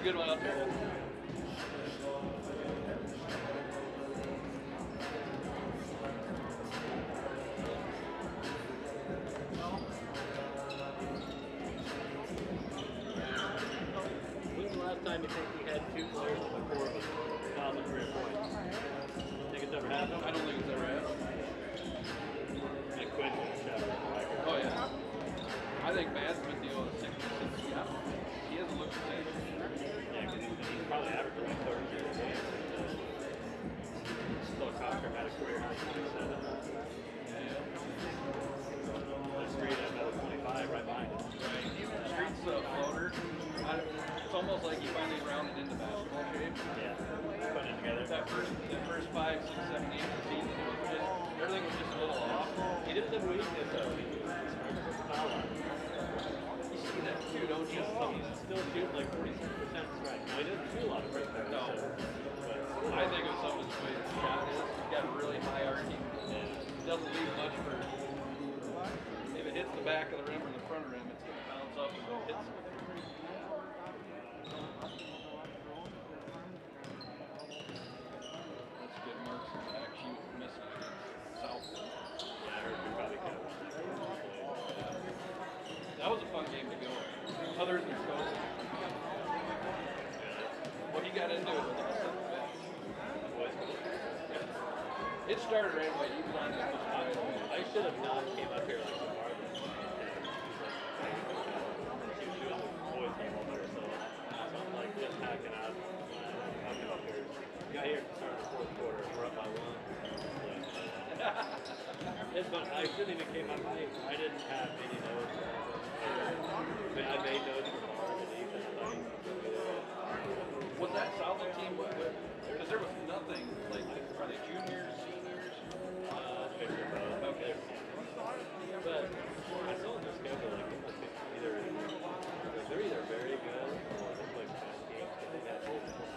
a good one out there. When was the last time you think we had two players on the court with 1,000 career points? Think it's ever happened? I don't think it's ever happened. And Quinn would have shot it. Oh yeah. I think Matt's been dealing with 66. Yeah. He hasn't looked the same. Yeah, because he's probably averaging like 30 a game. Still Cocker had a career high 27. Yeah. Street at another 25 right behind him. Right. Street's a floater. It's almost like he finally rounded into basketball shape. Yeah. Putting it together. That first 5, 6, 7 games of the season, it was just, everything was just a little off. He didn't have weakness though. He was foul line. You see that too, don't you? He's still shooting like 46% strike. No, he didn't shoot a lot of free throws. No. But I think it was some of the way the shot is. He's got a really high arcing. It doesn't leave much for. If it hits the back of the rim or the front of the rim, it's going to bounce up and hit something. That's good marks in the back. She was missing against Southwood. yeah, I heard you probably could have won that. That was a fun game to go. Other than Coast. What he got into it with us on the bench. It started right away. He was on the I should have not came up here like tomorrow. Boys game all by herself. So I'm like just hacking out. I come up here. Got here to start the fourth quarter. We're up by one. It's fun. I shouldn't even came up. I didn't have any notes. But I made notes for Mars and Ethan. Was that Southern team? Because there was nothing. Like, are they juniors, seniors? Picture of Okay. But I saw on their schedule, like, they must be they're either very good or they play bad games, but they have multiple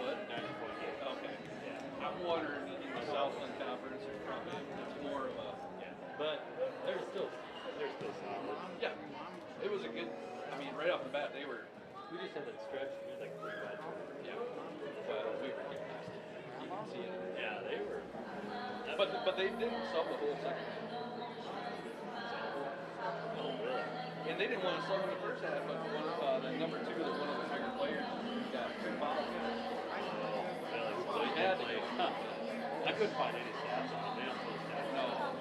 What? 90-point games. Okay. Yeah. I'm wondering in the Southland Conference, it's probably it's more of a. Yeah. But they're still solid. Yeah. It was a good. I mean, right off the bat, they were. We just had that stretch. We had like 3 bad turnovers. Yeah. But we were getting past it. You can see it. Yeah, they were. But they didn't sub the whole second half. Oh, really? And they didn't want to sub in the first half, but the number 2, they're one of the bigger players, got 2 fouls. So he had to. I couldn't find any stats on them. They don't post stats. No.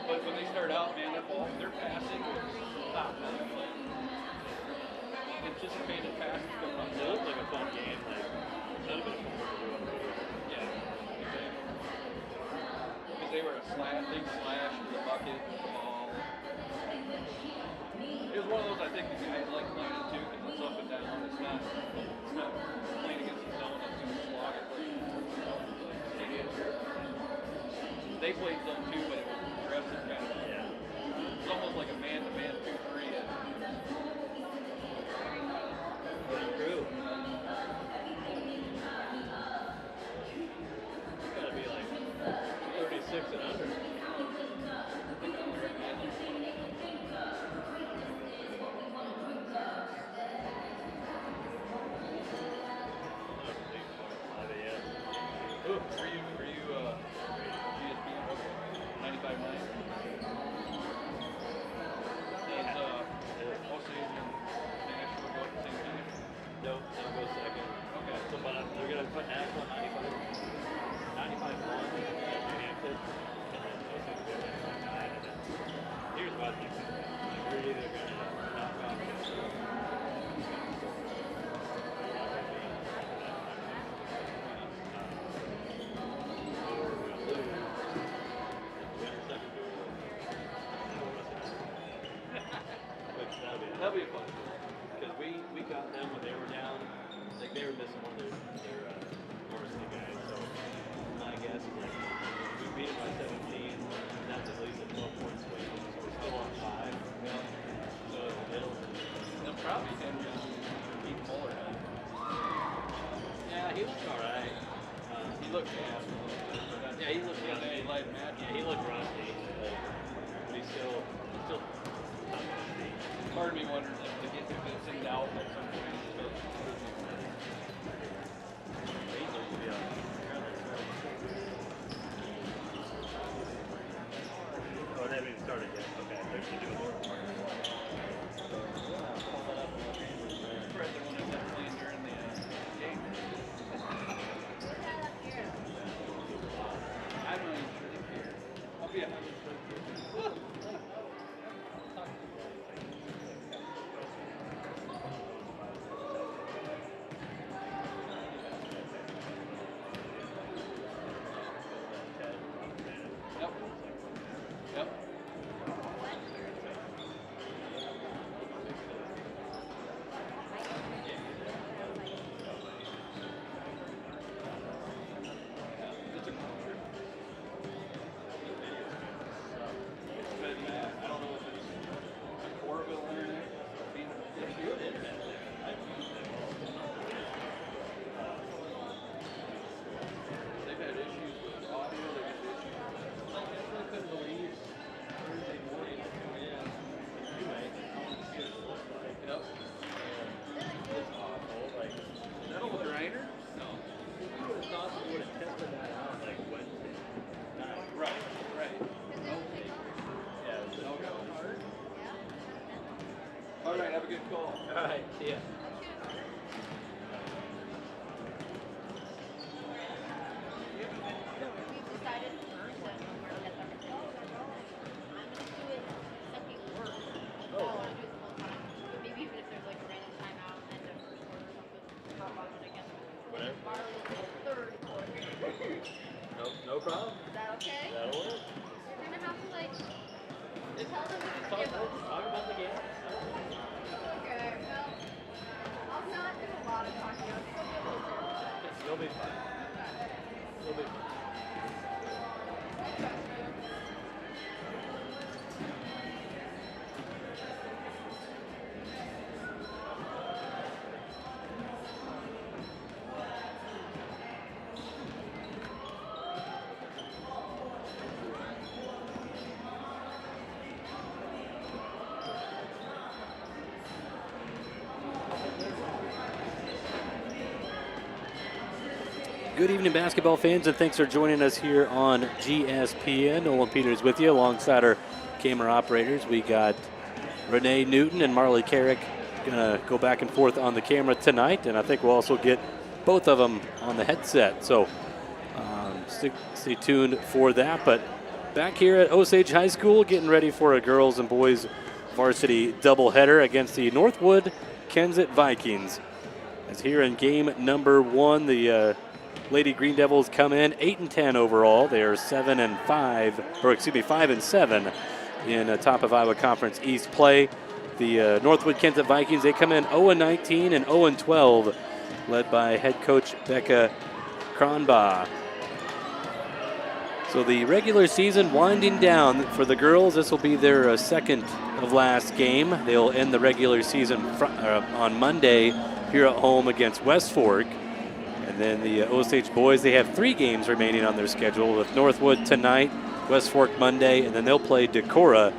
But when they start out, man, their passing was top notch. Like, anticipated passes go up. It looked like a fun game. Like, should have been a fun to do on the road. Yeah, exactly. Because they were a big slash to the bucket, the ball. It was one of those I think the guys like playing it too, because it's up and down. It's not playing against the zone. It's going to slog it. They played zone too, but it was aggressive kind of. Yeah. It was almost like a man-to-man 2-3. True. It's gotta be like 36 and under. Were you GSP 95.9? And Osage and Nashville go at the same time? Nope, they'll go second. Okay. So, but they're gonna put Nashville 95. 95-1 at New Hampton, and then Osage go 95-9. And then here's what I think. We're either gonna knock off That'll be fun. Because we got them when they were down. Like they were missing one of their varsity guys. So my guess is like we beat them by 17. And that's at least a 12-point swing. So we're still on 5. Yeah. So it'll. They'll probably hinge on Pete Fuller. Yeah, he looked all right. He looked gas. Yeah, he looked rusty. Yeah, he looked rusty. But he's still tough to see. part of me wonders if it's in doubt at some point. Oh, they haven't even started yet. Okay, they're doing more. Fred, the one that's playing during the game. I'm not even sure they care. I'll be 100%. Yep. Yep. It's a culture. But I don't know if it's a core of it learning or being an issue. They've had issues with audio. They've had issues. I couldn't believe Thursday morning to come in. You might. I want to see what it looks like. Yep. It's awful. Like, Is that a grinder? No. you would have thought they would have tested that out like Wednesday night. Right. Right. Yeah, it's No go. All right. Have a good call. all right. See ya. We've decided first that we're going to get them. I'm going to do it second work. I don't want to do it the whole time. Maybe even if there's like a random timeout and the first quarter or something, hop on it again. Whatever. Tomorrow is the third quarter. No problem. Is that okay? That'll work. You're going to have to like tell them to Talk, forgive us. talk about the game. Okay, well, I'll not do a lot of talking. I'll still be able to serve. You'll be fine. You'll be fine. Good evening, basketball fans, and thanks for joining us here on GSPN. Nolan Peters with you alongside our camera operators. We got Renee Newton and Marley Carrick going to go back and forth on the camera tonight, and I think we'll also get both of them on the headset. So stay tuned for that. But back here at Osage High School, getting ready for a girls and boys varsity doubleheader against the Northwood-Kensett Vikings. As here in game number one, the Lady Green Devils come in 8-10 overall. They are 5-7 in top of Iowa Conference East play. The Northwood-Kensett Vikings, they come in 0-19 and 0-12, led by head coach Becca Kronbaugh. So the regular season winding down for the girls. This will be their second of last game. They'll end the regular season on Monday here at home against West Fork. And then the Osage boys, they have 3 games remaining on their schedule, with Northwood tonight, West Fork Monday, and then they'll play Decorah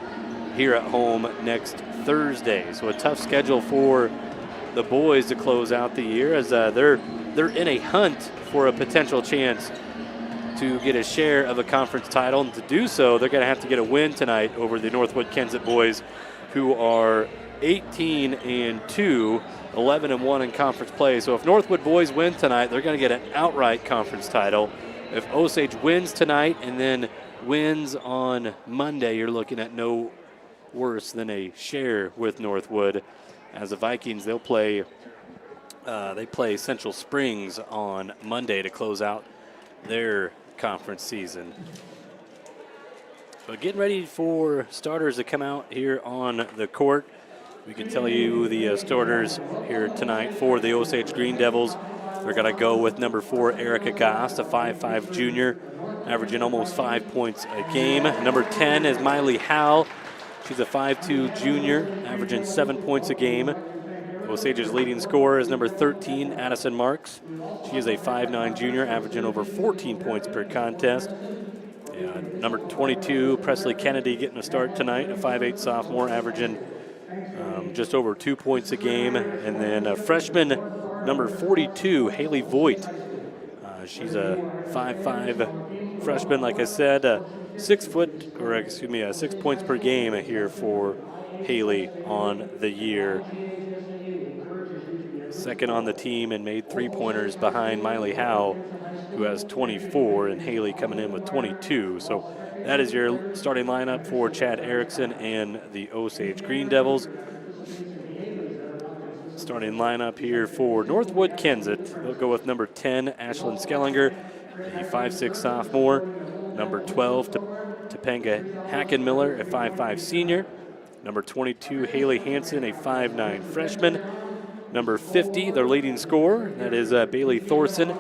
here at home next Thursday. So a tough schedule for the boys to close out the year, as they're in a hunt for a potential chance to get a share of a conference title. And to do so, they're going to have to get a win tonight over the Northwood-Kensett boys, who are 18-2. 11-1 in conference play. So if Northwood boys win tonight, they're going to get an outright conference title. If Osage wins tonight and then wins on Monday, you're looking at no worse than a share with Northwood. As the Vikings, they play Central Springs on Monday to close out their conference season. But getting ready for starters to come out here on the court. We can tell you the starters here tonight for the Osage Green Devils. They're going to go with number 4, Erica Goss, a 5'5 junior, averaging almost 5 points a game. Number 10 is Miley Howell. She's a 5'2 junior, averaging 7 points a game. Osage's leading scorer is number 13, Addison Marks. She is a 5'9 junior, averaging over 14 points per contest. Number 22, Presley Kennedy, getting a start tonight, a 5'8 sophomore, averaging just over 2 points a game. And then freshman number 42, Haley Voigt. She's a 5'5" freshman, like I said, 6 points per game here for Haley on the year. Second on the team and made 3-pointers behind Miley Howe, who has 24, and Haley coming in with 22. So that is your starting lineup for Chad Erickson and the Osage Green Devils. Starting lineup here for Northwood-Kensett. They'll go with number 10, Ashlyn Skellinger, a 5'6" sophomore. Number 12, Topanga Hackenmiller, a 5'5" senior. Number 22, Haley Hansen, a 5'9" freshman. Number 50, their leading scorer, that is Bailey Thorson.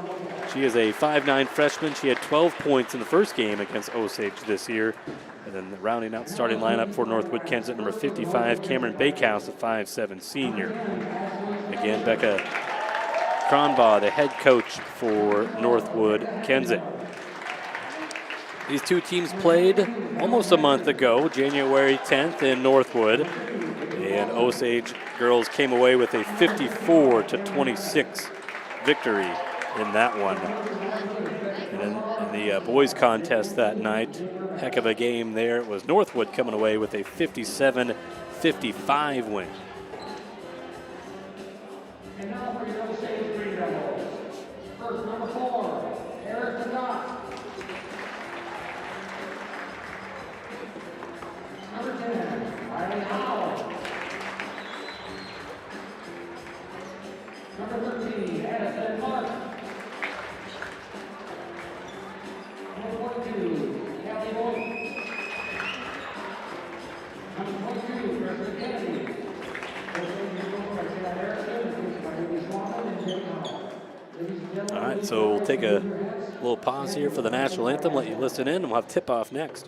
She is a 5'9" freshman. She had 12 points in the first game against Osage this year. And then rounding out starting lineup for Northwood-Kensett, number 55, Cameron Bakehouse, a 5'7" senior. Again, Becca Cronbaugh, the head coach for Northwood-Kensett. These two teams played almost a month ago, January 10th in Northwood. And Osage girls came away with a 54-26 victory in that one. And in the boys contest that night, heck of a game there. It was Northwood coming away with a 57-55 win. And now for your Osage Green Devils. First, number 4, Eric Scott. Number 10, Riley Howell. Number 13, Addison Mark. Number 42, Kelly Boyd. Number 22, Preston Kennedy. All right, so we'll take a little pause here for the national anthem, let you listen in, and we'll have tip-off next.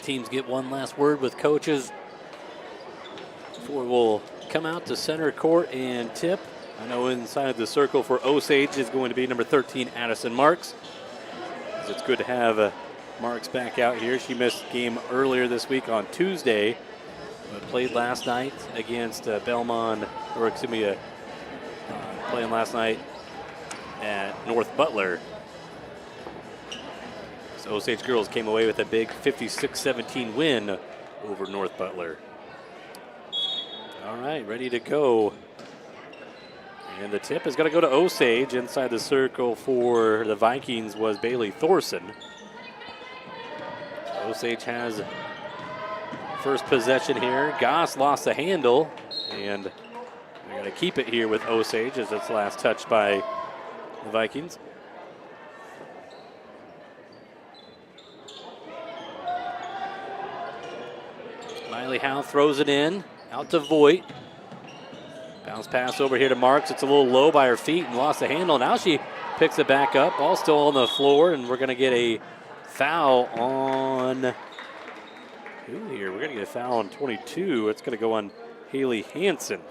Teams get one last word with coaches before we'll come out to center court and tip. I know inside the circle for Osage is going to be number 13, Addison Marks. It's good to have Marks back out here. She missed a game earlier this week on Tuesday, but played last night against playing last night at North Butler. So Osage girls came away with a big 56-17 win over North Butler. All right, ready to go. And the tip is going to go to Osage. Inside the circle for the Vikings was Bailey Thorson. Osage has first possession here. Goss lost the handle, and they're going to keep it here with Osage as it's last touched by the Vikings. Miley Howe throws it in, out to Voigt. Bounce pass over here to Marks. It's a little low by her feet and lost the handle. Now she picks it back up. Ball still on the floor, and we're going to get a foul on who here? We're going to get a foul on 22. It's going to go on Haley Hansen.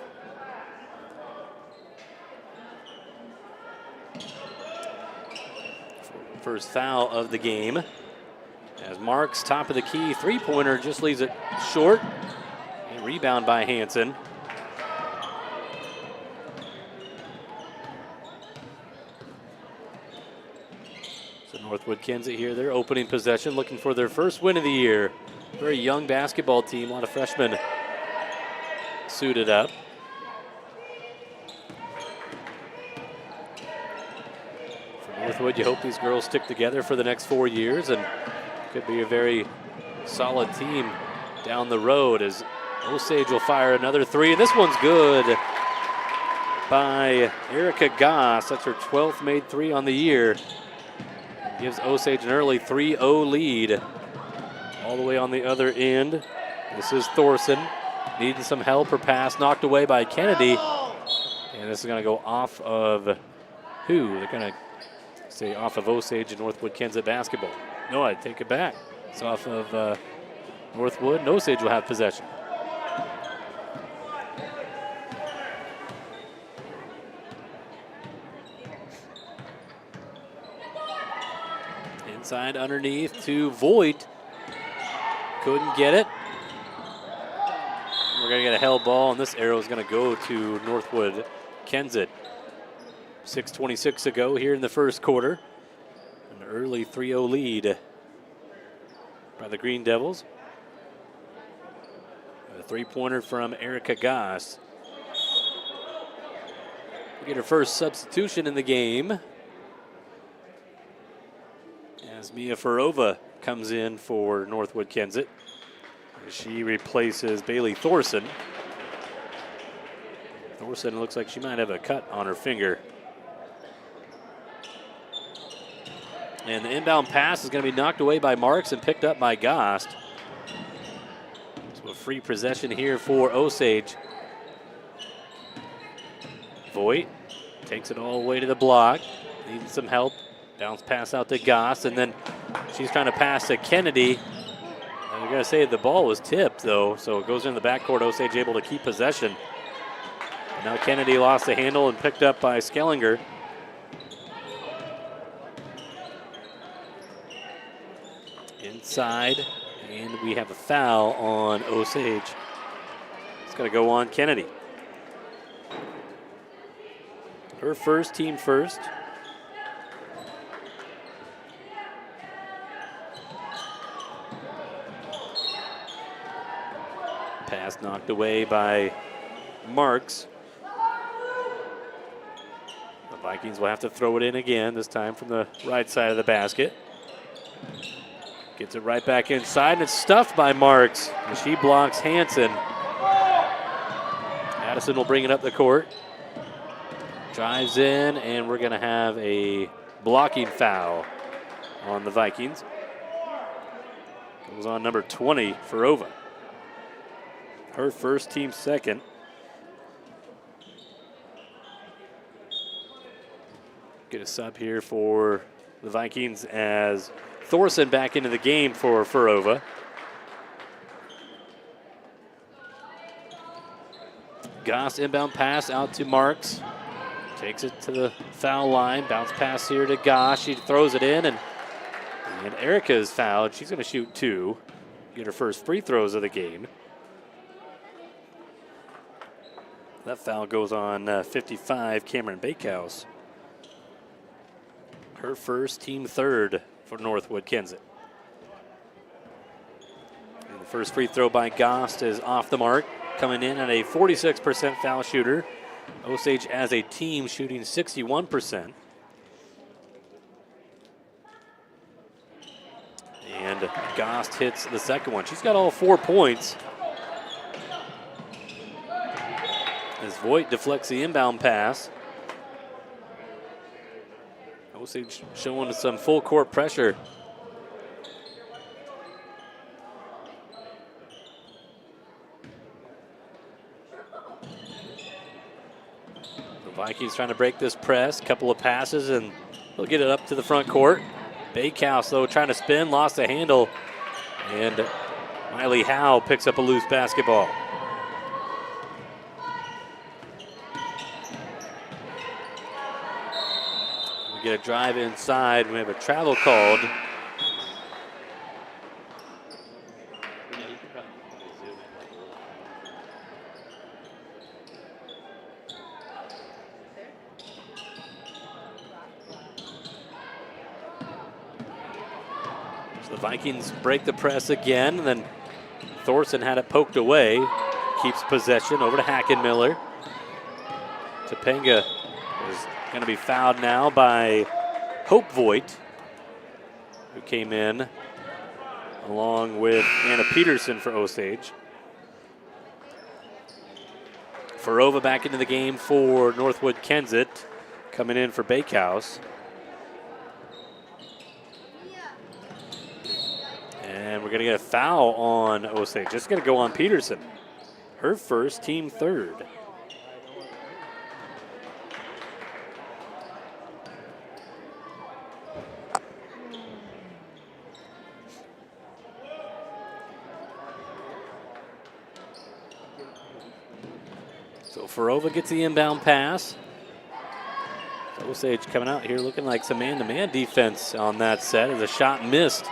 First foul of the game. As Marks, top of the key, three-pointer, just leaves it short. And rebound by Hansen. So Northwood-Kensett here, their opening possession, looking for their first win of the year. Very young basketball team, a lot of freshmen suited up. For Northwood, you hope these girls stick together for the next 4 years and could be a very solid team down the road as Osage will fire another three. And this one's good by Erica Goss. That's her 12th made three on the year. Gives Osage an early 3-0 lead. All the way on the other end. This is Thorson. Needing some help. Her pass knocked away by Kennedy. And this is going to go off of who? They're going to say off of Osage and Northwood-Kensett basketball. No, I take it back. It's off of Northwood, and Osage will have possession. Inside underneath to Voigt. Couldn't get it. We're going to get a held ball, and this arrow is going to go to Northwood-Kensett. 6:26 to go here in the first quarter. An early 3-0 lead by the Green Devils. A three-pointer from Erica Goss. We get her first substitution in the game as Mia Farova comes in for Northwood-Kensett. She replaces Bailey Thorson. Thorson looks like she might have a cut on her finger. And the inbound pass is going to be knocked away by Marks and picked up by Gost. So a free possession here for Osage. Voigt takes it all the way to the block. Needing some help. Bounce pass out to Goss, and then she's trying to pass to Kennedy. I'm going to say the ball was tipped, though, so it goes into the backcourt. Osage able to keep possession. And now Kennedy lost the handle and picked up by Skellinger. Inside, and we have a foul on Osage. It's going to go on Kennedy. Her first, team first. Pass knocked away by Marks. The Vikings will have to throw it in again, this time from the right side of the basket. Gets it right back inside, and it's stuffed by Marks. And she blocks Hansen. Addison will bring it up the court. Drives in, and we're going to have a blocking foul on the Vikings. Goes on number 20 for Ova. Her first, team second. Get a sub here for the Vikings as Thorson back into the game for Furova. Goss inbound pass out to Marks. Takes it to the foul line. Bounce pass here to Goss. She throws it in, and Erica is fouled. She's going to shoot two. Get her first free throws of the game. That foul goes on 55, Cameron Bakehouse. Her first, team third for Northwood-Kensett. And the first free throw by Gost is off the mark, coming in at a 46% foul shooter. Osage as a team shooting 61%. And Gost hits the second one. She's got all 4 points. As Voigt deflects the inbound pass. Osage showing some full court pressure. The Vikings trying to break this press. Couple of passes, and they'll get it up to the front court. Bakehouse, though, trying to spin, lost the handle. And Miley Howe picks up a loose basketball. get a drive inside. We have a travel called. Yeah, you could probably zoom in like a little. So the Vikings break the press again, and then Thorson had it poked away. Keeps possession over to Hackenmiller. Topanga is going to be fouled now by Hope Voigt, who came in along with Anna Peterson for Osage. Farova back into the game for Northwood-Kensett, coming in for Bakehouse. And we're going to get a foul on Osage. Just going to go on Peterson. Her first, team third. So Farova gets the inbound pass. Osage coming out here looking like some man-to-man defense on that set as a shot missed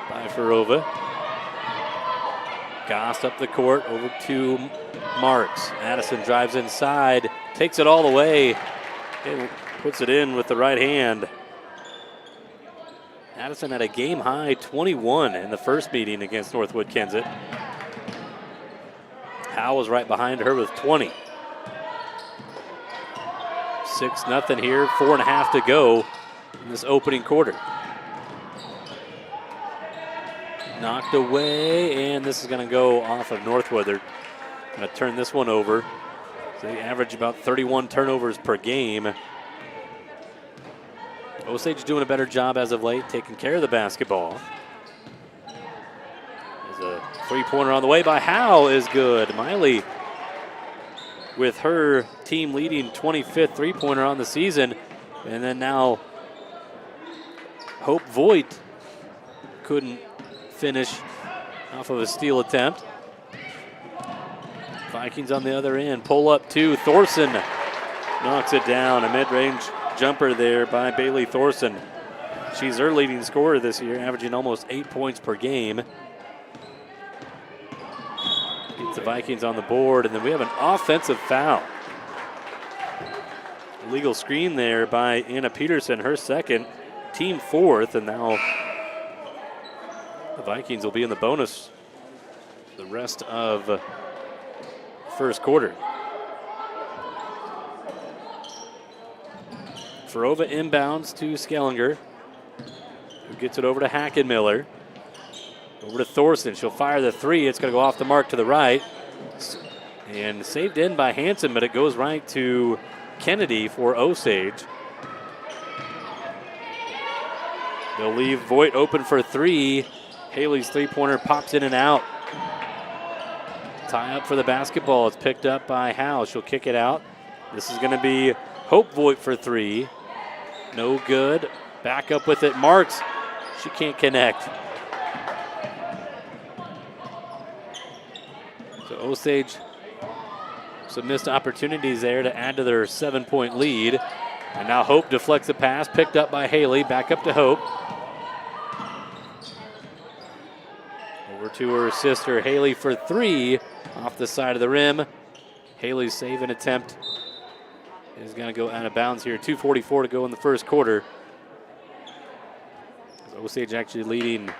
by Farova. Goss up the court over to Marks. Addison drives inside, takes it all the way, and puts it in with the right hand. Addison had a game-high 21 in the first meeting against Northwood-Kensett. Howe was right behind her with 20. 6-0 here, 4.5 to go in this opening quarter. Knocked away, and this is going to go off of Northwood. They're going to turn this one over. So they average about 31 turnovers per game. Osage doing a better job as of late, taking care of the basketball. There's a three-pointer on the way by Howe is good. Miley with her team leading 25th three-pointer on the season. And then now Hope Voigt couldn't finish off of a steal attempt. Vikings on the other end, pull up two. Thorson knocks it down. A mid-range jumper there by Bailey Thorson. She's their leading scorer this year, averaging almost 8 points per game. Gets the Vikings on the board, and then we have an offensive foul. Illegal screen there by Anna Peterson, her second, team fourth, and now the Vikings will be in the bonus the rest of first quarter. Farova inbounds to Skellinger, who gets it over to Hackenmiller. Over to Thorson. She'll fire the three. It's going to go off the mark to the right. And saved in by Hanson, but it goes right to Kennedy for Osage. They'll leave Voigt open for three. Haley's three-pointer pops in and out. Tie up for the basketball. It's picked up by Howe. She'll kick it out. This is going to be Hope Voigt for three. No good. Back up with it. Marks. She can't connect. So Osage, some missed opportunities there to add to their 7-point lead. And now Hope deflects the pass. Picked up by Haley. Back up to Hope. Over to her sister Haley for three off the side of the rim. Haley's save and attempt is going to go out of bounds here. 2:44 to go in the first quarter. Osage actually leading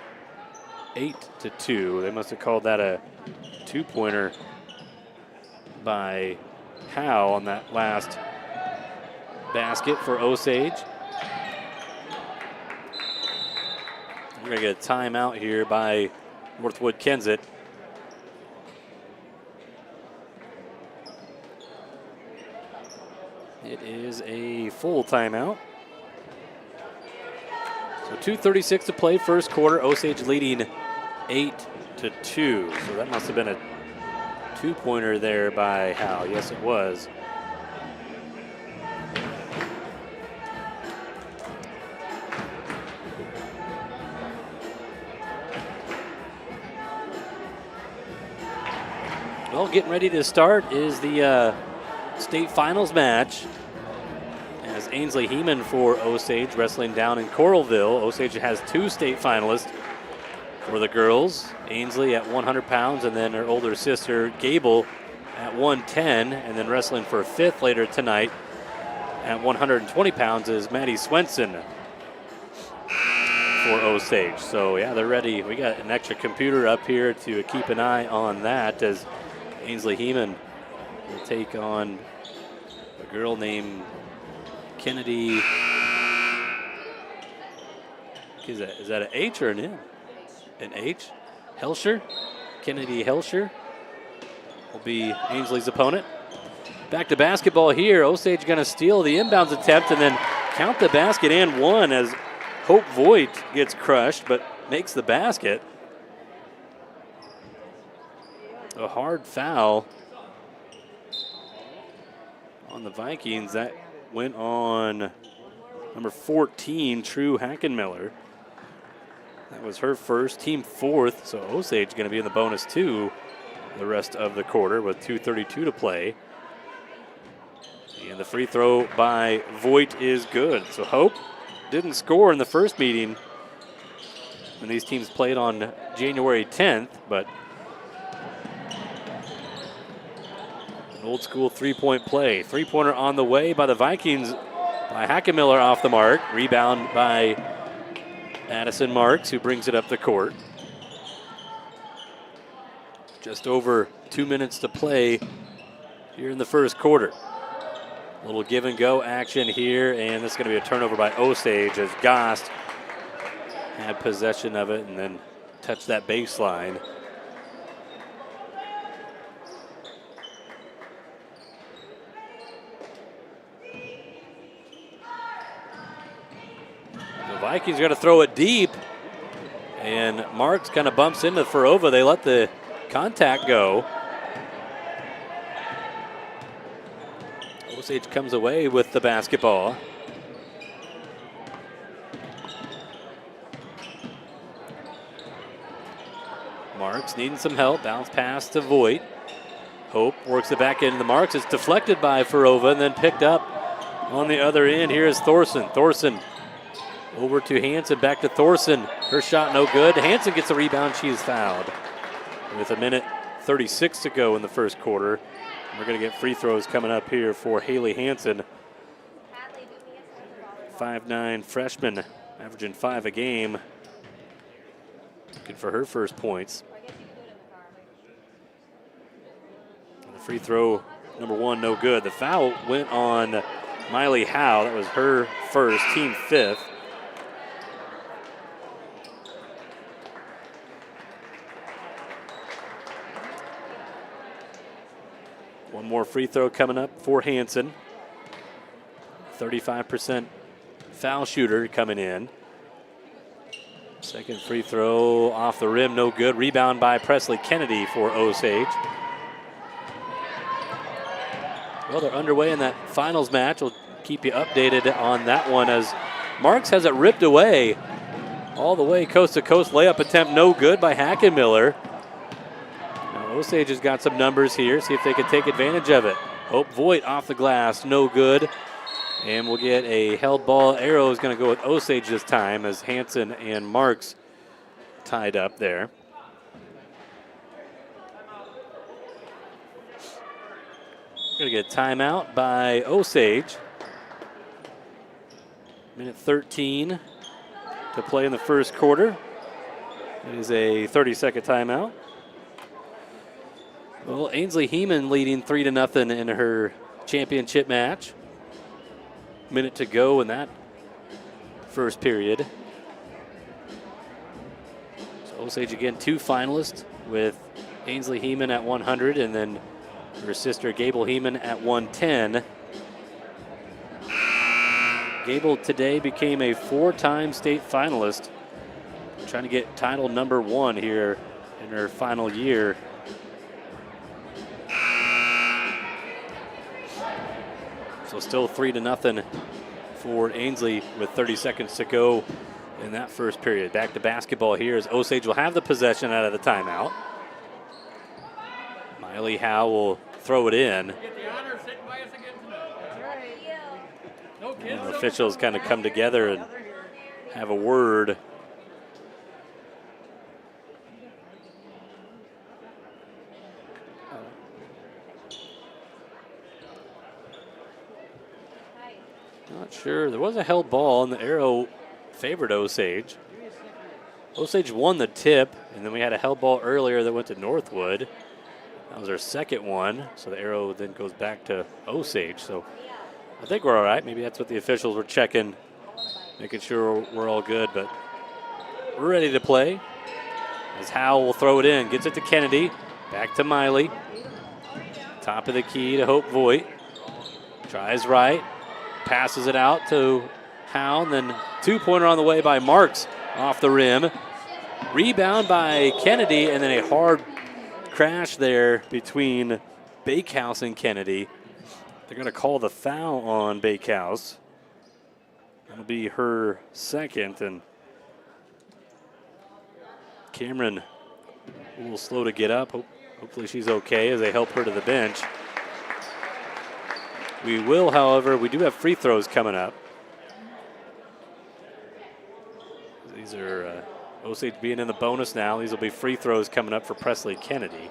8-2. They must have called that a two-pointer by Howe on that last basket for Osage. We're going to get a timeout here by Northwood-Kensett. It is a full timeout. So 2:36 to play, first quarter. Osage leading 8-2. So that must have been a two-pointer there by Howe. Yes, it was. Well, getting ready to start is the state finals match. As is Ainsley Heeman for Osage, wrestling down in Coralville. Osage has 2 state finalists for the girls. Ainsley at 100 pounds, and then her older sister, Gable, at 110. And then wrestling for 5th later tonight at 120 pounds is Maddie Swenson for Osage. So, yeah, they're ready. We got an extra computer up here to keep an eye on that as Ainsley Heeman will take on a girl named Kennedy. Is that an H or an N? An H? Helsher? Kennedy Helsher will be Ainsley's opponent. Back to basketball here. Osage going to steal the inbounds attempt and then count the basket and one as Hope Voigt gets crushed but makes the basket. A hard foul on the Vikings. That went on number 14, True Hackenmiller. That was her first, team 4th. So Osage going to be in the bonus 2 the rest of the quarter with 2:32 to play. And the free throw by Voigt is good. So Hope didn't score in the first meeting when these teams played on January 10th, but an old school 3-point play. 3-pointer on the way by the Vikings by Hackenmiller off the mark. Rebound by Addison Marks, who brings it up the court. Just over 2 minutes to play here in the first quarter. A little give and go action here, and this is going to be a turnover by Osage as Gost had possession of it and then touched that baseline. The Vikings are going to throw it deep, and Marks kind of bumps into Farova. They let the contact go. Osage comes away with the basketball. Marks needing some help. Bounce pass to Voigt. Hope works it back into the Marks. It's deflected by Farova and then picked up on the other end. Here is Thorson. Thorson over to Hanson. Back to Thorson. Her shot no good. Hanson gets a rebound. She is fouled. With 1:36 to go in the first quarter. We're going to get free throws coming up here for Haley Hanson. 5'9" freshman, averaging 5 a game. Looking for her first points. And the free throw, number 1, no good. The foul went on Miley Howe. That was her first, team 5th. One more free throw coming up for Hanson. 35% foul shooter coming in. Second free throw off the rim, no good. Rebound by Presley Kennedy for Osage. Well, they're underway in that finals match. We'll keep you updated on that one as Marks has it ripped away. All the way coast to coast layup attempt, no good by Hackenmiller. Osage has got some numbers here. See if they can take advantage of it. Hope Voigt off the glass, no good. And we'll get a held ball. Arrow is going to go with Osage this time as Hanson and Marks tied up there. Going to get a timeout by Osage. 1:13 to play in the first quarter. It is a 30-second timeout. Well, Ainsley Heeman leading 3-0 in her championship match. Minute to go in that first period. So Osage again, 2 finalists with Ainsley Heeman at 100 and then her sister Gable Heeman at 110. Gable today became a 4-time state finalist, trying to get title number 1 here in her final year. So still 3-0 for Ainsley with 30 seconds to go in that first period. Back to basketball here as Osage will have the possession out of the timeout. Miley Howe will throw it in. Get the honor of sitting by us again tonight. That's right. No The officials kind of come together and have a word. Not sure. There was a held ball, and the arrow favored Osage. Osage won the tip, and then we had a held ball earlier that went to Northwood. That was our second one, so the arrow then goes back to Osage. So I think we're all right. Maybe that's what the officials were checking, making sure we're all good, but we're ready to play. As Howell will throw it in, gets it to Kennedy, back to Miley. Top of the key to Hope Voigt. Tries right, passes it out to Howell, and then two-pointer on the way by Marks off the rim. Rebound by Kennedy, and then a hard crash there between Bakehouse and Kennedy. They're going to call the foul on Bakehouse. That'll be her second, and Cameron a little slow to get up. Hopefully she's okay as they help her to the bench. We will, however, we do have free throws coming up. These are Osage being in the bonus now. These will be free throws coming up for Presley Kennedy.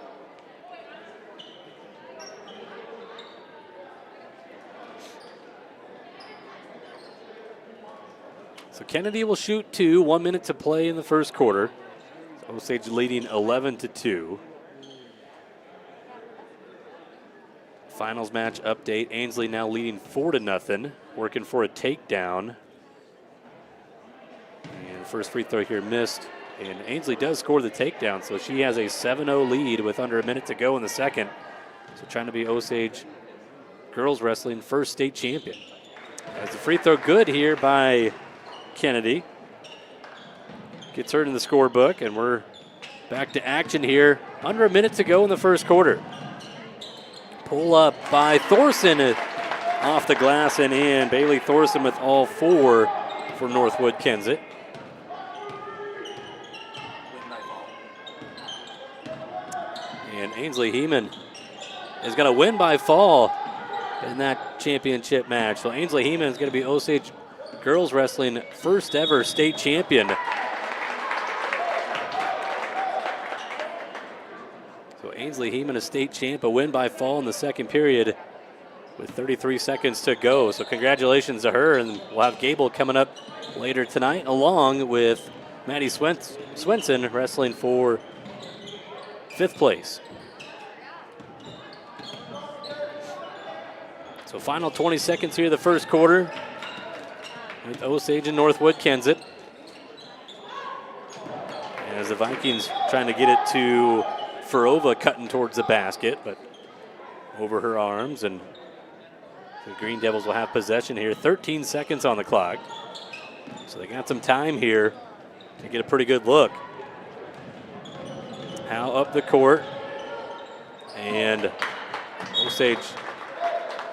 So Kennedy will shoot two, 1 minute to play in the first quarter. Osage leading 11-2. Finals match update. Ainsley now leading 4-0, working for a takedown. And the first free throw here missed. And Ainsley does score the takedown, so she has a 7-0 lead with under a minute to go in the second. So trying to be Osage girls wrestling first state champion. As the free throw good here by Kennedy. Gets her in the scorebook, and we're back to action here. Under a minute to go in the first quarter. Pull up by Thorson off the glass and in. Bailey Thorson with all four for Northwood-Kensett. And Ainsley Heeman is going to win by fall in that championship match. So Ainsley Heeman is going to be Osage girls wrestling first ever state champion. So Ainsley Heeman, a state champ, a win by fall in the second period with 33 seconds to go. So congratulations to her, and we'll have Gable coming up later tonight along with Maddie Swenson wrestling for fifth place. So final 20 seconds here of the first quarter with Osage and Northwood-Kensett. As the Vikings trying to get it to Ferova, cutting towards the basket, but over her arms, and the Green Devils will have possession here. 13 seconds on the clock. So they got some time here to get a pretty good look. Howe up the court, and Osage,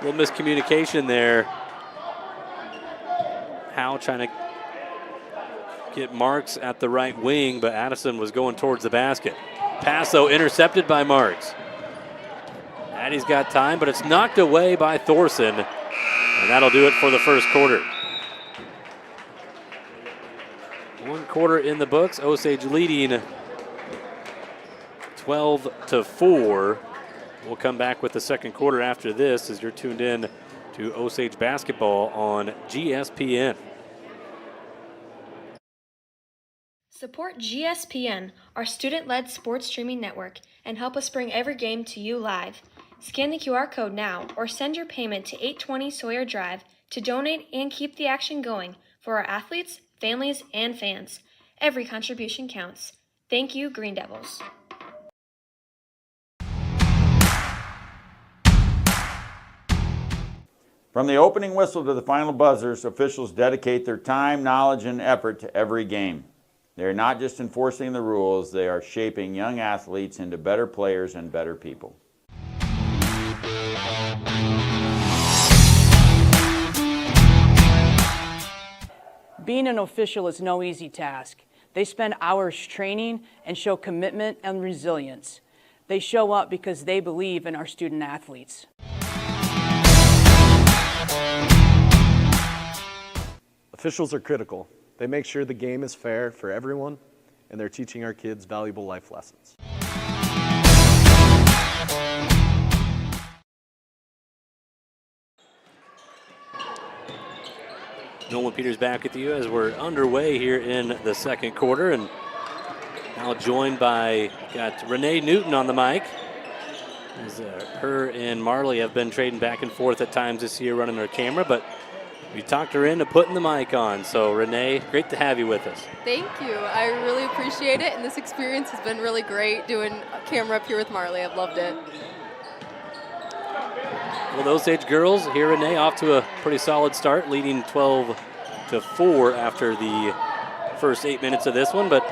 a little miscommunication there. Howe trying to get Marks at the right wing, but Addison was going towards the basket. Pass, though, intercepted by Marks. Addie's got time, but it's knocked away by Thorson, and that'll do it for the first quarter. 1 quarter in the books. Osage leading 12-4. We'll come back with the second quarter after this as you're tuned in to Osage basketball on GSPN. Support GSPN, our student-led sports streaming network, and help us bring every game to you live. Scan the QR code now or send your payment to 820 Sawyer Drive to donate and keep the action going for our athletes, families, and fans. Every contribution counts. Thank you, Green Devils. From the opening whistle to the final buzzers, officials dedicate their time, knowledge, and effort to every game. They are not just enforcing the rules, they are shaping young athletes into better players and better people. Being an official is no easy task. They spend hours training and show commitment and resilience. They show up because they believe in our student athletes. Officials are critical. They make sure the game is fair for everyone, and they're teaching our kids valuable life lessons. Nolan Peters back with you as we're underway here in the second quarter, and now joined by, got Renee Newton on the mic. As her and Marley have been trading back and forth at times this year running their camera, but we talked her into putting the mic on. So Renee, great to have you with us. Thank you. I really appreciate it, and this experience has been really great doing a camera up here with Marley. I've loved it. Well, the Osage girls here, Renee, off to a pretty solid start, leading 12-4 after the first 8 minutes of this one, but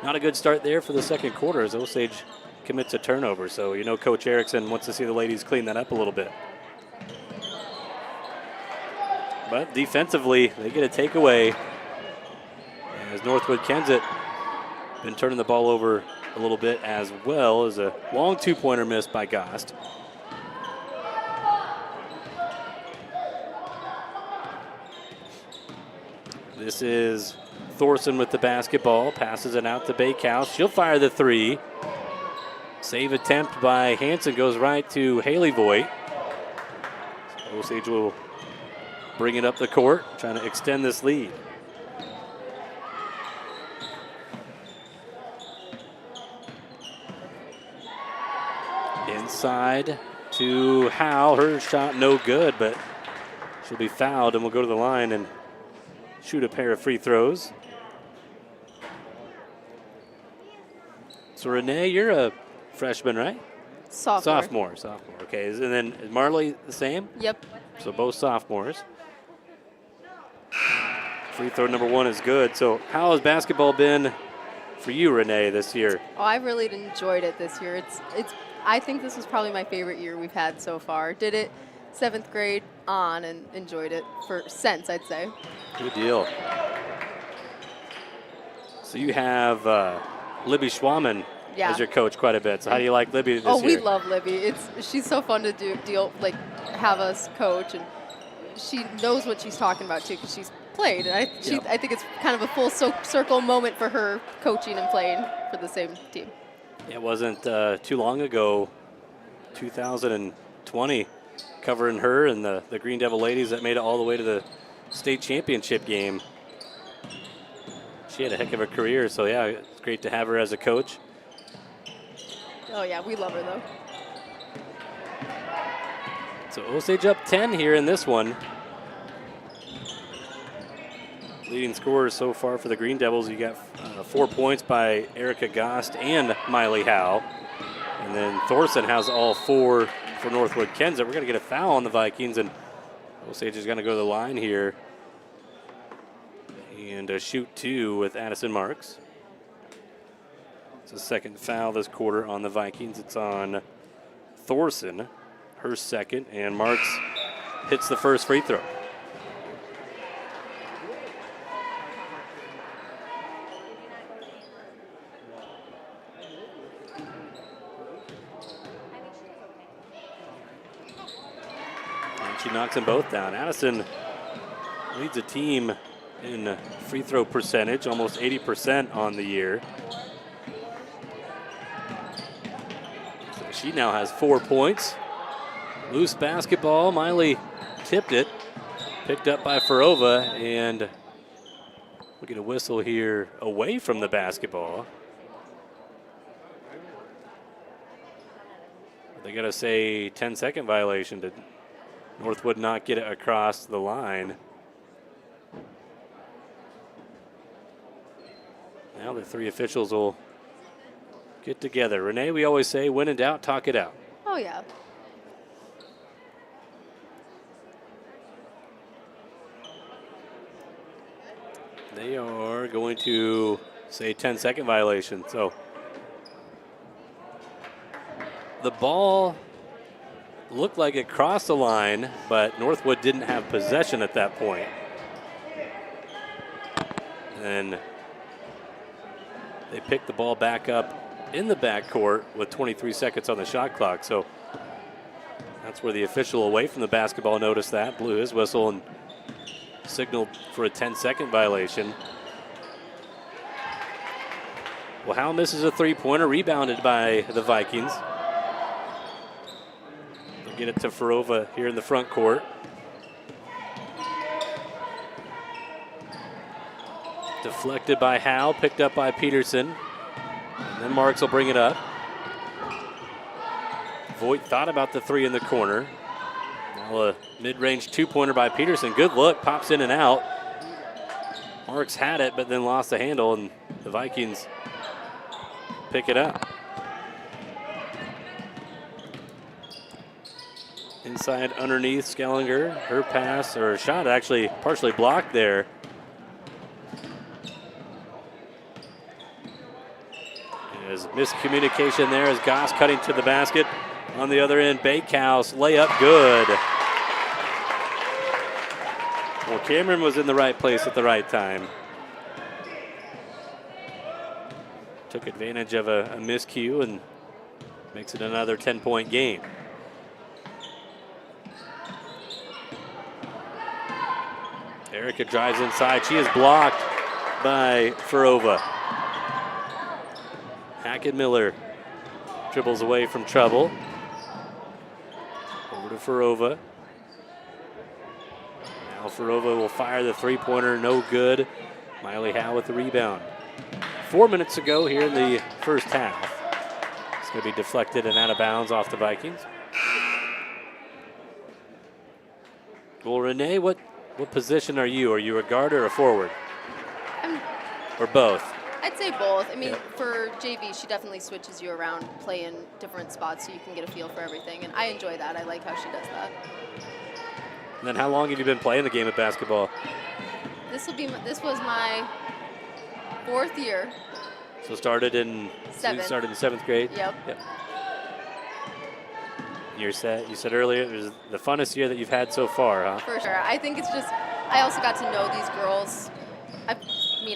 not a good start there for the second quarter as Osage commits a turnover. So you know Coach Erickson wants to see the ladies clean that up a little bit. But defensively, they get a takeaway as Northwood-Kensett been turning the ball over a little bit as well as a long two-pointer missed by Gost. This is Thorson with the basketball, passes it out to Bakehouse. She'll fire the three. Save attempt by Hanson goes right to Haley Voigt. So Osage will bring it up the court, trying to extend this lead. Inside to Howe. Her shot no good, but she'll be fouled and will go to the line and shoot a pair of free throws. So Renee, you're a freshman, right? Sophomore. Sophomore. Okay, and then is Marley the same? Yep. So both sophomores. Free throw number one is good. So how has basketball been for you, Renee, this year? Oh, I've really enjoyed it this year. I think this was probably my favorite year we've had so far. Did it 7th grade on and enjoyed it since, I'd say. Good deal. So you have Libby Schwaman as your coach quite a bit. So how do you like Libby this year? Oh, we love Libby. She's so fun to have us coach, and she knows what she's talking about too because she's played. I think it's kind of a full circle moment for her coaching and playing for the same team. It wasn't too long ago, 2020, covering her and the Green Devil ladies that made it all the way to the state championship game. She had a heck of a career, so yeah, it's great to have her as a coach. Oh yeah, we love her though. So Osage up 10 here in this one. Leading scorers so far for the Green Devils, you got 4 points by Erica Gost and Miley Howe. And then Thorson has all 4 for Northwood-Kensett. We're going to get a foul on the Vikings, and Osage is going to go to the line here and shoot 2 with Addison Marks. It's the second foul this quarter on the Vikings. It's on Thorson, her second, and Marks hits the first free throw. And she knocks them both down. Addison leads the team in free throw percentage, almost 80% on the year. So she now has 4 points. Loose basketball. Miley tipped it. Picked up by Farova, and we'll get a whistle here away from the basketball. They got to say 10-second violation. Did Northwood not get it across the line? Now the three officials will get together. Renee, we always say, when in doubt, talk it out. Oh yeah. They are going to say 10-second violation. So the ball looked like it crossed the line, but Northwood didn't have possession at that point. And they picked the ball back up in the backcourt with 23 seconds on the shot clock. So that's where the official away from the basketball noticed that, blew his whistle, and signaled for a 10-second violation. Well, Howe misses a three-pointer, rebounded by the Vikings. They'll get it to Farova here in the front court. Deflected by Howe, picked up by Peterson. And then Marks will bring it up. Voigt thought about the three in the corner. Now a mid-range two-pointer by Peterson. Good look, pops in and out. Marks had it, but then lost the handle, and the Vikings pick it up. Inside underneath, Skellinger, her pass, or shot actually partially blocked there. There's miscommunication there as Goss cutting to the basket. On the other end, Bakehouse, layup good. Well, Cameron was in the right place at the right time. Took advantage of a miscue and makes it another 10-point game. Erica drives inside. She is blocked by Farova. Hackett-Miller dribbles away from trouble. Over to Farova. Now Farova will fire the three-pointer, no good. Miley Howe with the rebound. 4 minutes to go here in the first half. It's going to be deflected and out of bounds off the Vikings. Well, Renee, what position are you? Are you a guard or a forward? Or both? I'd say both. I mean, for JV, she definitely switches you around, play in different spots so you can get a feel for everything. And I enjoy that. I like how she does that. And then how long have you been playing the game of basketball? This was my 4th year. So started in 7th grade? Yep. You said earlier it was the funnest year that you've had so far, huh? For sure. I think it's just, I also got to know these girls.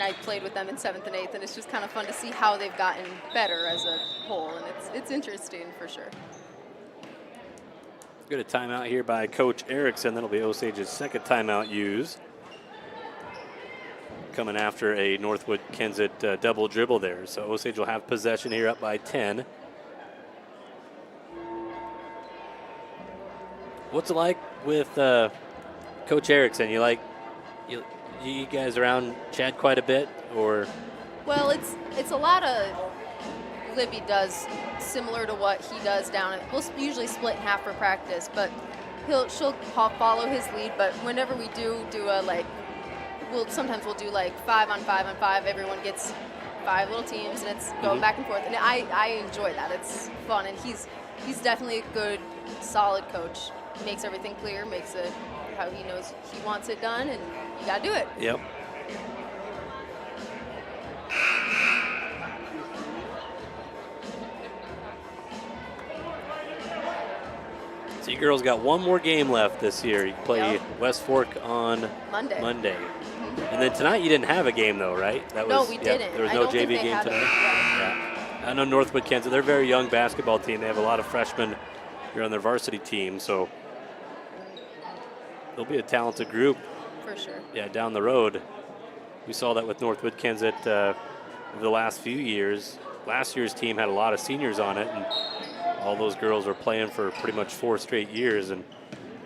I played with them in 7th and 8th, and it's just kind of fun to see how they've gotten better as a whole, and it's interesting for sure. Good, a timeout here by Coach Erickson. That'll be Osage's second timeout used. Coming after a Northwood-Kensett double dribble there. So Osage will have possession here up by 10. What's it like with Coach Erickson? You guys around Chad quite a bit, or? Well, it's a lot of Libby does similar to what he does down at. We'll usually split in half for practice, but she'll follow his lead. But whenever we do a sometimes we'll do like 5-on-5-on-5. Everyone gets 5 little teams, and it's going back and forth. And I enjoy that. It's fun, and he's definitely a good, solid coach. Makes everything clear, makes it how he knows he wants it done, and you gotta do it. Yep. So you girls got one more game left this year. You play West Fork on Monday. And then tonight you didn't have a game though, right? No, we didn't. There was no JV game tonight. Yeah. I know Northwood-Kensett, they're a very young basketball team. They have a lot of freshmen here on their varsity team, so they'll be a talented group. For sure. Yeah, down the road. We saw that with Northwood-Kensett over the last few years. Last year's team had a lot of seniors on it, and all those girls were playing for pretty much 4 straight years, and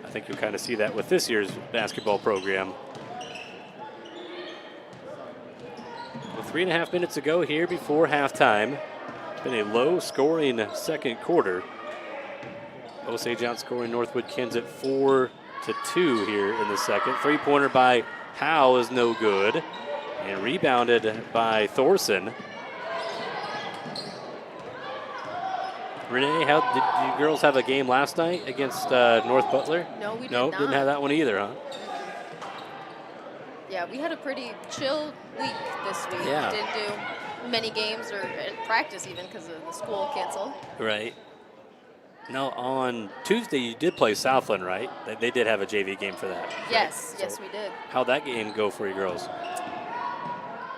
I think you'll kind of see that with this year's basketball program. Well, 3.5 minutes to go here before halftime. It's been a low-scoring second quarter. Osage outscoring Northwood-Kensett 4-2 here in the second. Three-pointer by Howe is no good, and rebounded by Thorson. Renee, how did you girls have a game last night against North Butler? No, we did not. Didn't have that one either, huh? Yeah, we had a pretty chill week this week. Yeah. Didn't do many games or practice even because of the school canceled. Right. No, on Tuesday you did play Southland, right? They did have a JV game for that. Yes, right? yes, we did. How'd that game go for you girls?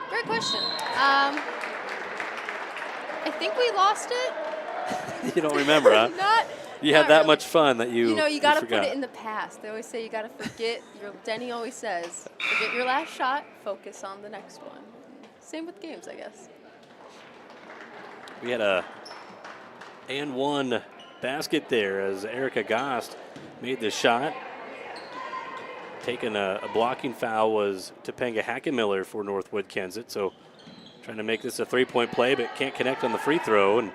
Great question. I think we lost it. You don't remember, huh? You had that much fun that you. You know, you got to put forgot. it in the past. They always say you got to forget. Denny always says, forget your last shot, focus on the next one. Same with games, I guess. We had a and one basket there as Erica Gost made the shot. Taking a blocking foul was Topanga Hackenmiller for Northwood-Kensett. So trying to make this a three-point play, but can't connect on the free throw. And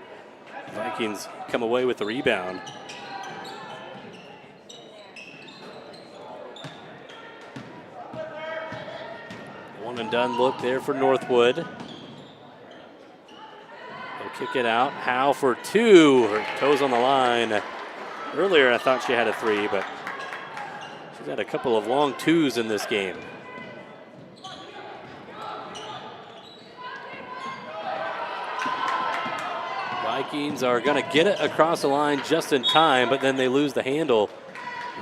Vikings come away with the rebound. One and done look there for Northwood. They'll kick it out. Howe for two. Her toes on the line. Earlier I thought she had a three, but she's had a couple of long twos in this game. Vikings are going to get it across the line just in time, but then they lose the handle.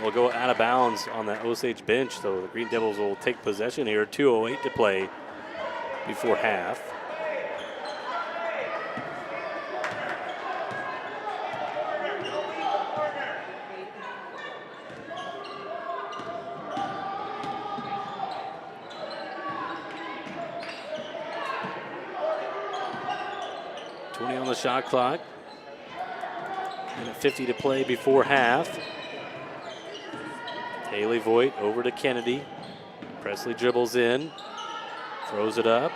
Will go out of bounds on that Osage bench, so the Green Devils will take possession here. 2:08 to play before half. On the shot clock. Minute 50 to play before half. Haley Voigt over to Kennedy. Presley dribbles in, throws it up.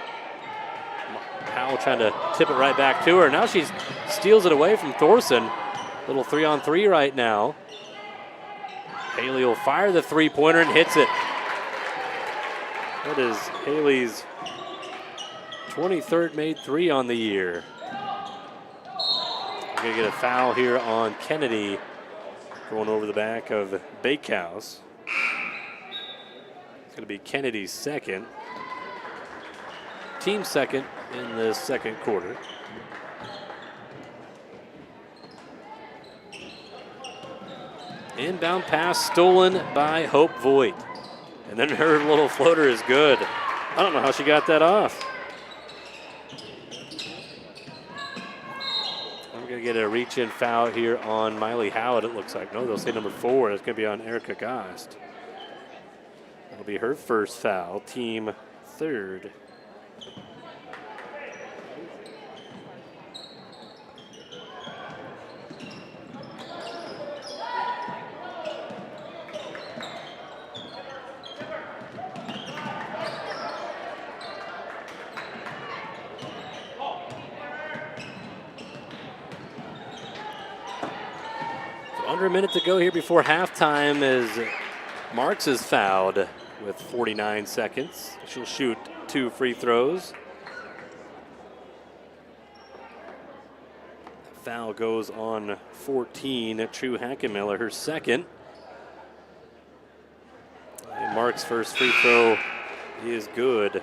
Howell trying to tip it right back to her. Now she steals it away from Thorson. Little 3-on-3 right now. Haley will fire the three-pointer and hits it. That is Haley's 23rd made three on the year. We're going to get a foul here on Kennedy going over the back of Bakehouse. It's going to be Kennedy's second. Team second in the second quarter. Inbound pass stolen by Hope Voigt. And then her little floater is good. I don't know how she got that off. We're going to get a reach-in foul here on Miley Howard, it looks like. No, they'll say number 4. It's going to be on Erica Gost. That'll be her first foul, team third. Under a minute to go here before halftime as Marks is fouled with 49 seconds. She'll shoot 2 free throws. Foul goes on 14, True Hackenmiller, her second. And Marks' first free throw is good.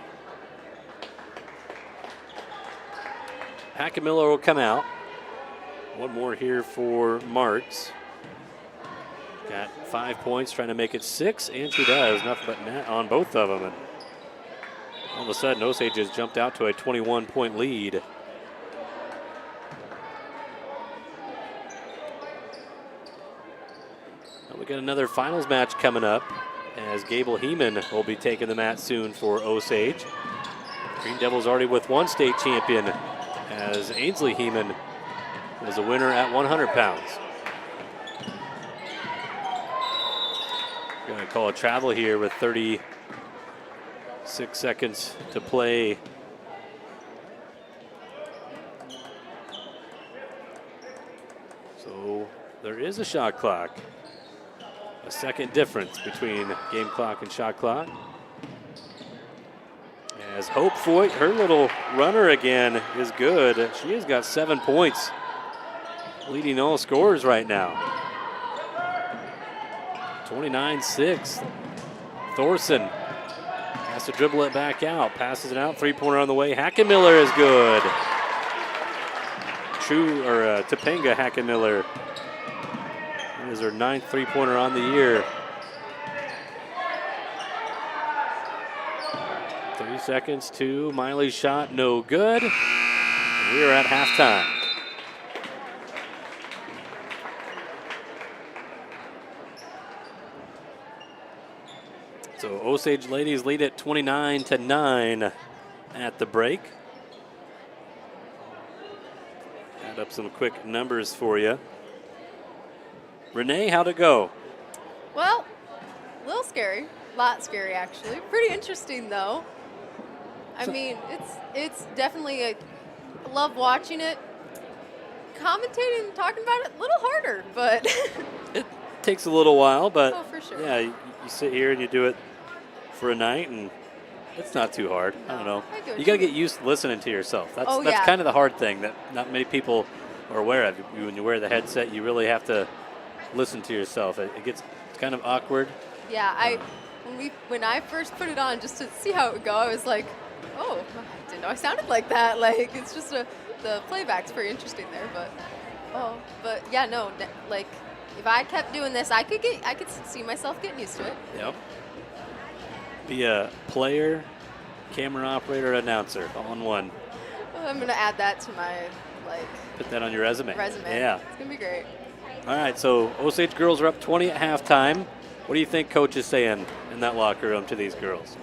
Hackenmiller will come out. One more here for Marks. Got 5 points, trying to make it 6, and she does. Nothing but net on both of them. And all of a sudden, Osage has jumped out to a 21-point lead. Well, we got another finals match coming up as Gable Heeman will be taking the mat soon for Osage. Green Devils already with one state champion as Ainsley Heeman was a winner at 100 pounds. Going to call a travel here with 36 seconds to play. So there is a shot clock. A second difference between game clock and shot clock. As Hope Voigt, her little runner again is good. She has got 7 points, leading all scorers right now. 29-6. Thorson has to dribble it back out. Passes it out. Three-pointer on the way. Hackenmiller is good. Topanga Hackenmiller. That is her 9th three-pointer on the year. 3 seconds to Miley's shot. No good. We are at halftime. So Osage ladies lead at 29-9 at the break. Add up some quick numbers for you. Renee, how'd it go? Well, a little scary. A lot scary, actually. Pretty interesting, though. I mean, it's definitely I love watching it. Commentating and talking about it, a little harder, but It takes a little while, but oh, for sure. yeah, you sit here and you do it for a night, and it's not too hard. I don't know. I get what You got to you get used to listening to yourself. That's Oh, that's yeah. kind of the hard thing that not many people are aware of. When you wear the headset, you really have to listen to yourself. It's kind of awkward. Yeah, when I first put it on just to see how it would go, I was like, oh, I didn't know I sounded like that. Like, it's just the playback's pretty interesting there, but yeah, no, like if I kept doing this, I could see myself getting used to it. Yep. Be a player, camera operator, announcer, all in one. I'm gonna add that to my Put that on your resume. Yeah. It's gonna be great. All right, so Osage girls are up 20 at halftime. What do you think coach is saying in that locker room to these girls?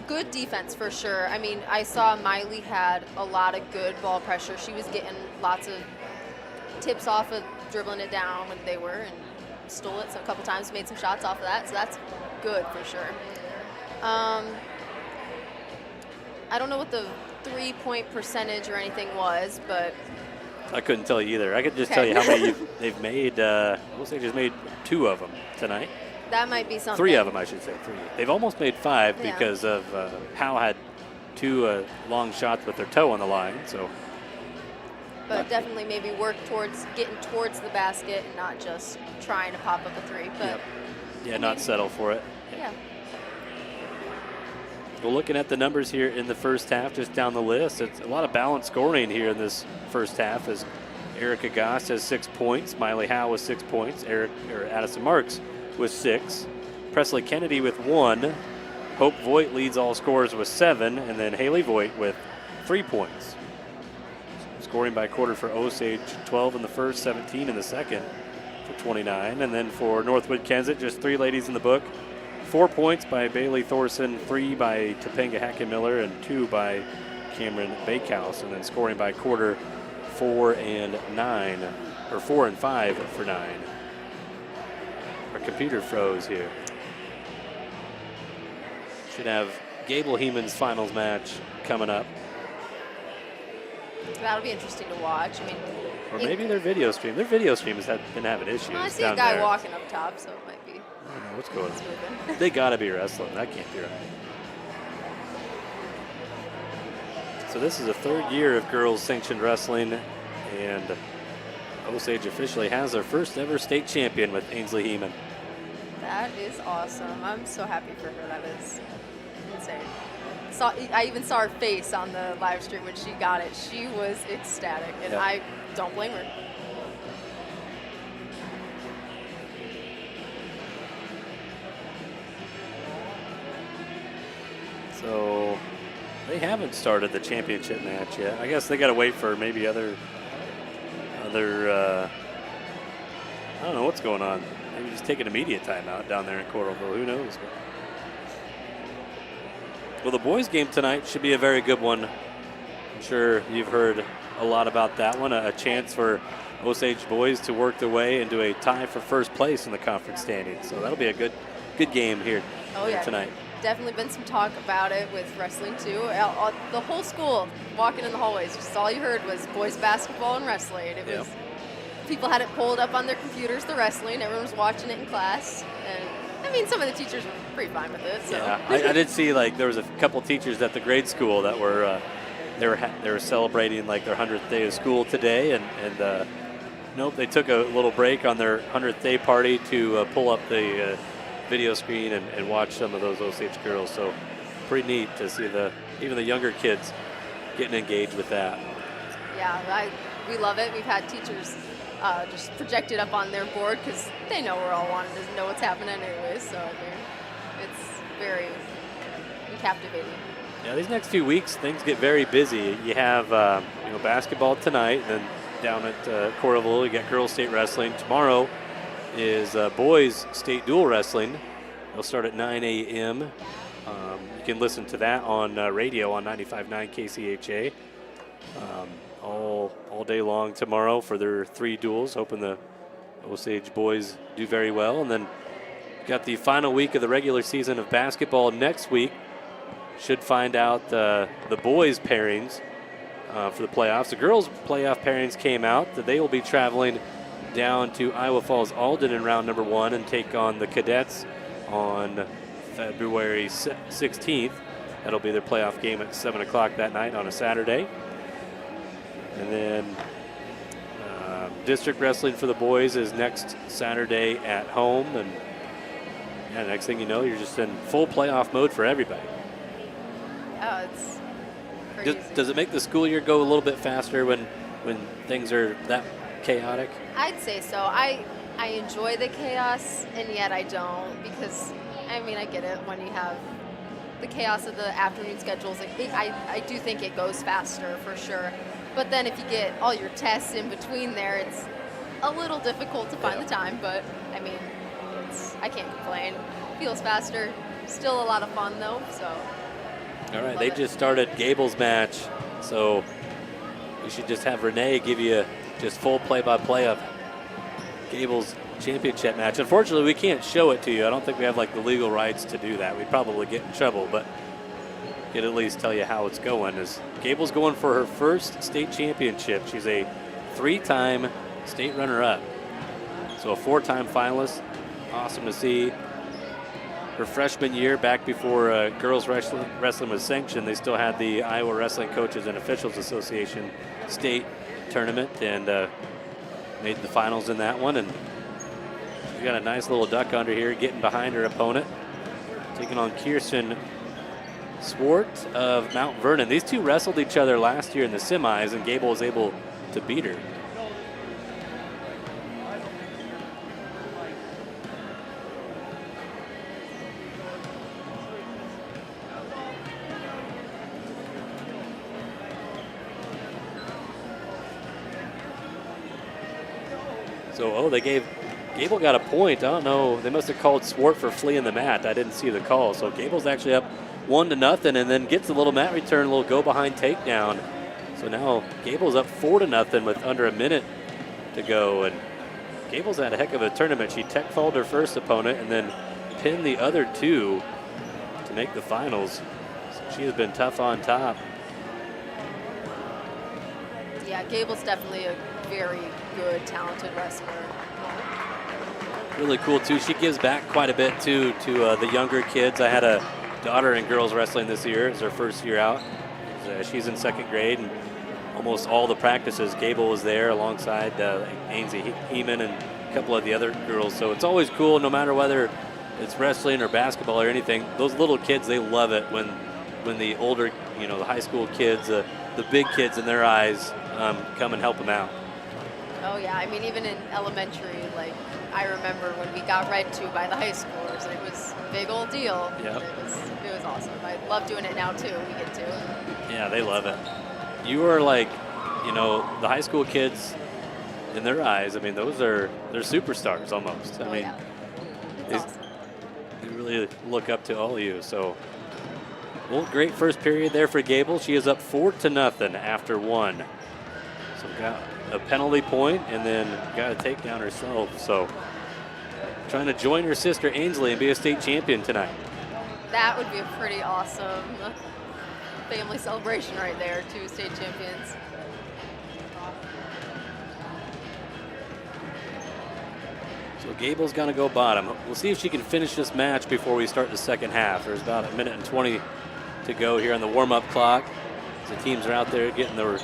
Good defense for sure. I mean, I saw Miley had a lot of good ball pressure. She was getting lots of tips off of dribbling it down when they were, and stole it a couple times, made some shots off of that. So that's good for sure. I don't know what the 3-point percentage or anything was, but I couldn't tell you either. I could just Okay. tell you how many they've made. Osage has made 2 of them tonight. that might be something. 3 of them, I should say. 3. They've almost made 5 Yeah. because of Howe had 2 long shots with their toe on the line. So But definitely maybe work towards getting towards the basket and not just trying to pop up a 3. But Yep. Yeah, not settle for it. yeah. Well, looking at the numbers here in the first half, just down the list, it's a lot of balanced scoring here in this first half as Erica Goss has 6 points, Miley Howe with 6 points, Addison Marks with 6, Presley Kennedy with 1, Hope Voigt leads all scorers with 7, and then Haley Voigt with 3 points. Scoring by quarter for Osage, 12 in the first, 17 in the second for 29. And then for Northwood-Kensett, just 3 ladies in the book. 4 points by Bailey Thorson, 3 by Topanga Hacken-Miller, and 2 by Cameron Bakehouse. And then scoring by quarter, 4 and 5 for 9. Our computer froze here. Should have Gable Heeman's finals match coming up. That'll be interesting to watch. I mean, Or maybe their video stream. Their video stream has been having issues. well, I see down a guy there. walking up top, so it might be. I don't know what's going It's on. moving. They got to be wrestling. That can't be right. So this is the 3rd year of girls sanctioned wrestling, and Osage officially has their first ever state champion with Ainsley Heeman. That is awesome. I'm so happy for her. That is insane. I even saw her face on the live stream when she got it. She was ecstatic, and Yep. I don't blame her. So they haven't started the championship match yet. I guess they got to wait for maybe other. I don't know what's going on. Maybe just taking a media timeout down there in Coralville. Who knows? Well, the boys' game tonight should be a very good one. I'm sure you've heard a lot about that one. A chance for Osage boys to work their way into a tie for first place in the conference standings. So that'll be a good game here tonight. Definitely been some talk about it with wrestling too. The whole school walking in the hallways, just all you heard was boys basketball and wrestling. It was people had it pulled up on their computers, the wrestling. Everyone was watching it in class, and I mean some of the teachers were pretty fine with it. So. Yeah, I did see there was a couple teachers at the grade school that were they were celebrating their 100th day of school today, and nope, they took a little break on their 100th day party to pull up the video screen and watch some of those Osage girls. So pretty neat to see even the younger kids getting engaged with that. Yeah, we love it. We've had teachers just project it up on their board because they know we're all wanting to know what's happening anyway. So I mean, it's very captivating. Yeah, these next few weeks things get very busy. You have basketball tonight, and then down at Coralville you got girls state wrestling. Tomorrow is boys state dual wrestling. They'll start at 9 a.m. You can listen to that on radio on 95.9 KCHA all day long tomorrow for their 3 duels. Hoping the Osage boys do very well. And then got the final week of the regular season of basketball next week. Should find out the boys' pairings for the playoffs. The girls' playoff pairings came out. That they will be traveling down to Iowa Falls Alden in round number 1 and take on the cadets on February 16th. That'll be their playoff game at 7 o'clock that night on a Saturday. And then district wrestling for the boys is next Saturday at home. And yeah, next thing you know, you're just in full playoff mode for everybody. Oh, it's crazy. Does it make the school year go a little bit faster when things are that chaotic? I'd say so. I enjoy the chaos, and yet I don't, because, I mean, I get it when you have the chaos of the afternoon schedules. I do think it goes faster for sure. But then if you get all your tests in between there, it's a little difficult to find the time. But, I mean, I can't complain. Feels faster. Still a lot of fun, though, so. All right, they just started Gable's match, so we should just have Renee give you just full play-by-play of Gable's championship match. Unfortunately, we can't show it to you. I don't think we have like the legal rights to do that. We'd probably get in trouble, but could at least tell you how it's going. As Gable's going for her first state championship. She's a 3-time state runner-up, so a 4-time finalist. Awesome to see. Her freshman year, back before girls wrestling was sanctioned, they still had the Iowa Wrestling Coaches and Officials Association state tournament and made the finals in that one. And she's got a nice little duck under here, getting behind her opponent, taking on Kirsten Swart of Mount Vernon. These two wrestled each other last year in the semis, and Gable was able to beat her. So, Gable got a point. I don't know. They must have called Swart for fleeing the mat. I didn't see the call. So Gable's actually up 1-0 and then gets a little mat return, a little go behind takedown. So now Gable's up 4-0 with under a minute to go. And Gable's had a heck of a tournament. She tech-falled her first opponent and then pinned the other two to make the finals. So she has been tough on top. Yeah, Gable's definitely a very good, talented wrestler. Really cool, too. She gives back quite a bit, too, to the younger kids. I had a daughter in girls wrestling this year. It's her first year out. She's in 2nd grade, and almost all the practices, Gable was there alongside Ainsley Heeman and a couple of the other girls. So it's always cool, no matter whether it's wrestling or basketball or anything. Those little kids, they love it when the older, the high school kids, the big kids in their eyes come and help them out. Oh yeah, I mean, even in elementary, like, I remember when we got read to by the high schoolers, it was a big old deal. Yep. It was awesome. I love doing it now too. We get to. Yeah, they love it. You are like, the high school kids in their eyes. I mean, they're superstars almost. I mean, yeah. It's awesome. They really look up to all of you. So, well, great first period there for Gable. She is up 4-0 after 1. So got a penalty point and then got a takedown herself. So trying to join her sister Ainsley and be a state champion tonight. That would be a pretty awesome family celebration right there, 2 state champions. So Gable's gonna go bottom. We'll see if she can finish this match before we start the second half. There's about 1 minute and 20 to go here on the warm-up clock. The teams are out there getting their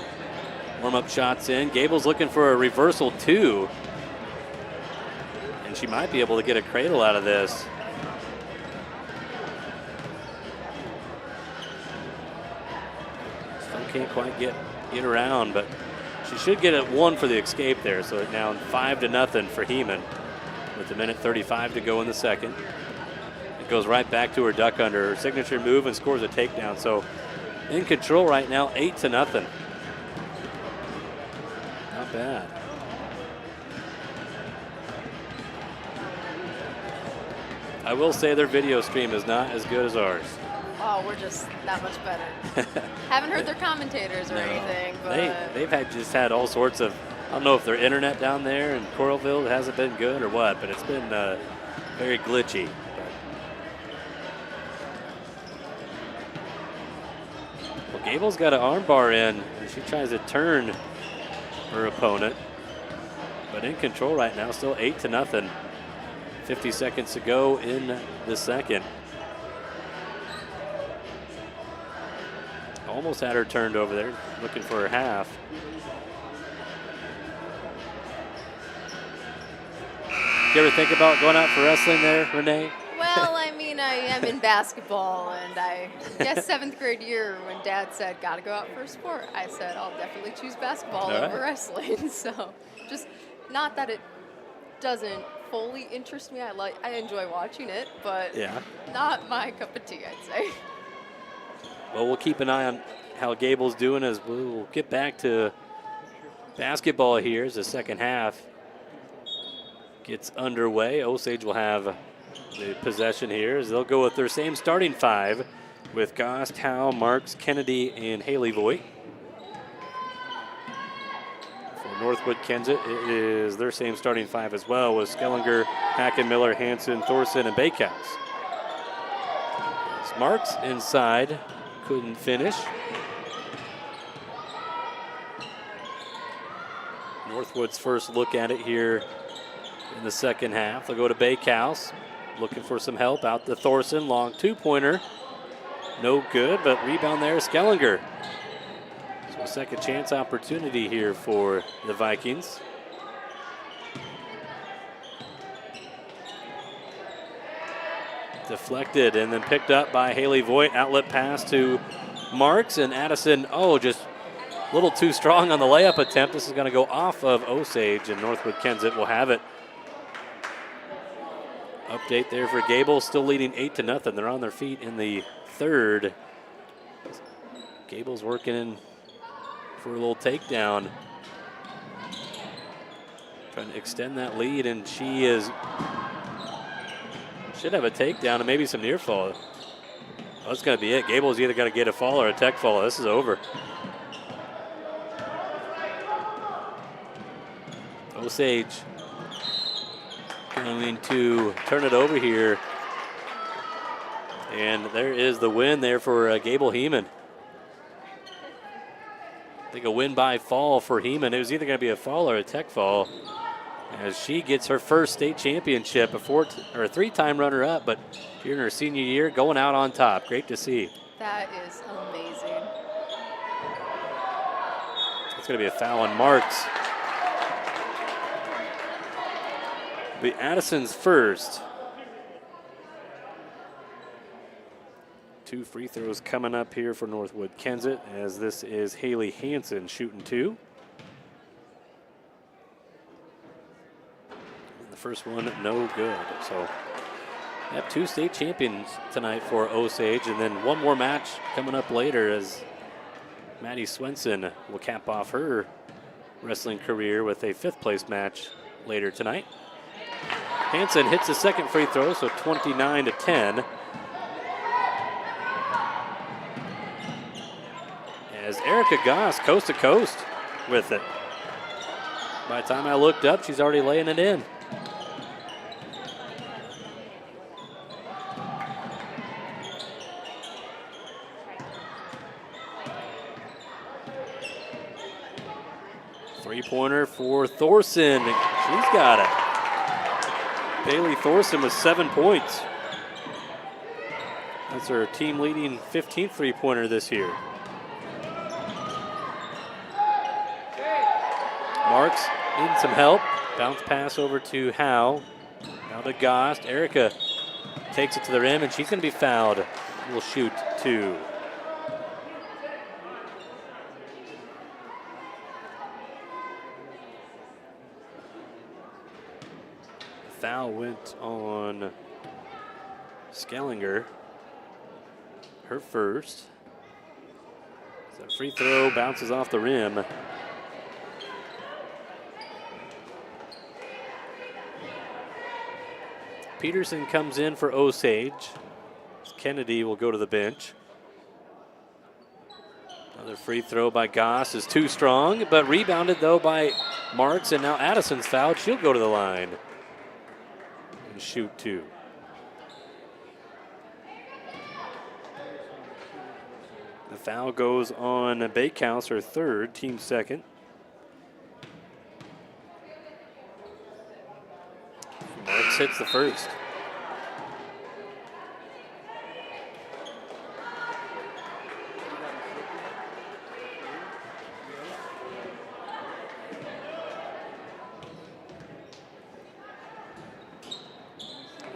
warm-up shots in. Gable's looking for a reversal too. And she might be able to get a cradle out of this. Still can't quite get around, but she should get it 1 for the escape there. So it's now 5-0 for Heeman with 1:35 to go in the second. It goes right back to her duck under, her signature move, and scores a takedown. So in control right now, 8-0. Not bad. I will say their video stream is not as good as ours. Oh, we're just that much better. Haven't heard their commentators or anything, but they've just had all sorts of. I don't know if their internet down there in Coralville hasn't been good or what, but it's been very glitchy. Well, Gable's got an arm bar in, and she tries to turn her opponent, but in control right now, still 8-0. 50 seconds to go in the second. Almost had her turned over there, looking for her half. You ever think about going out for wrestling there, Renee? well, I mean, I am in basketball, and I guess 7th grade year when Dad said, gotta go out for a sport, I said, I'll definitely choose basketball over wrestling. So just not that it doesn't fully interest me. I enjoy watching it, but not my cup of tea, I'd say. Well, we'll keep an eye on how Gable's doing as we'll get back to basketball here as the second half gets underway. Osage will have the possession here as they'll go with their same starting 5 with Goss, Howe, Marks, Kennedy, and Haley Voigt. For Northwood-Kensett, it is their same starting 5 as well with Skellinger, Hackenmiller, Hansen, Thorson, and Bakehouse. Marks inside. Couldn't finish. Northwood's first look at it here in the second half. They'll go to Bakehouse, looking for some help. Out to Thorson, long 2-pointer. No good, but rebound there, Skellinger. So a second chance opportunity here for the Vikings. Deflected and then picked up by Haley Voigt. Outlet pass to Marks, and Addison, just a little too strong on the layup attempt. This is going to go off of Osage, and Northwood-Kensett will have it. Update there for Gable, still leading 8-0. They're on their feet in the third. Gable's working in for a little takedown. Trying to extend that lead, and she is should have a takedown and maybe some near fall. That's going to be it. Gable's either got to get a fall or a tech fall. This is over. Osage going to turn it over here. And there is the win there for Gable Heeman. I think a win by fall for Heeman. It was either going to be a fall or a tech fall, as she gets her first state championship, a 3-time runner-up, but here in her senior year, going out on top. Great to see. That is amazing. It's going to be a foul on Marks. The Addison's first. 2 free throws coming up here for Northwood-Kensett, as this is Haley Hansen shooting 2. First one, no good. So we have 2 state champions tonight for Osage, and then one more match coming up later as Maddie Swenson will cap off her wrestling career with a 5th place match later tonight. Hansen hits the second free throw, so 29-10. As Erica Goss coast to coast with it. By the time I looked up, she's already laying it in. Three-pointer for Thorson. She's got it. Bailey Thorson with 7 points. That's her team-leading 15th three-pointer this year. Marks needing some help. Bounce pass over to Howe. Now to Gost. Erica takes it to the rim, and she's going to be fouled. Will shoot 2. Foul went on Skellinger, her first. So free throw bounces off the rim. Peterson comes in for Osage. Kennedy will go to the bench. Another free throw by Goss is too strong, but rebounded though by Marks, and now Addison's fouled. She'll go to the line and shoot 2. The foul goes on Bakehouse, her 3rd, team 2nd. Marks hits the 1st.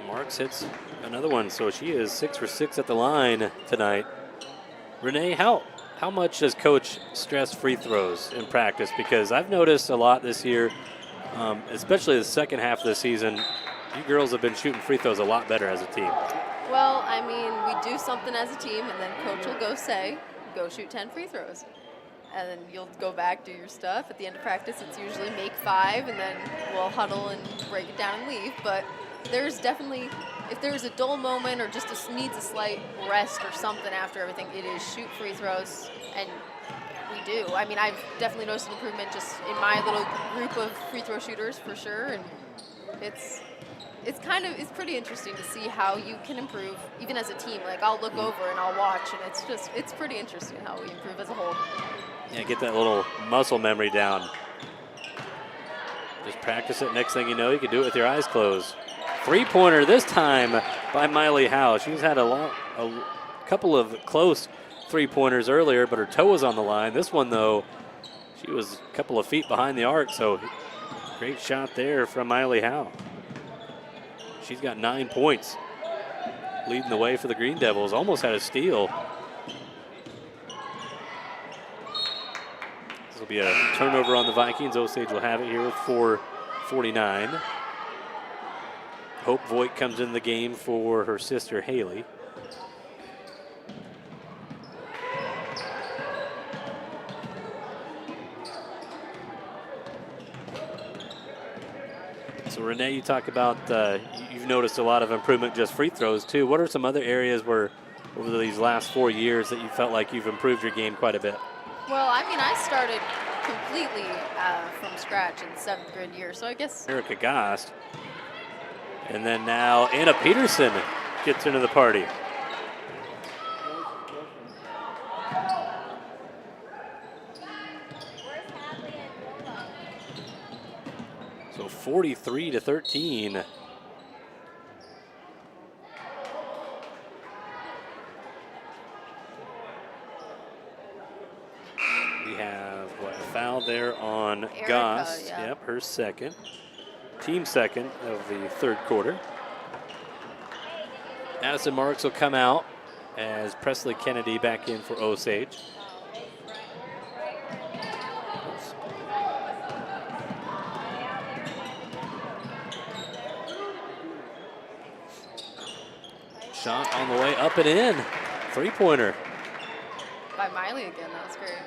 Marks hits another one, so she is 6 for 6 at the line tonight. Renee, how much does Coach stress free throws in practice? Because I've noticed a lot this year, especially the second half of the season, you girls have been shooting free throws a lot better as a team. Well, I mean, we do something as a team, and then Coach will go say, go shoot 10 free throws. And then you'll go back, do your stuff. At the end of practice, it's usually make 5, and then we'll huddle and break it down and leave. But there's definitely, if there's a dull moment or just needs a slight rest or something after everything, it is shoot free throws, and we do. I mean, I've definitely noticed an improvement just in my little group of free throw shooters for sure, and it's pretty interesting to see how you can improve even as a team. Like, I'll look over and I'll watch, and it's pretty interesting how we improve as a whole. Yeah, get that little muscle memory down. Just practice it. Next thing you know, you can do it with your eyes closed. 3-pointer this time by Miley Howe. She's had a couple of close 3-pointers earlier, but her toe was on the line. This one, though, she was a couple of feet behind the arc, so great shot there from Miley Howe. She's got 9 points, leading the way for the Green Devils. Almost had a steal. This will be a turnover on the Vikings. Osage will have it here with 4:49. Hope Voigt comes in the game for her sister Haley. So Renee, you talk about you've noticed a lot of improvement just free throws too. What are some other areas where over these last 4 years that you felt like you've improved your game quite a bit? Well, I mean, I started completely from scratch in the 7th grade year, so I guess. Erica Gost. And then now Anna Peterson gets into the party. So 43-13. We have a foul there on Erica, Goss. yeah. Yep, her 2nd. Team 2nd of the 3rd quarter. Addison Marks will come out as Presley Kennedy back in for Osage. Shot on the way up and in. 3-pointer. By Miley again, that was great.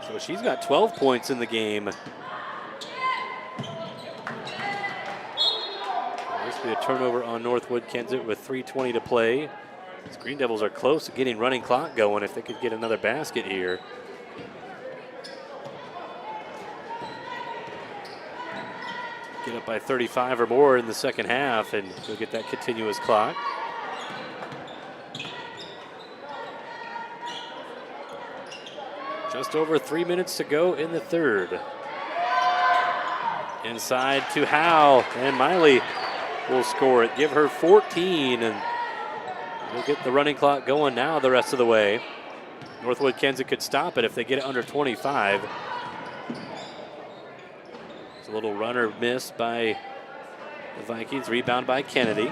So she's got 12 points in the game. This will be a turnover on Northwood-Kensett with 3:20 to play. These Green Devils are close to getting running clock going if they could get another basket here. Get up by 35 or more in the second half and you'll get that continuous clock. Just over 3 minutes to go in the 3rd. Inside to Howe, and Miley will score it. Give her 14, and we'll get the running clock going now the rest of the way. Northwood-Kensett could stop it if they get it under 25. It's a little runner miss by the Vikings. Rebound by Kennedy.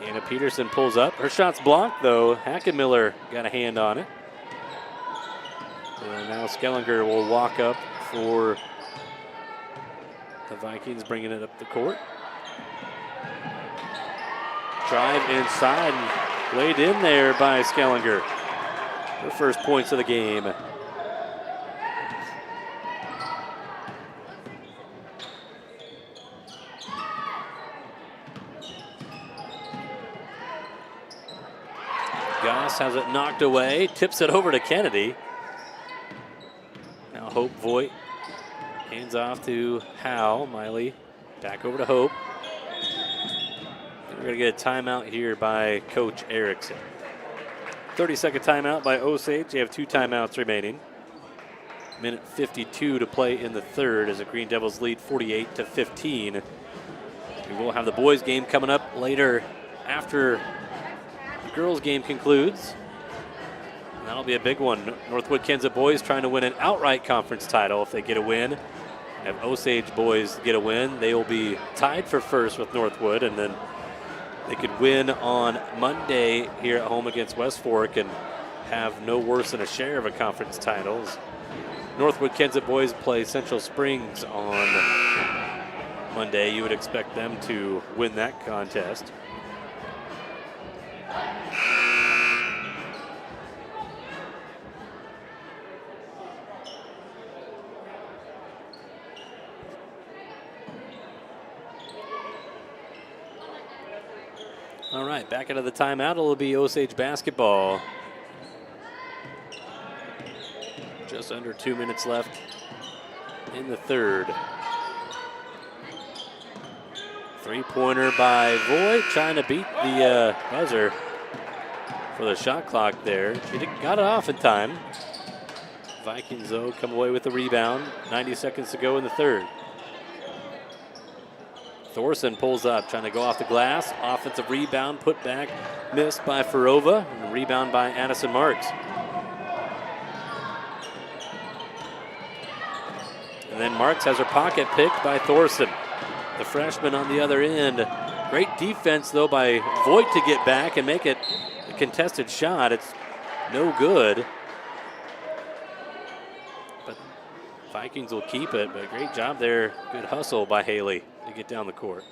Anna Peterson pulls up. Her shot's blocked, though. Hackenmiller got a hand on it. And now Skellinger will walk up for the Vikings, bringing it up the court. Drive inside and laid in there by Skellinger. her first points of the game. Goss has it knocked away, tips it over to Kennedy. Now Hope Voigt hands off to Howe. Miley back over to Hope. We're going to get a timeout here by Coach Erickson. 30-second timeout by Osage. They have 2 timeouts remaining. Minute 52 to play in the third as the Green Devils lead 48-15. We will have the boys game coming up later after the girls game concludes. And that'll be a big one. Northwood-Kensett boys trying to win an outright conference title if they get a win. If Osage boys get a win, they will be tied for first with Northwood, and then they could win on Monday here at home against West Fork and have no worse than a share of a conference titles. Northwood-Kensett boys play Central Springs on Monday. You would expect them to win that contest. All right, back into the timeout. It'll be Osage basketball. Just under 2 minutes left in the third. Three-pointer by Voigt, trying to beat the buzzer for the shot clock there. She got it off in time. Vikings, though, come away with the rebound. 90 seconds to go in the third. Thorson pulls up, trying to go off the glass. Offensive rebound, put back, missed by Farova. And rebound by Addison Marks. And then Marks has her pocket picked by Thorson. The freshman on the other end. Great defense, though, by Voigt to get back and make it a contested shot. It's no good. But Vikings will keep it, but great job there. Good hustle by Haley to get down the court.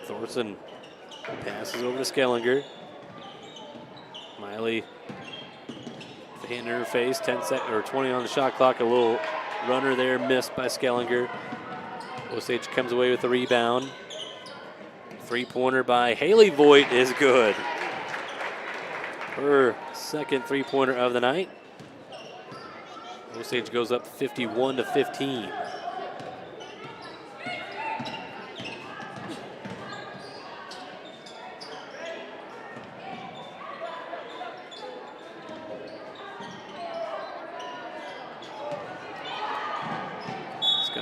Thorson passes over to Skellinger. Miley, hand in her face, 20 on the shot clock. A little runner there, missed by Skellinger. Osage comes away with the rebound. Three-pointer by Haley Voigt is good. Her second three-pointer of the night. Osage goes up 51-15.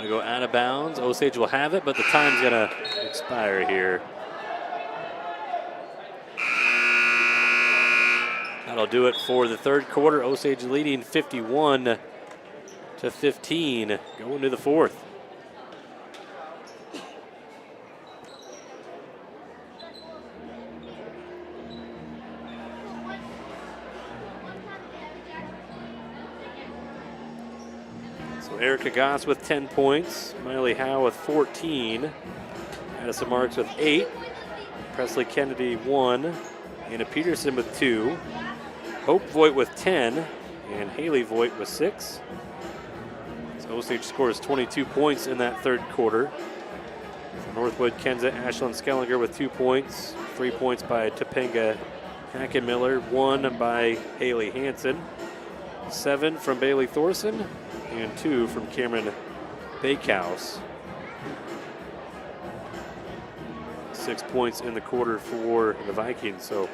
Go out of bounds. Osage will have it, but the time's going to expire here. That'll do it for the third quarter. Osage leading 51-15 going to the fourth. Erica Goss with 10 points, Miley Howe with 14, Addison Marks with 8, Presley Kennedy 1, Anna Peterson with 2, Hope Voigt with 10, and Haley Voigt with 6. So Osage scores 22 points in that third quarter. For Northwood-Kensett, Ashlyn Skellinger with 2 points, 3 points by Topanga Hackenmiller, 1 by Haley Hansen, 7 from Bailey Thorson, and 2 from Cameron Bakehouse. 6 points in the quarter for the Vikings. So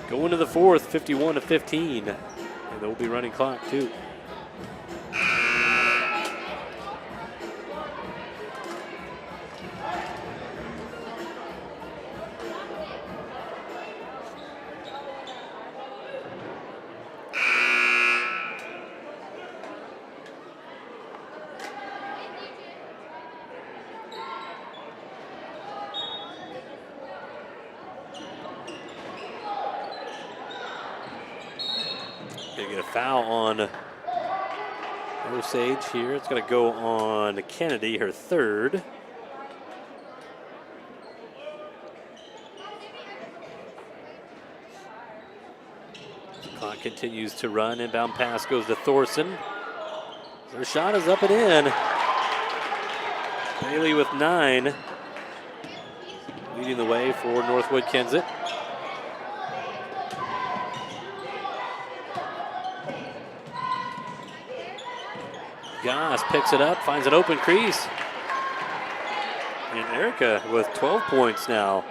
going to the fourth, 51-15, and they'll be running clock too. Foul on Osage here. It's going to go on Kennedy, her third. Clock continues to run. Inbound pass goes to Thorson. Their shot is up and in. Bailey with 9. Leading the way for Northwood-Kensett. Goss picks it up, finds an open crease. And Erica with 12 points now.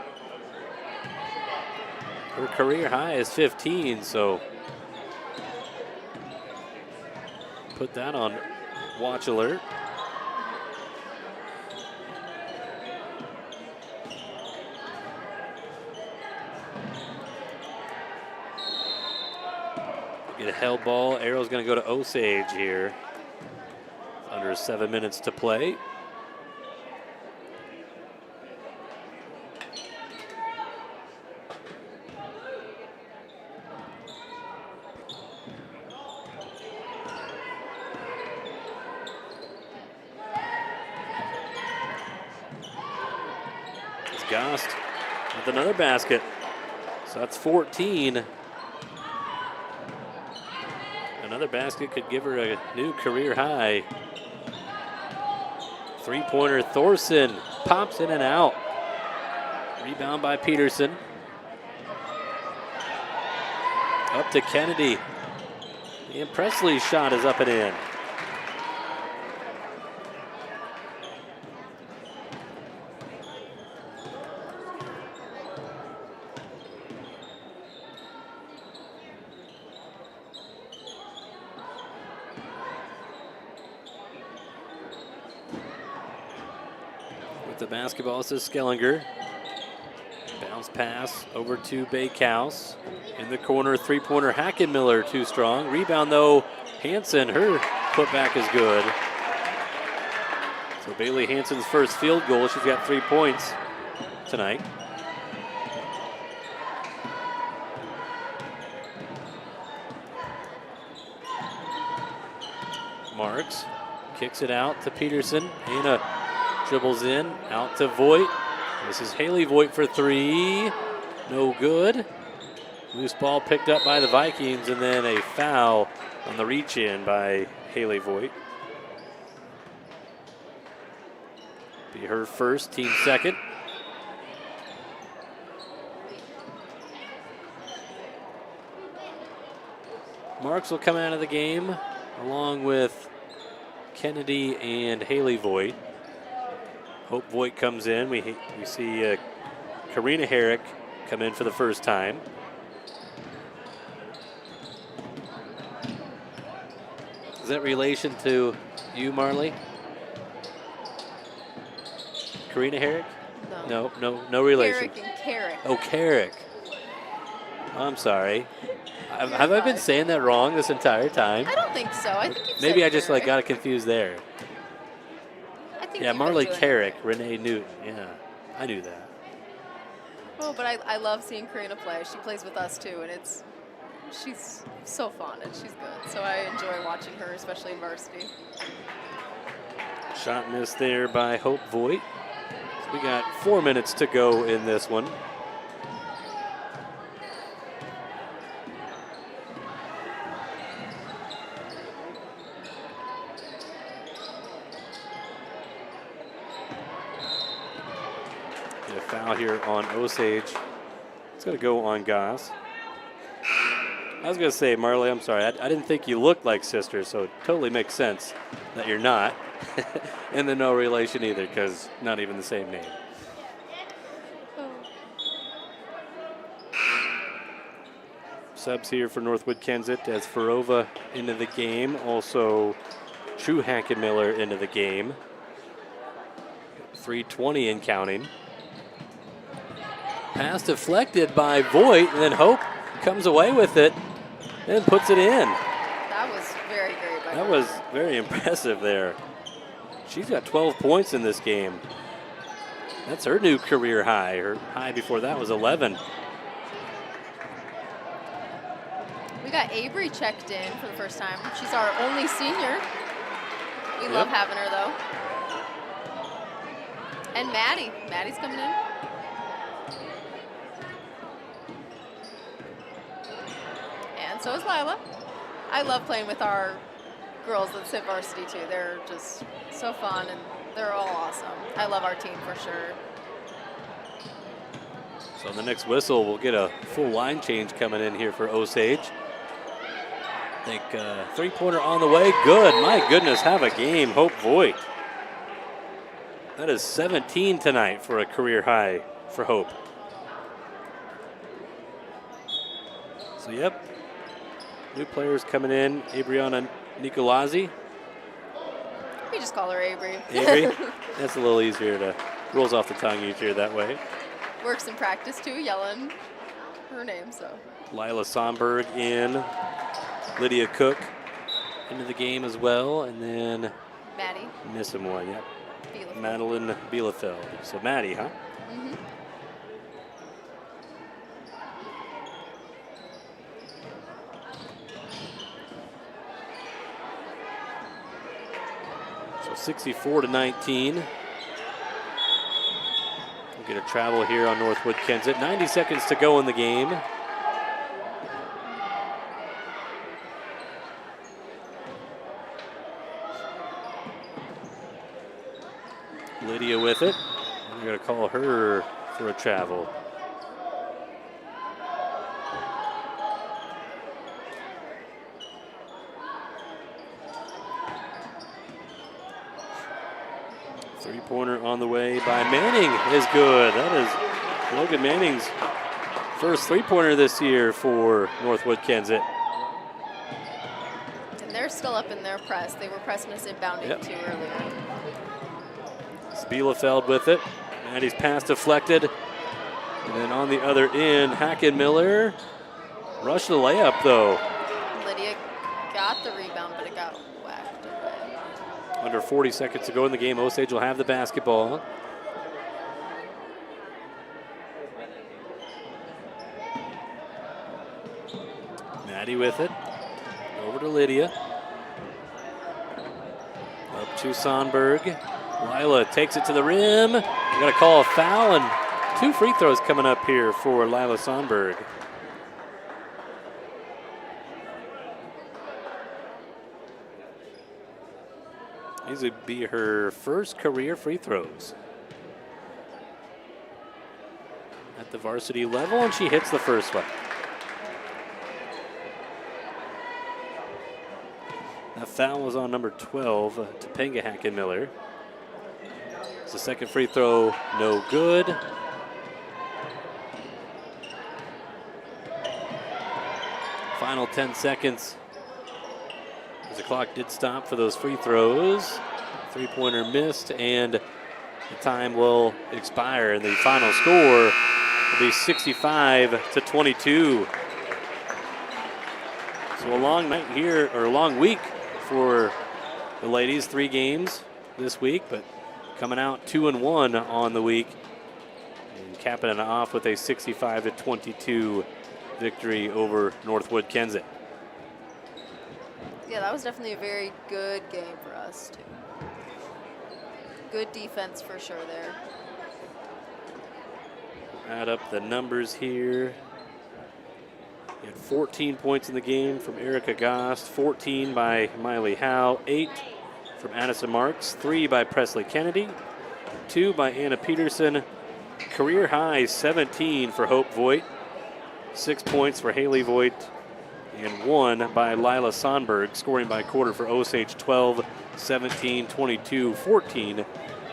Her career high is 15, so put that on watch alert. Get a held ball. Arrow's going to go to Osage here. Under 7 minutes to play. It's Gost with another basket. So that's 14. Another basket could give her a new career high. Three-pointer Thorson pops in and out. Rebound by Peterson. Up to Kennedy. And Presley's shot is up and in. The basketball is to Skellinger. Bounce pass over to Bakehouse. In the corner, three-pointer Hackenmiller too strong. Rebound though, Hansen, her putback is good. So Bailey Hansen's first field goal. She's got 3 points tonight. Marks kicks it out to Peterson. Anna dribbles in, out to Voigt. This is Haley Voigt for 3. No good. Loose ball picked up by the Vikings, and then a foul on the reach-in by Haley Voigt. Be her first, team second. Marks will come out of the game along with Kennedy and Haley Voigt. Hope Voigt comes in. We see Karina Herrick come in for the first time. Is that relation to you, Marley? Karina Herrick? No relation. Herrick and Carrick. Oh, Carrick. I'm sorry. Have I been saying that wrong this entire time? I don't think so. I think you've Maybe said I just Carrick. got it confused there. Yeah, Marley Carrick, Renee Newton. Yeah, I knew that. Oh, but I love seeing Karina play. She plays with us too, and she's so fun and she's good. So I enjoy watching her, especially in varsity. Shot missed there by Hope Voigt. So we got 4 minutes to go in this one. Foul here on Osage. It's going to go on Goss. I was going to say, Marley, I'm sorry. I didn't think you looked like sisters, so it totally makes sense that you're not. And then no relation either, because not even the same name. Subs here for Northwood-Kensett as Farova into the game. Also, True Hackenmiller into the game. 3:20 and counting. Pass deflected by Voigt, and then Hope comes away with it and puts it in. That was very great by her. That was very impressive there. She's got 12 points in this game. That's her new career high. Her high before that was 11. We got Avery checked in for the first time. She's our only senior. We love having her, though. And Maddie. Maddie's coming in. And so is Lila. I love playing with our girls that sit varsity, too. They're just so fun, and they're all awesome. I love our team for sure. So on the next whistle, we'll get a full line change coming in here for Osage. I think three-pointer on the way. Good. My goodness, have a game, Hope Voigt. That is 17 tonight for a career high for Hope. So, yep. New players coming in. Abriana Nicolazzi. We just call her Avery. Avery? That's a little easier to, rolls off the tongue easier that way. Works in practice, too, yelling her name, so. Lila Somberg in. Lydia Cook into the game as well. And then Maddie. Missing one, yep. Bielefeld. Madeline Bielefeld. So Maddie, huh? Mm-hmm. So 64-19. We'll get a travel here on Northwood-Kensett. 90 seconds to go in the game. Lydia with it. We're going to call her for a travel. Three-pointer on the way by Manning is good. That is Logan Manning's first three-pointer this year for Northwood-Kensett. And they're still up in their press. They were pressing us inbounding too earlier. Bielefeld with it. Maddie's pass deflected. And then on the other end, Hackenmiller rushed the layup though. Lydia got the rebound, but it got whacked away. Under 40 seconds to go in the game. Osage will have the basketball. Maddie with it. Over to Lydia. Up to Sonberg. Lila takes it to the rim. We got to call a foul, and 2 free throws coming up here for Lila Sonberg. These would be her first career free throws at the varsity level, and she hits the first one. That foul was on number 12, Topanga Hackenmiller. It's the second free throw, no good. Final 10 seconds. As the clock did stop for those free throws. Three-pointer missed, and the time will expire, and the final score will be 65-22. So a long night here, or a long week for the ladies. 3 games this week, but coming out 2-1 on the week and capping it off with a 65-22 victory over Northwood-Kensett. Yeah, that was definitely a very good game for us, too. Good defense for sure there. Add up the numbers here. We had 14 points in the game from Erica Gost, 14 by Miley Howe, 8 from Addison Marks, 3 by Presley Kennedy, 2 by Anna Peterson, career high 17 for Hope Voigt, 6 points for Haley Voigt, and 1 by Lila Sonberg, scoring by quarter for Osage 12, 17, 22, 14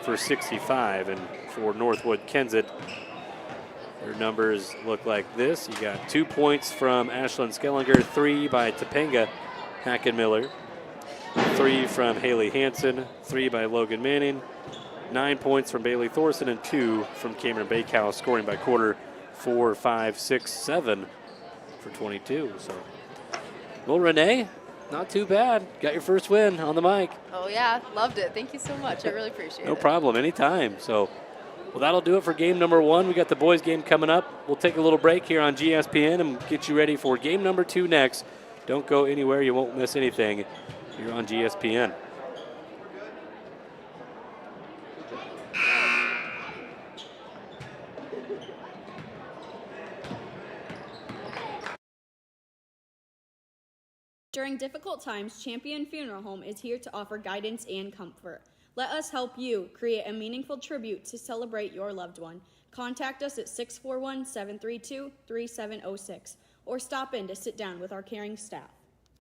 for 65. And for Northwood-Kensett, their numbers look like this. You got 2 points from Ashlyn Skellinger, 3 by Topanga Hackenmiller, 3 from Haley Hansen, 3 by Logan Manning, 9 points from Bailey Thorson, and 2 from Cameron Bakehouse, scoring by quarter 4, 5, 6, 7 for 22. So, well, Renee, not too bad. Got your first win on the mic. Oh, yeah. Loved it. Thank you so much. I really appreciate it. No problem. Anytime. So, well, that'll do it for game number 1. We got the boys game coming up. We'll take a little break here on GSPN and get you ready for game number 2 next. Don't go anywhere. You won't miss anything. You're on GSPN. During difficult times, Champion Funeral Home is here to offer guidance and comfort. Let us help you create a meaningful tribute to celebrate your loved one. Contact us at 641-732-3706 or stop in to sit down with our caring staff.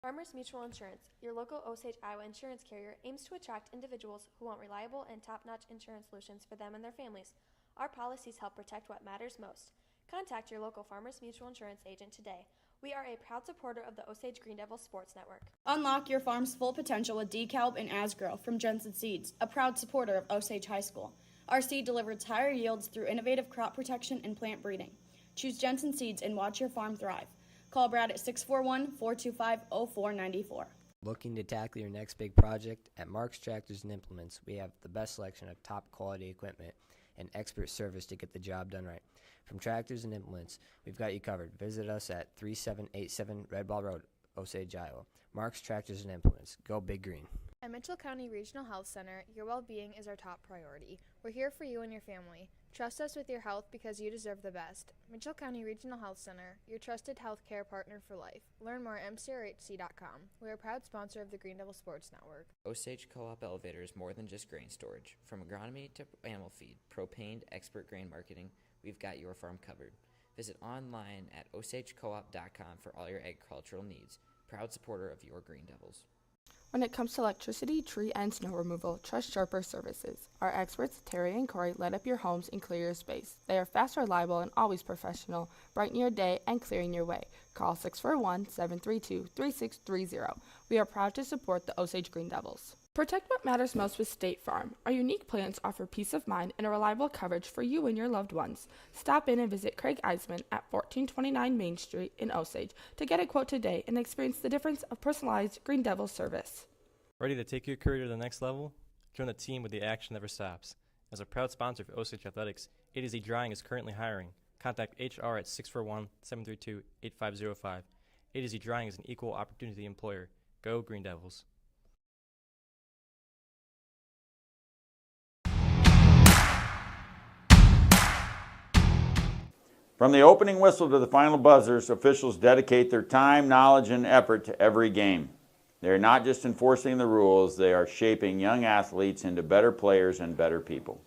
Farmers Mutual Insurance, your local Osage, Iowa insurance carrier, aims to attract individuals who want reliable and top-notch insurance solutions for them and their families. Our policies help protect what matters most. Contact your local Farmers Mutual Insurance agent today. We are a proud supporter of the Osage Green Devils Sports Network. Unlock your farm's full potential with DeKalb and Asgrow from Jensen Seeds, a proud supporter of Osage High School. Our seed delivers higher yields through innovative crop protection and plant breeding. Choose Jensen Seeds and watch your farm thrive. Call Brad at 641-425-0494. Looking to tackle your next big project? At Mark's Tractors and Implements, we have the best selection of top quality equipment and expert service to get the job done right. From Tractors and Implements, we've got you covered. Visit us at 3787 Red Ball Road, Osage, Iowa. Mark's Tractors and Implements. Go Big Green. At Mitchell County Regional Health Center, your well-being is our top priority. We're here for you and your family. Trust us with your health because you deserve the best. Mitchell County Regional Health Center, your trusted health care partner for life. Learn more at mcrhc.com. We're a proud sponsor of the Green Devil Sports Network. Osage Co-op Elevator is more than just grain storage. From agronomy to animal feed, propane to expert grain marketing, we've got your farm covered. Visit online at osagecoop.com for all your agricultural needs. Proud supporter of your Green Devils. When it comes to electricity, tree, and snow removal, trust Sharper Services. Our experts, Terry and Corey, light up your homes and clear your space. They are fast, reliable, and always professional, brightening your day and clearing your way. Call 641-732-3630. We are proud to support the Osage Green Devils. Protect what matters most with State Farm. Our unique plans offer peace of mind and a reliable coverage for you and your loved ones. Stop in and visit Craig Eisman at 1429 Main Street in Osage to get a quote today and experience the difference of personalized Green Devil service. Ready to take your career to the next level? Join the team with the action never stops. As a proud sponsor of Osage Athletics, A to Z Drying is currently hiring. Contact HR at 641-732-8505. A to Z Drying is an equal opportunity employer. Go Green Devils. From the opening whistle to the final buzzers, officials dedicate their time, knowledge, and effort to every game. They are not just enforcing the rules, they are shaping young athletes into better players and better people.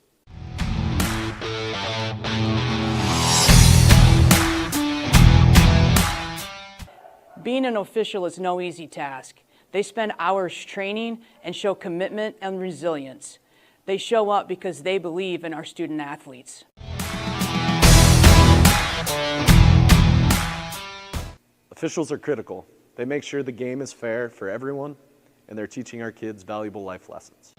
Being an official is no easy task. They spend hours training and show commitment and resilience. They show up because they believe in our student athletes. Officials are critical. They make sure the game is fair for everyone, and they're teaching our kids valuable life lessons.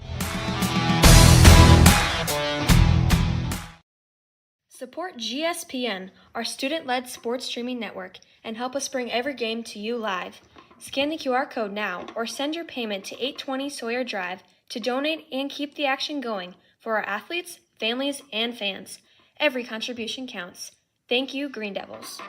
Support GSPN, our student-led sports streaming network, and help us bring every game to you live. Scan the QR code now or send your payment to 820 Sawyer Drive to donate and keep the action going for our athletes, families, and fans. Every contribution counts. Thank you, Green Devils.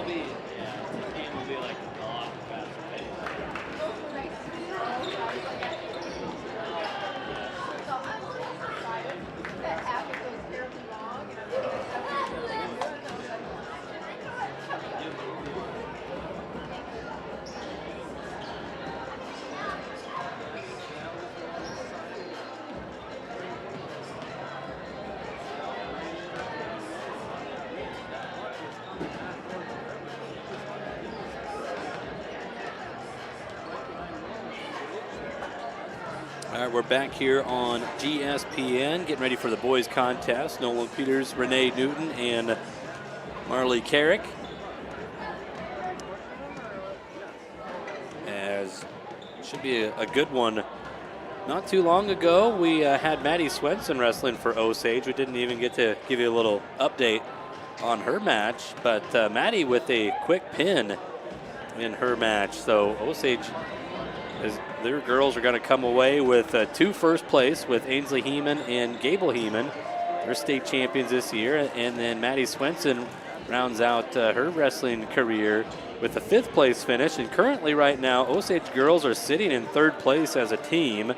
game will be like a lot faster pace. All right, we're back here on GSPN, getting ready for the boys contest. Nolan Peters, Renee Newton, and Marley Carrick. As should be a good one. Not too long ago, we had Maddie Swenson wrestling for Osage. We didn't even get to give you a little update on her match, but Maddie with a quick pin in her match. So Osage, their girls are going to come away with 2 first place with Ainsley Heeman and Gable Heeman. They're state champions this year. And then Maddie Swenson rounds out her wrestling career with a 5th place finish. And currently right now, Osage girls are sitting in 3rd place as a team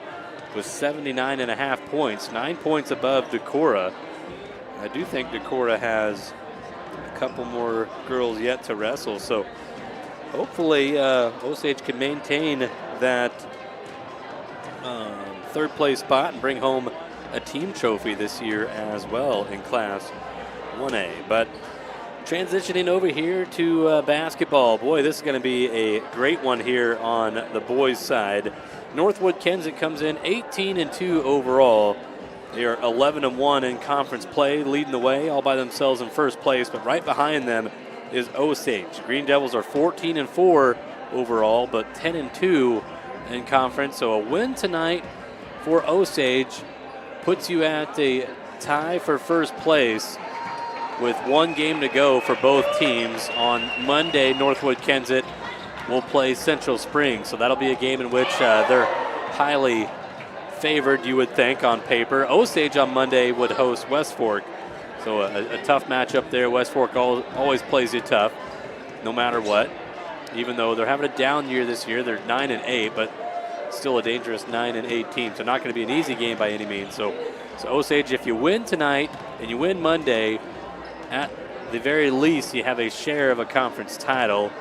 with 79.5 points, 9 points above Decorah. I do think Decorah has a couple more girls yet to wrestle. So hopefully Osage can maintain that 3rd place spot and bring home a team trophy this year as well in Class 1A. But transitioning over here to basketball. Boy, this is going to be a great one here on the boys' side. Northwood-Kensett comes in 18-2 overall. They are 11-1 in conference play, leading the way all by themselves in 1st place. But right behind them is Osage. Green Devils are 14-4 overall, but 10-2 in conference. So a win tonight for Osage puts you at a tie for 1st place with 1 game to go for both teams. On Monday, Northwood-Kensett will play Central Springs. So that'll be a game in which they're highly favored, you would think, on paper. Osage on Monday would host West Fork. So a tough matchup there. West Fork always plays you tough, no matter what. Even though they're having a down year this year, they're 9-8, but still a dangerous 9-8 team. So not going to be an easy game by any means. So Osage, if you win tonight and you win Monday, at the very least, you have a share of a conference title.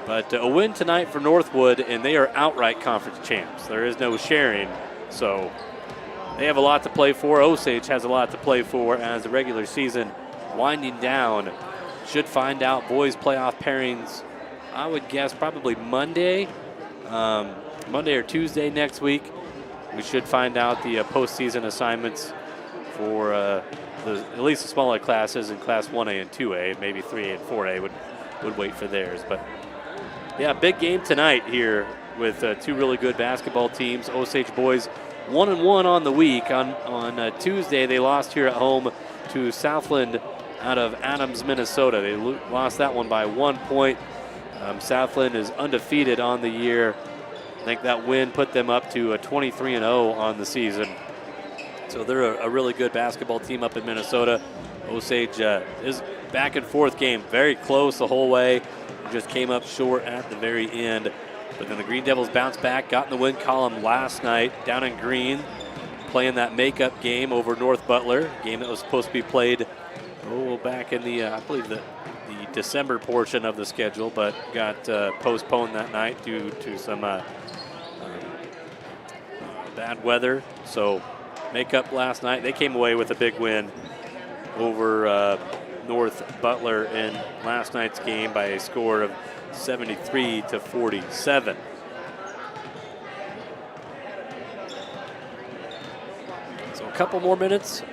But a win tonight for Northwood, and they are outright conference champs. There is no sharing. So they have a lot to play for. Osage has a lot to play for as the regular season winding down. Should find out boys playoff pairings, I would guess probably Monday or Tuesday next week. We should find out the postseason assignments for at least the smaller classes in Class 1A and 2A. Maybe 3A and 4A would wait for theirs. But yeah, big game tonight here with 2 really good basketball teams. Osage boys 1-1 on the week. On Tuesday, they lost here at home to Southland out of Adams, Minnesota. They lost that one by 1 point. Southland is undefeated on the year. I think that win put them up to 23-0 on the season. So they're a really good basketball team up in Minnesota. Osage is back and forth game, very close the whole way. Just came up short at the very end. But then the Green Devils bounced back, got in the win column last night down in Green, playing that makeup game over North Butler, game that was supposed to be played back in the, I believe, the December portion of the schedule, but got postponed that night due to some bad weather. So makeup last night, they came away with a big win over North Butler in last night's game by a score of 73-47. So a couple more minutes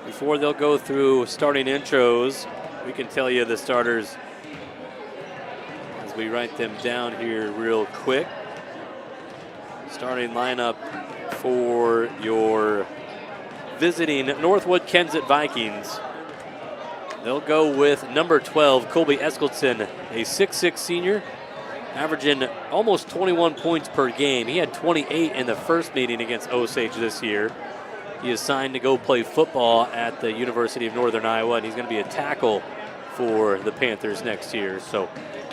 before they'll go through starting intros. We can tell you the starters as we write them down here real quick. Starting lineup for your visiting Northwood-Kensett Vikings. They'll go with number 12, Colby Eskildson, a 6'6 senior, averaging almost 21 points per game. He had 28 in the first meeting against Osage this year. He is signed to go play football at the University of Northern Iowa, and he's going to be a tackle for the Panthers next year. So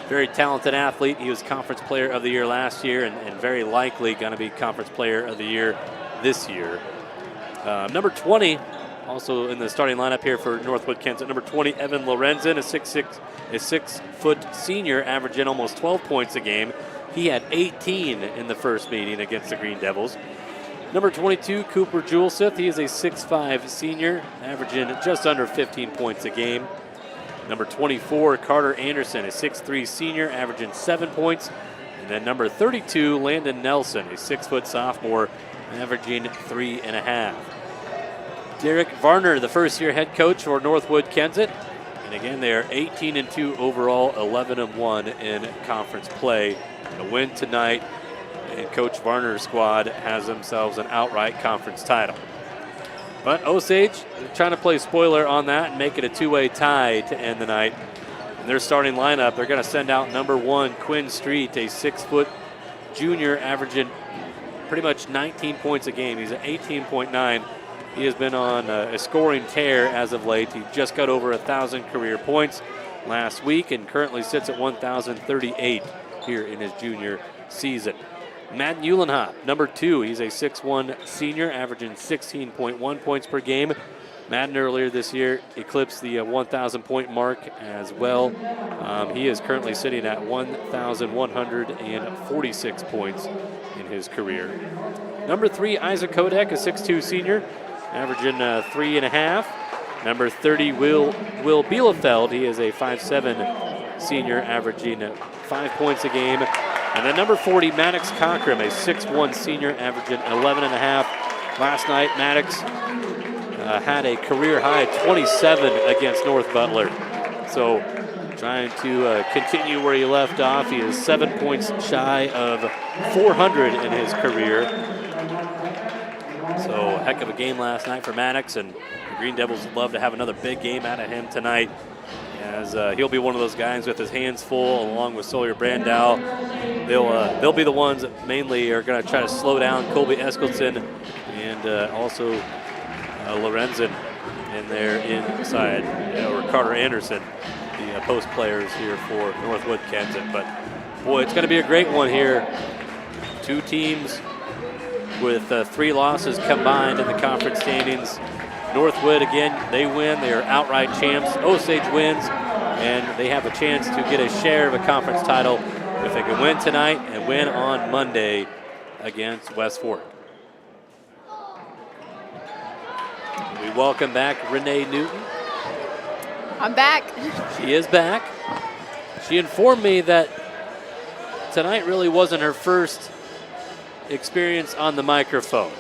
very talented athlete. He was Conference Player of the Year last year and very likely going to be Conference Player of the Year this year. Number 20, also in the starting lineup here for Northwood-Kensett, number 20, Evan Lorenzen, a 6-foot senior, averaging almost 12 points a game. He had 18 in the first meeting against the Green Devils. Number 22, Cooper Juleseth. He is a 6'5 senior, averaging just under 15 points a game. Number 24, Carter Anderson, a 6'3 senior, averaging 7 points. And then number 32, Landon Nelson, a 6-foot sophomore, averaging 3.5. Derek Varner, the first-year head coach for Northwood-Kensett. And again, they are 18-2 overall, 11-1 in conference play. A win tonight, and Coach Varner's squad has themselves an outright conference title. But Osage, they're trying to play spoiler on that and make it a two-way tie to end the night. In their starting lineup, they're going to send out number 1, Quinn Street, a 6-foot junior, averaging pretty much 19 points a game. He's at 18.9. He has been on a scoring tear as of late. He just got over 1,000 career points last week and currently sits at 1,038 here in his junior season. Madden Uhlenhop, number 2. He's a 6'1 senior, averaging 16.1 points per game. Madden earlier this year eclipsed the 1,000-point mark as well. He is currently sitting at 1,146 points in his career. Number 3, Isaac Kodek, a 6'2 senior, averaging 3.5. Number 30, Will Bielefeld. He is a 5'7 senior, averaging 5 points a game. And then number 40, Maddox Cockram, a 6'1 senior, averaging 11.5. Last night, Maddox had a career-high 27 against North Butler. So trying to continue where he left off. He is 7 points shy of 400 in his career. So heck of a game last night for Maddox, and the Green Devils would love to have another big game out of him tonight, as he'll be one of those guys with his hands full, along with Sawyer Brandow. They'll be the ones that mainly are going to try to slow down Colby Eskildson and also Lorenzen in there inside, or Carter Anderson, the post players here for Northwood-Kensett. But boy, it's going to be a great one here. Two teams with 3 losses combined in the conference standings. Northwood, again, they win. They are outright champs. Osage wins, and they have a chance to get a share of a conference title if they can win tonight and win on Monday against West Fork. We welcome back Renee Newton. I'm back. She is back. She informed me that tonight really wasn't her first experience on the microphone.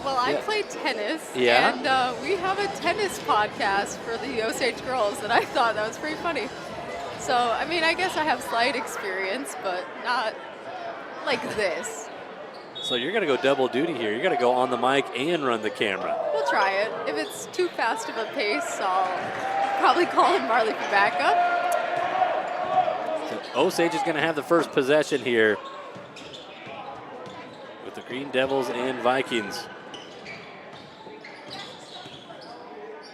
Well, I play tennis, Yeah. and we have a tennis podcast for the Osage girls, and I thought that was pretty funny. So, I mean, I guess I have slight experience, but not like this. So you're going to go double duty here. You're going to go on the mic and run the camera. We'll try it. If it's too fast of a pace, I'll probably call in Marley for backup. So Osage is going to have the first possession here with the Green Devils and Vikings.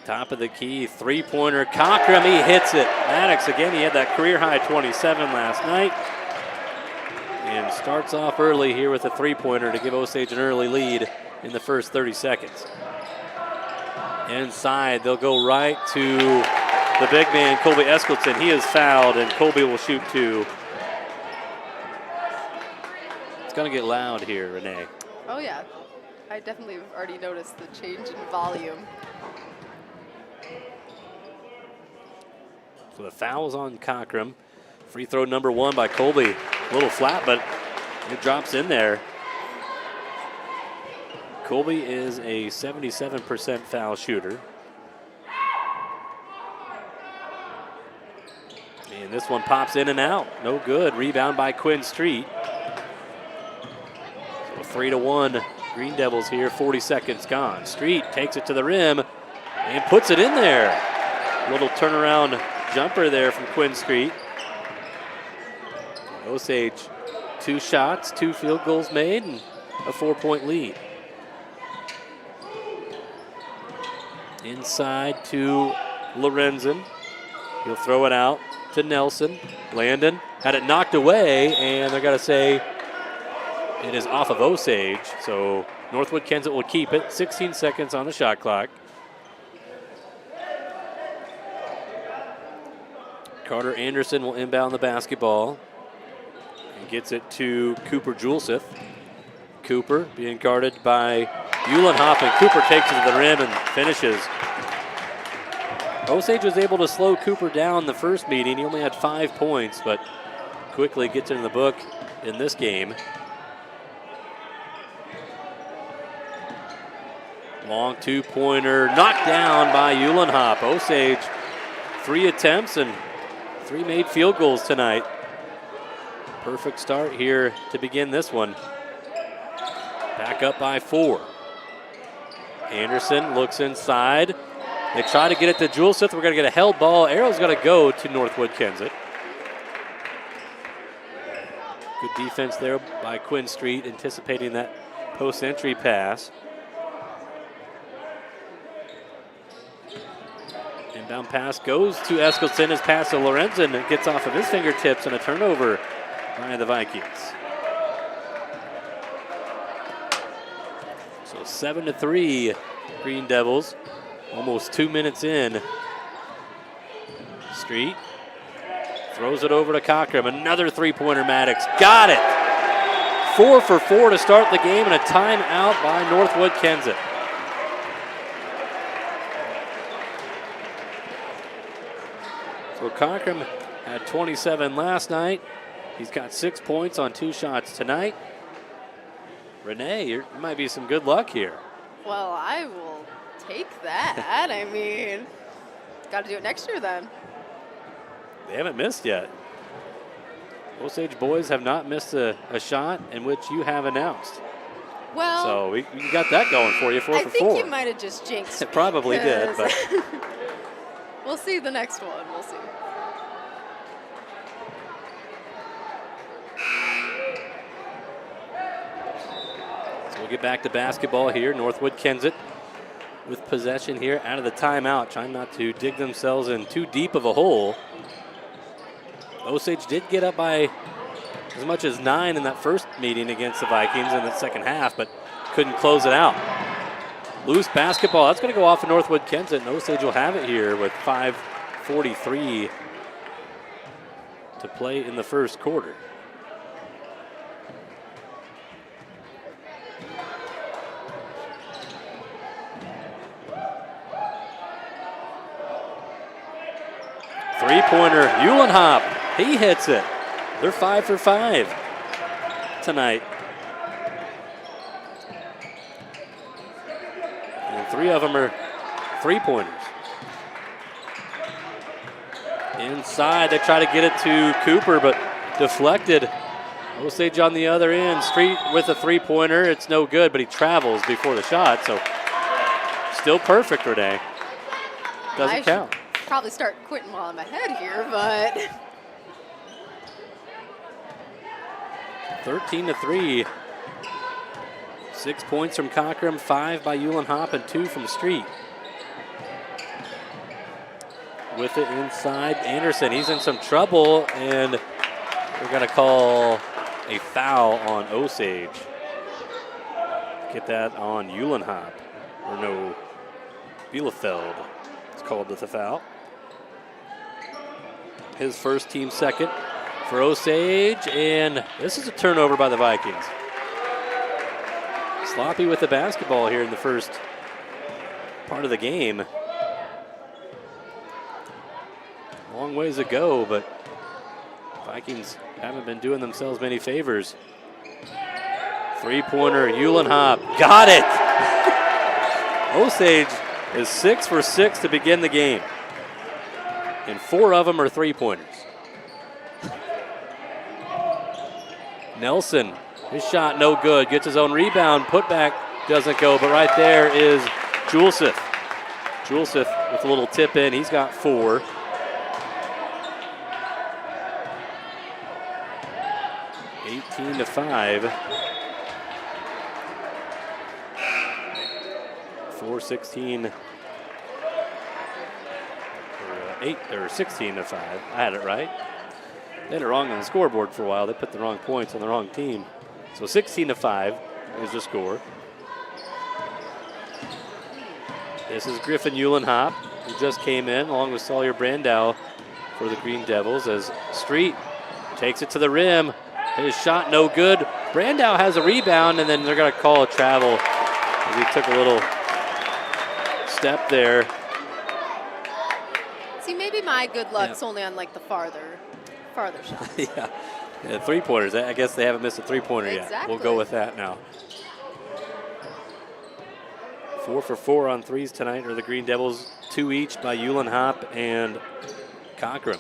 Top of the key, three-pointer. Cockram, he hits it. Maddox, again, he had that career-high 27 last night. And starts off early here with a three-pointer to give Osage an early lead in the first 30 seconds. Inside, they'll go right to the big man, Colby Eskildson. He is fouled, and Colby will shoot 2. It's going to get loud here, Renee. Oh, yeah. I definitely have already noticed the change in volume. So the foul's on Cockram. Free throw number 1 by Colby. A little flat, but it drops in there. Colby is a 77% foul shooter. And this one pops in and out. No good. Rebound by Quinn Street. So 3-1. Green Devils here. 40 seconds gone. Street takes it to the rim and puts it in there. Little turnaround jumper there from Quinn Street. Osage, 2 shots, 2 field goals made, and a 4-point lead. Inside to Lorenzen. He'll throw it out to Nelson. Landon had it knocked away, and they're going to say it is off of Osage. So Northwood-Kensett will keep it. 16 seconds on the shot clock. Carter Anderson will inbound the basketball and gets it to Cooper Juleseth. Cooper being guarded by Uhlenhop, and Cooper takes it to the rim and finishes. Osage was able to slow Cooper down the first meeting. He only had 5 points, but quickly gets in the book in this game. Long two-pointer knocked down by Uhlenhop. Osage 3 attempts and 3 made field goals tonight. Perfect start here to begin this one. Back up by 4. Anderson looks inside. They try to get it to Juleseth. We're going to get a held ball. Arrow's going to go to Northwood-Kensett. Good defense there by Quinn Street, anticipating that post-entry pass. Inbound pass goes to Eskilsson. His pass to Lorenzen. It gets off of his fingertips and a turnover by the Vikings. So 7-3 Green Devils. Almost 2 minutes in. Street throws it over to Cochran. Another three-pointer, Maddox. Got it! 4 for 4 to start the game, and a timeout by Northwood-Kensett. So Cochran had 27 last night. He's got 6 points on 2 shots tonight. Renee, you might be some good luck here. Well, I will take that. I mean, got to do it next year then. They haven't missed yet. Osage boys have not missed a shot in which you have announced. Well, so we got that going for you, 4 for 4. I think you might have just jinxed it. Probably did, but we'll see the next one. We'll see. So we'll get back to basketball here. Northwood-Kensett with possession here out of the timeout, trying not to dig themselves in too deep of a hole. Osage did get up by as much as 9 in that first meeting against the Vikings in the second half, but couldn't close it out. Loose basketball, that's going to go off of Northwood-Kensett, and Osage will have it here with 5:43 to play in the first quarter. Three-pointer, Uhlenhop, he hits it. They're 5 for 5 tonight. And 3 of them are three-pointers. Inside, they try to get it to Cooper, but deflected. Osage on the other end. Street with a three-pointer. It's no good, but he travels before the shot, so still perfect, Renee. Doesn't count. Probably start quitting while I'm ahead here, but 13-3. 6 points from Cochran, 5 by Uhlenhop, and 2 from Street. With it inside, Anderson. He's in some trouble, and we're going to call a foul on Osage. Get that on Uhlenhop. Or no, Bielefeld is called with a foul. His first, team second for Osage, and this is a turnover by the Vikings. Sloppy with the basketball here in the first part of the game. Long ways to go, but Vikings haven't been doing themselves many favors. Three-pointer, Uhlenhop, got it! Osage is 6 for 6 to begin the game, and 4 of them are three-pointers. Nelson, his shot no good, gets his own rebound, putback doesn't go, but right there is Juleseth. Juleseth with a little tip in, he's got 4. To 5. 4:16. 16-5. I had it right. They had it wrong on the scoreboard for a while. They put the wrong points on the wrong team. So 16-5 is the score. This is Griffin Eulenhop, who just came in along with Sawyer Brandow for the Green Devils as Street takes it to the rim. His shot no good. Brandow has a rebound, and then they're going to call a travel. He took a little step there. See, maybe my good luck's only on like the farther shots. Yeah, three-pointers. I guess they haven't missed a three-pointer yet. We'll go with that now. 4 for 4 on threes tonight are the Green Devils, 2 each by Eulenhop and Cochran.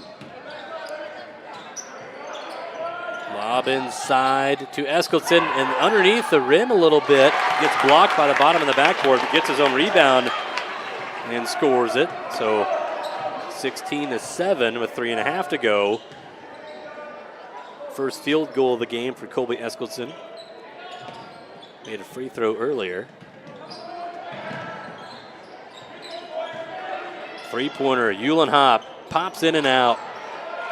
Lob inside to Eskildsen, and underneath the rim a little bit. Gets blocked by the bottom of the backboard, but gets his own rebound and scores it. So 16-7 with 3.5 to go. First field goal of the game for Colby Eskildsen. Made a free throw earlier. Three-pointer, Eulenhop pops in and out.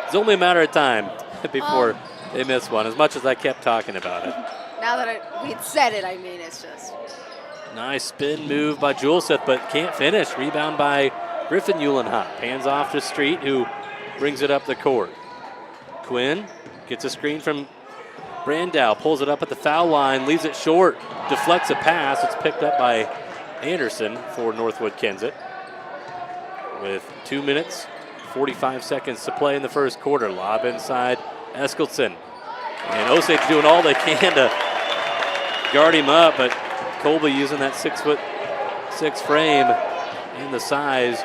It's only a matter of time before they miss one, as much as I kept talking about it. Now that we'd said it, I mean, it's just. Nice spin move by Juleseth, but can't finish. Rebound by Griffin Eulenhop. Hands off to Street, who brings it up the court. Quinn gets a screen from Brandow, pulls it up at the foul line, leaves it short, deflects a pass. It's picked up by Anderson for Northwood-Kensett. With 2 minutes, 45 seconds to play in the first quarter. Lob inside Eskildsen. And Osage doing all they can to guard him up, but Colby using that 6'6" frame and the size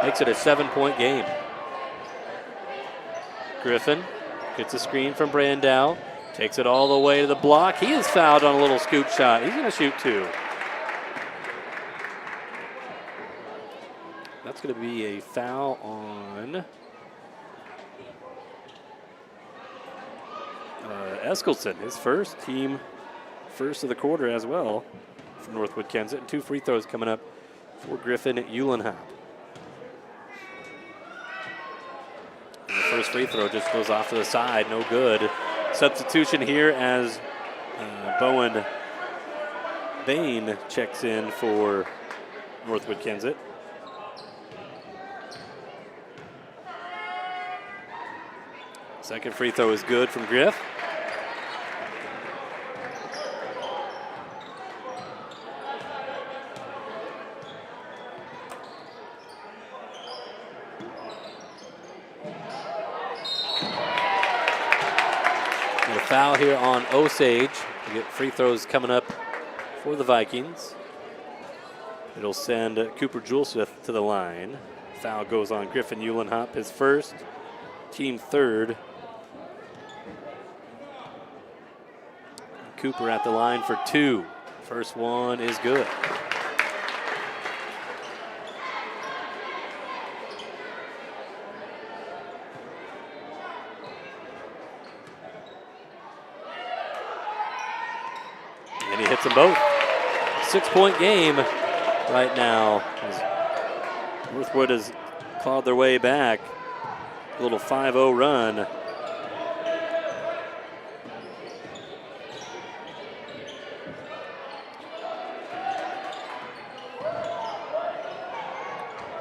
makes it a 7-point game. Griffin gets a screen from Brandow, takes it all the way to the block. He is fouled on a little scoop shot. He's going to shoot 2. That's going to be a foul on Eskildsen, his team first of the quarter as well for Northwood-Kensett. And 2 free throws coming up for Griffin Eulenhop. And the first free throw just goes off to the side, no good. Substitution here as Bowen Bain checks in for Northwood-Kensett. Second free throw is good from Griff. And a foul here on Osage. We get free throws coming up for the Vikings. It'll send Cooper Juleseth to the line. Foul goes on Griffin Eulenhop, his first, team third. Cooper at the line for 2. First one is good. And he hits them both. 6-point game right now. Northwood has clawed their way back. A little 5-0 run.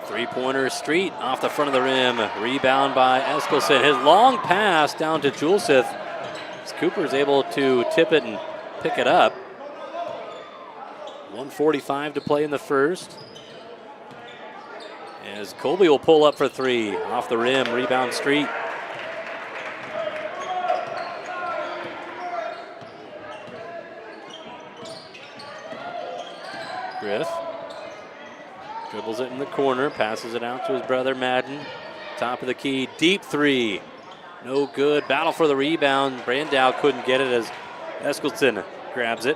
Three-pointer, Street off the front of the rim. Rebound by Eskildsen. His long pass down to Juleseth. Cooper is able to tip it and pick it up. 1:45 to play in the first. As Colby will pull up for 3. Off the rim, rebound Street. Griff dribbles it in the corner, passes it out to his brother Madden. Top of the key, deep 3. No good. Battle for the rebound. Brandow couldn't get it as Eskildsen grabs it.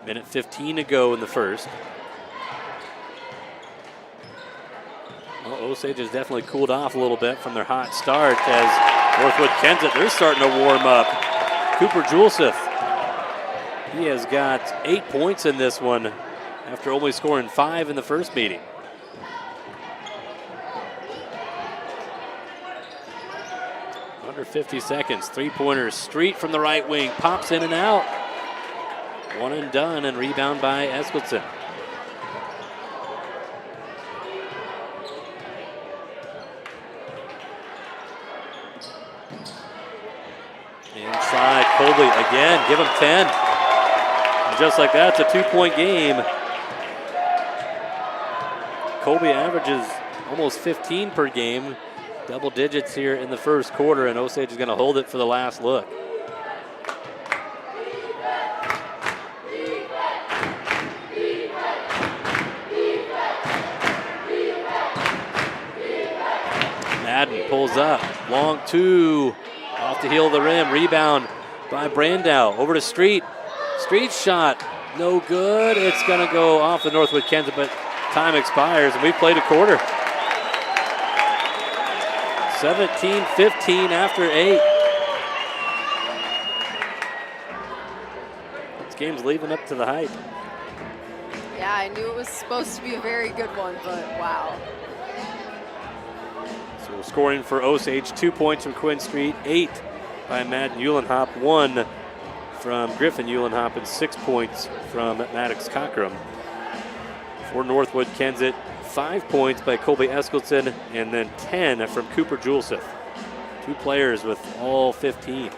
Minute 15 to go in the first. Well, Osage has definitely cooled off a little bit from their hot start as Northwood-Kensett, they're starting to warm up. Cooper Juleseth, he has got 8 points in this one after only scoring 5 in the first meeting. Under 50 seconds. Three-pointer, Street from the right wing. Pops in and out. One and done, and rebound by Eskildsen. Inside, Colby again, give him 10. And just like that, it's a 2-point game. Colby averages almost 15 per game, double digits here in the first quarter, and Osage is going to hold it for the last look. Madden pulls up, long two, off the heel of the rim, rebound by Brandow, over to Street. Street shot, no good. It's going to go off the Northwood-Kensett, but time expires, and we've played a quarter. 17-15 after 8. This game's leaving up to the hype. Yeah, I knew it was supposed to be a very good one, but wow. So scoring for Osage, 2 points from Quinn Street, 8 by Madden Uhlenhop, 1 from Griffin Uhlenhop, and 6 points from Maddox Cockrum. For Northwood-Kensett, 5 points by Colby Eskildsen, and then 10 from Cooper Juleseth. 2 players with all 15.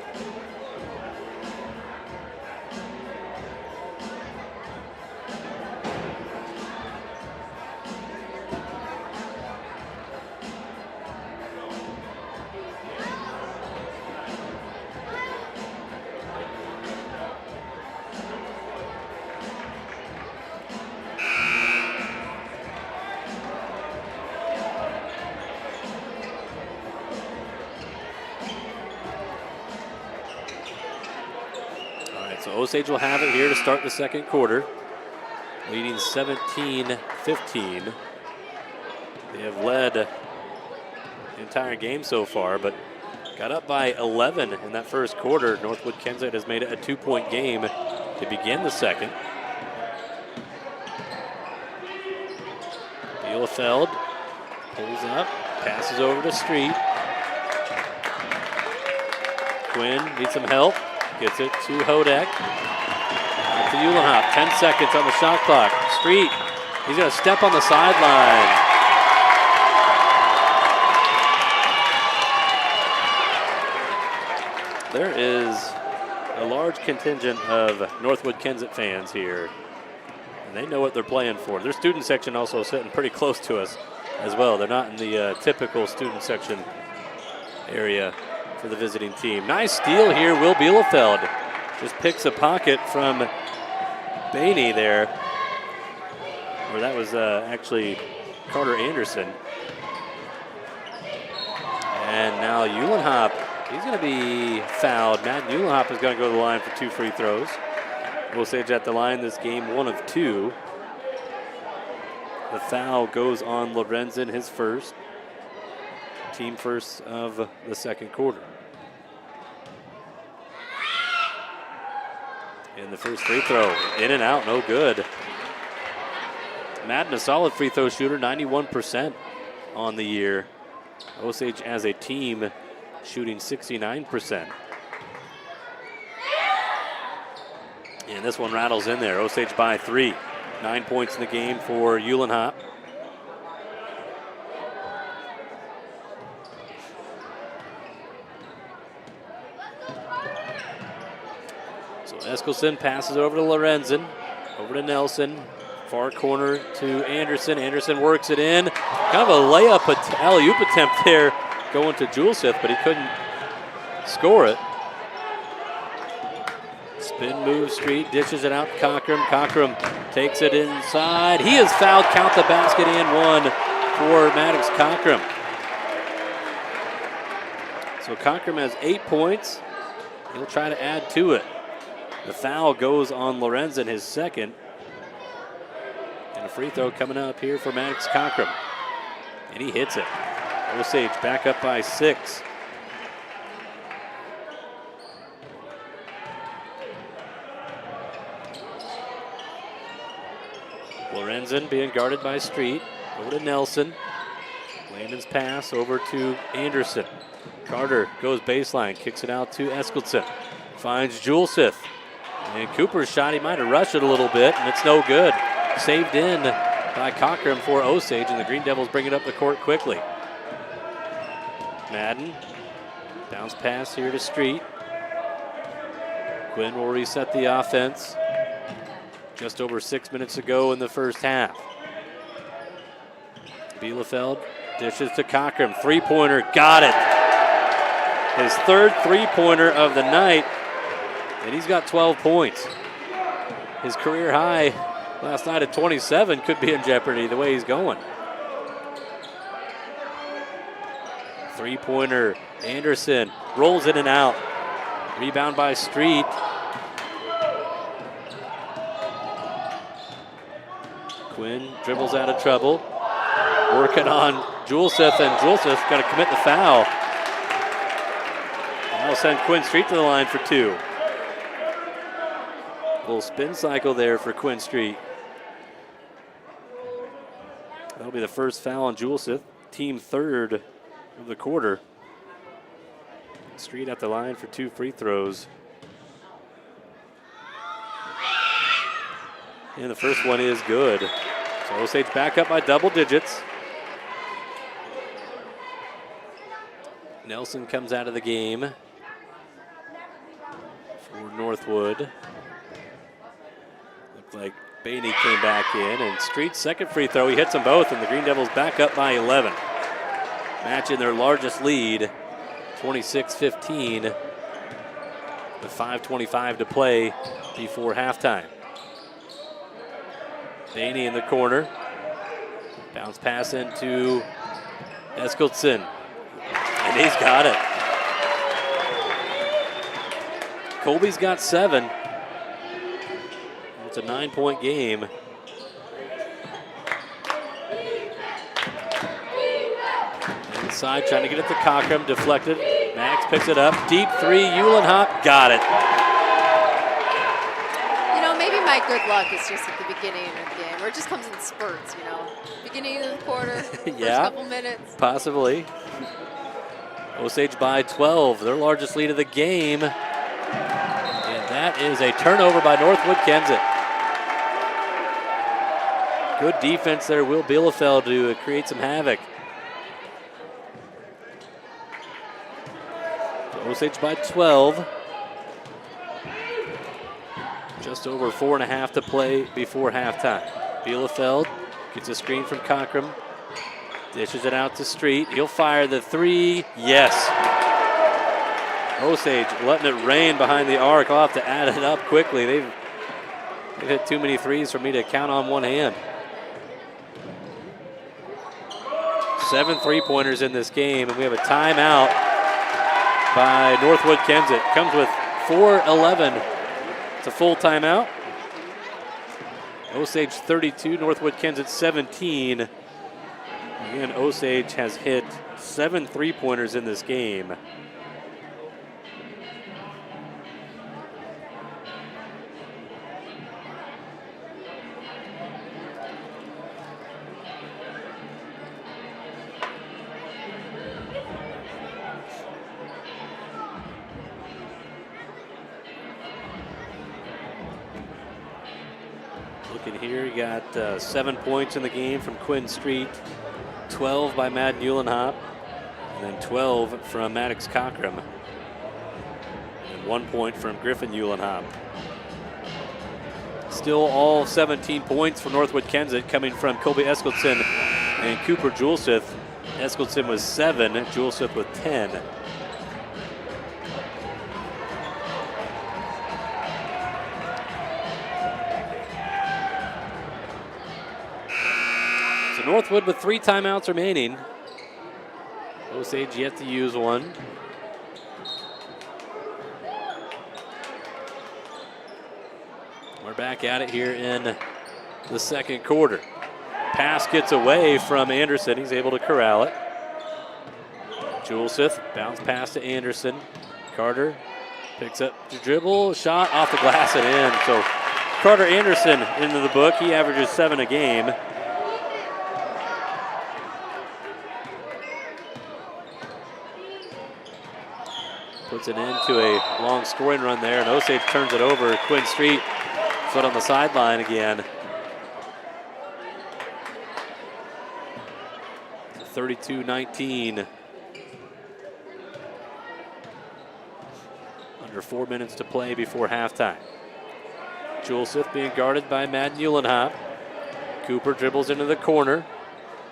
Osage will have it here to start the second quarter, leading 17-15. They have led the entire game so far, but got up by 11 in that first quarter. Northwood-Kensett has made it a 2-point game to begin the second. Bielefeld pulls up, passes over to Street. Quinn needs some help. Gets it to Hodek. Back to Uhlenhop. 10 seconds on the shot clock. Street, he's going to step on the sideline. There is a large contingent of Northwood-Kensett fans here, and they know what they're playing for. Their student section also sitting pretty close to us as well. They're not in the typical student section area for the visiting team. Nice steal here, Will Bielefeld. Just picks a pocket from Bainey there. Or that was actually Carter Anderson. And now Uhlenhop, he's going to be fouled. Matt Uhlenhop is going to go to the line for 2 free throws. Osage at the line this game, 1 of 2. The foul goes on Lorenzen, his first. Team first of the second quarter. And the first free throw, in and out, no good. Madden, a solid free throw shooter, 91% on the year. Osage as a team shooting 69%. And this one rattles in there. Osage by 3. 9 points in the game for Uhlenhop. Eskildsen passes over to Lorenzen, over to Nelson, far corner to Anderson. Anderson works it in. Kind of a layup, alley-oop attempt there going to Juleseth, but he couldn't score it. Spin move, Street dishes it out to Cockrum. Cockrum takes it inside. He is fouled, count the basket and 1 for Maddox Cockrum. So Cockrum has 8 points. He'll try to add to it. The foul goes on Lorenzen, his second. And a free throw coming up here for Maddox Cockrum. And he hits it. Osage back up by 6. Lorenzen being guarded by Street. Over to Nelson. Landon's pass over to Anderson. Carter goes baseline, kicks it out to Eskildson. Finds Julesith. And Cooper's shot, he might have rushed it a little bit, and it's no good. Saved in by Cochran for Osage, and the Green Devils bring it up the court quickly. Madden, bounce pass here to Street. Quinn will reset the offense. Just over 6 minutes to go in the first half. Bielefeld dishes to Cochran. Three-pointer, got it. His third three-pointer of the night, and he's got 12 points. His career high last night at 27 could be in jeopardy the way he's going. Three-pointer, Anderson rolls in and out. Rebound by Street. Quinn dribbles out of trouble. Working on Julesith, and Julesith got to commit the foul. That'll send Quinn Street to the line for two. Little spin cycle there for Quinn Street. That'll be the first foul on Julesith, team third of the quarter. Street at the line for two free throws. And the first one is good. So Osage back up by double digits. Nelson comes out of the game for Northwood. Looked like Bainey came back in, and Street's second free throw, he hits them both, and the Green Devils back up by 11. Matching their largest lead, 26-15, with 5:25 to play before halftime. Bainey in the corner. Bounce pass into Eskildson. And he's got it. Colby's got 7. It's a 9-point game. Inside, trying to get it to Cochran, deflected. Max picks it up. Deep three, Uhlenhop, got it. You know, maybe my good luck is just at the beginning of the game, or it just comes in spurts, you know. Beginning of the quarter, Yeah, first couple minutes. Possibly. Osage by 12, their largest lead of the game. And that is a turnover by Northwood-Kensett. Good defense there, Will Bielefeld, to create some havoc. Osage by 12. Just over 4.5 to play before halftime. Bielefeld gets a screen from Cochran. Dishes it out to Street. He'll fire the three. Yes. Osage letting it rain behind the arc. I'll have to add it up quickly. They've hit too many threes for me to count on one hand. 7 3-pointers in this game, and we have a timeout by Northwood-Kensett. Comes with 4:11. It's a full timeout. Osage 32, Northwood-Kensett 17. Again, Osage has hit 7 3-pointers in this game. Looking here, you got 7 points in the game from Quinn Street. 12 by Madden Uhlenhop, and then 12 from Maddox Cochran, and 1 point from Griffin Uhlenhop. Still all 17 points for Northwood-Kensett coming from Colby Eskildson and Cooper Julesith. Eskildson with 7, Julesith with 10. Northwood with 3 timeouts remaining. Osage yet to use one. We're back at it here in the second quarter. Pass gets away from Anderson. He's able to corral it. Julesith, bounce pass to Anderson. Carter picks up the dribble, shot off the glass and in. So Carter Anderson into the book. He averages 7 a game. puts it into a long scoring run there, and Osage turns it over. Quinn Street, foot on the sideline again. 32-19. Under 4 minutes to play before halftime. Julesith being guarded by Madden Uhlenhop. Cooper dribbles into the corner.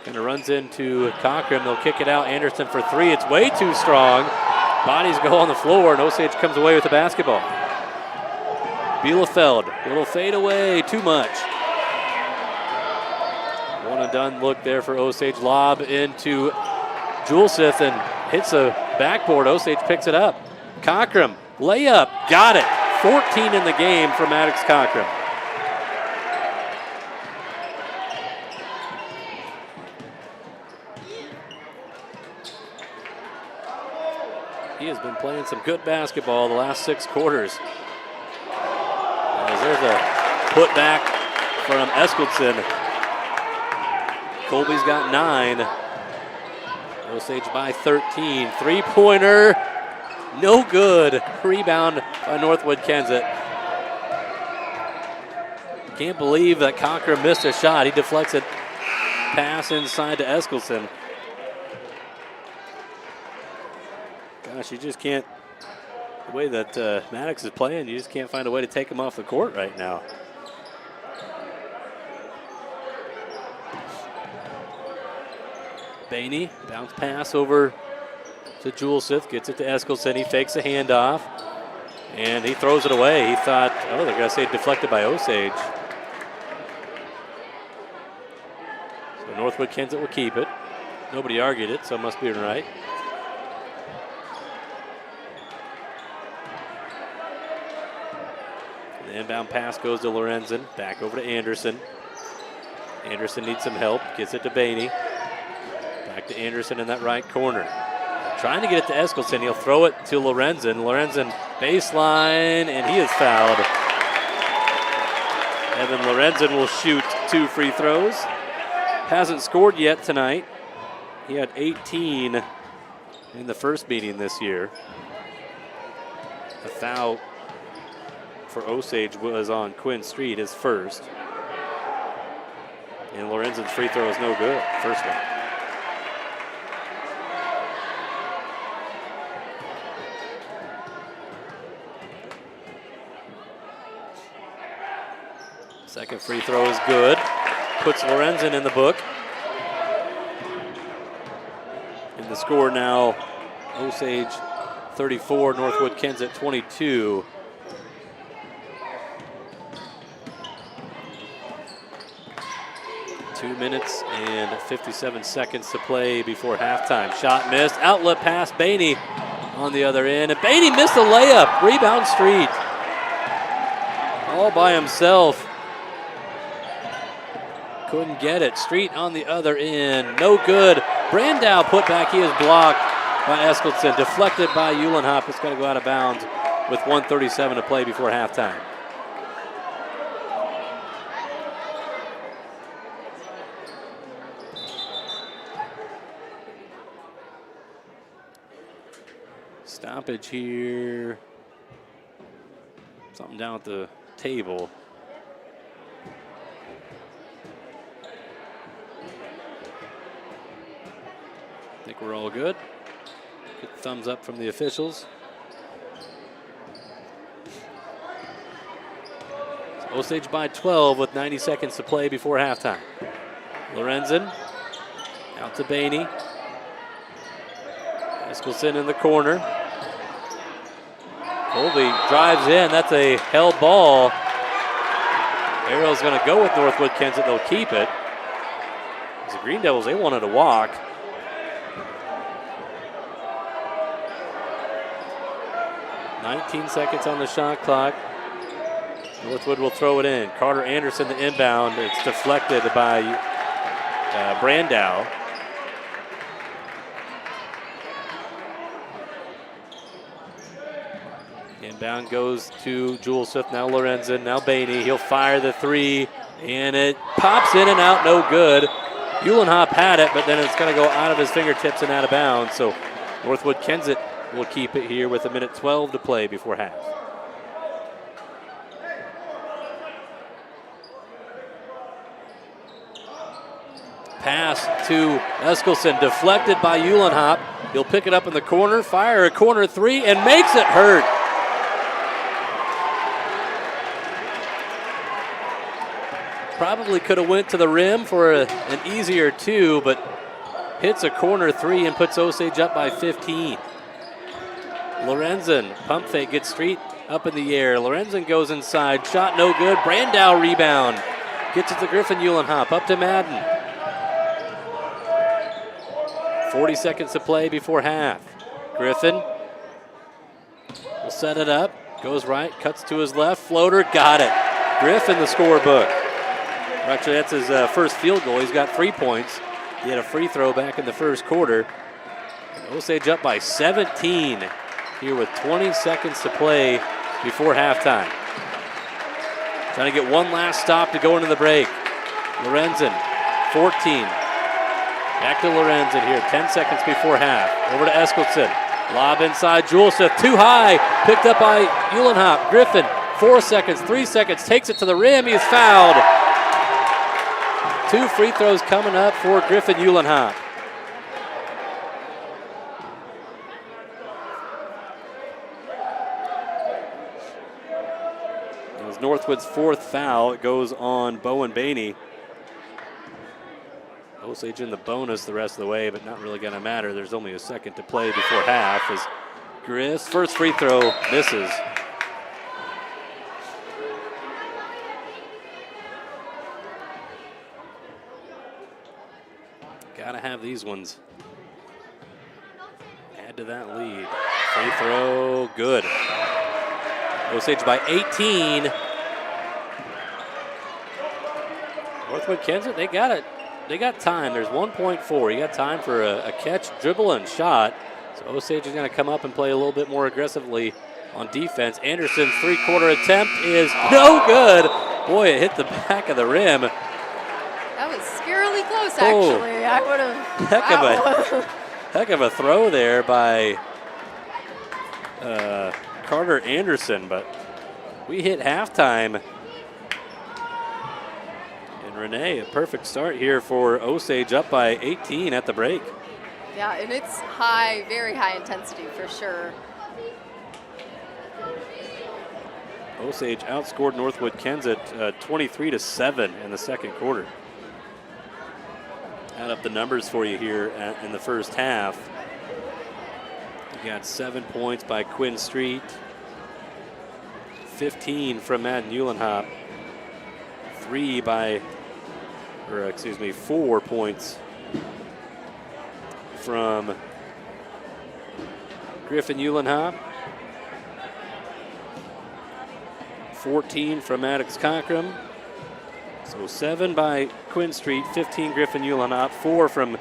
Kind of runs into Cochran. They'll kick it out. Anderson for three. It's way too strong. Bodies go on the floor, and Osage comes away with the basketball. Bielefeld, little fade away, too much. One and done look there for Osage. Lob into Julesith and hits a backboard. Osage picks it up. Cochran, layup, got it. 14 in the game for Maddox Cochran. He has been playing some good basketball the last 6 quarters. As there's a putback from Eskildsen. Colby's got 9. Osage by 13. Three-pointer, no good. Rebound by Northwood-Kensett. Can't believe that Cochran missed a shot. He deflects it, pass inside to Eskildsen. Gosh, you just can't, the way that Maddox is playing, you just can't find a way to take him off the court right now. Bainey, bounce pass over to Julesith, gets it to Eskildsen. He fakes a handoff, and he throws it away. He thought, oh, they're going to say deflected by Osage. So Northwood-Kensett will keep it. Nobody argued it, so it must be right. The inbound pass goes to Lorenzen. Back over to Anderson. Anderson needs some help. Gets it to Bainey. Back to Anderson in that right corner. Trying to get it to Eskildsen. He'll throw it to Lorenzen. Lorenzen baseline, and he is fouled. Evan Lorenzen will shoot 2 free throws. Hasn't scored yet tonight. He had 18 in the first meeting this year. A foul for Osage was on Quinn Street, his first. And Lorenzen's free throw is no good. First one. Second free throw is good. Puts Lorenzen in the book. And the score now, Osage 34, Northwood-Kensett 22. Two minutes and 57 seconds to play before halftime. Shot missed. Outlet pass. Bainey on the other end. And Bainey missed a layup. Rebound Street. All by himself. Couldn't get it. Street on the other end. No good. Brandow put back. He is blocked by Eskildsen. Deflected by Uhlenhop. It's going to go out of bounds with 1:37 to play before halftime. Stoppage here. Something down at the table. I think we're all good. Good thumbs up from the officials. So Osage by 12 with 90 seconds to play before halftime. Lorenzen out to Bainey. Eskildsen in the corner. Colby drives in. That's a held ball. Arrow's going to go with Northwood-Kensett. They'll keep it. As the Green Devils, they wanted to walk. .19 seconds on the shot clock. Northwood will throw it in. Carter Anderson, the inbound. It's deflected by Brandow. Inbound goes to Julesith, now Lorenzen, now Bainey. He'll fire the three, and it pops in and out, no good. Uhlenhop had it, but then it's going to go out of his fingertips and out of bounds. So Northwood-Kensett will keep it here with 1:12 to play before half. Pass to Eskelson, deflected by Uhlenhop. He'll pick it up in the corner, fire a corner three, and makes it hurt. Probably could have went to the rim for an easier two, but hits a corner three and puts Osage up by 15. Lorenzen, pump fake, gets Street up in the air. Lorenzen goes inside, shot no good. Brandow rebound. Gets it to Griffin Uhlenhop, up to Madden. 40 seconds to play before half. Griffin will set it up, goes right, cuts to his left, floater, got it. Griffin, the scorebook. Actually, that's his first field goal. He's got 3 points. He had a free throw back in the first quarter. Osage up by 17 here with 20 seconds to play before halftime. Trying to get one last stop to go into the break. Lorenzen, 14. Back to Lorenzen here, 10 seconds before half. Over to Eskelson. Lob inside, Juleseth, too high. Picked up by Uhlenhop. Griffin, 4 seconds, 3 seconds, takes it to the rim. He is fouled. 2 free throws coming up for Griffin Uhlenhop. It was Northwood's 4th foul. It goes on Bowen Baney. Osage in the bonus the rest of the way, but not really going to matter. There's only a second to play before half as Griff's first free throw misses. Got to have these ones. Add to that lead. Free throw, good. Osage by 18. Northwood-Kensett, they got it. They got time. There's 1.4. You got time for a catch, dribble, and shot. So Osage is going to come up and play a little bit more aggressively on defense. Anderson's three-quarter attempt is no good. Boy, it hit the back of the rim. That was scarily close, actually. I would have. Heck of a throw there by Carter Anderson, but we hit halftime. Renee, a perfect start here for Osage, up by 18 at the break. Yeah, and it's high, very high intensity for sure. Osage outscored Northwood-Kensett 23-7 in the second quarter. Add up the numbers for you here in the first half. You got 7 points by Quinn Street, 15 from Madden Uhlenhop, 4 points from Griffin Uhlenhop, 14 from Maddox Cockrum. So 7 by Quinn Street, 15 Griffin Uhlenhop, 4 from,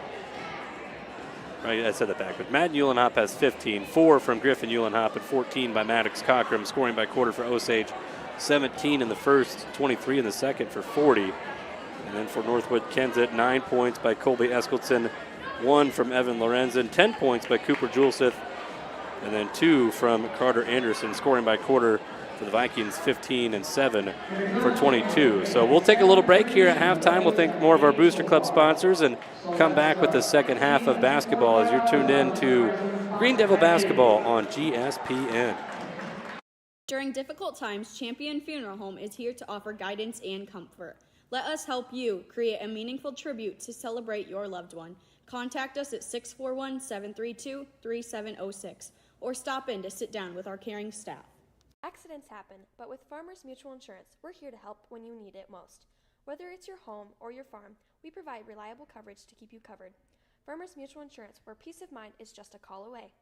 right, I said that backwards. Madden Uhlenhop has 15, 4 from Griffin Uhlenhop, and 14 by Maddox Cockrum, scoring by quarter for Osage. 17 in the first, 23 in the second for 40. And then for Northwood-Kensett, 9 points by Colby Eskelson, 1 from Evan Lorenzen, 10 points by Cooper Juleseth, and then 2 from Carter Anderson, scoring by quarter for the Vikings, 15 and 7 for 22. So we'll take a little break here at halftime. We'll thank more of our Booster Club sponsors and come back with the second half of basketball as you're tuned in to Green Devil Basketball on GSPN. During difficult times, Champion Funeral Home is here to offer guidance and comfort. Let us help you create a meaningful tribute to celebrate your loved one. Contact us at 641-732-3706 or stop in to sit down with our caring staff. Accidents happen, but with Farmers Mutual Insurance, we're here to help when you need it most. Whether it's your home or your farm, we provide reliable coverage to keep you covered. Farmers Mutual Insurance, where peace of mind is just a call away.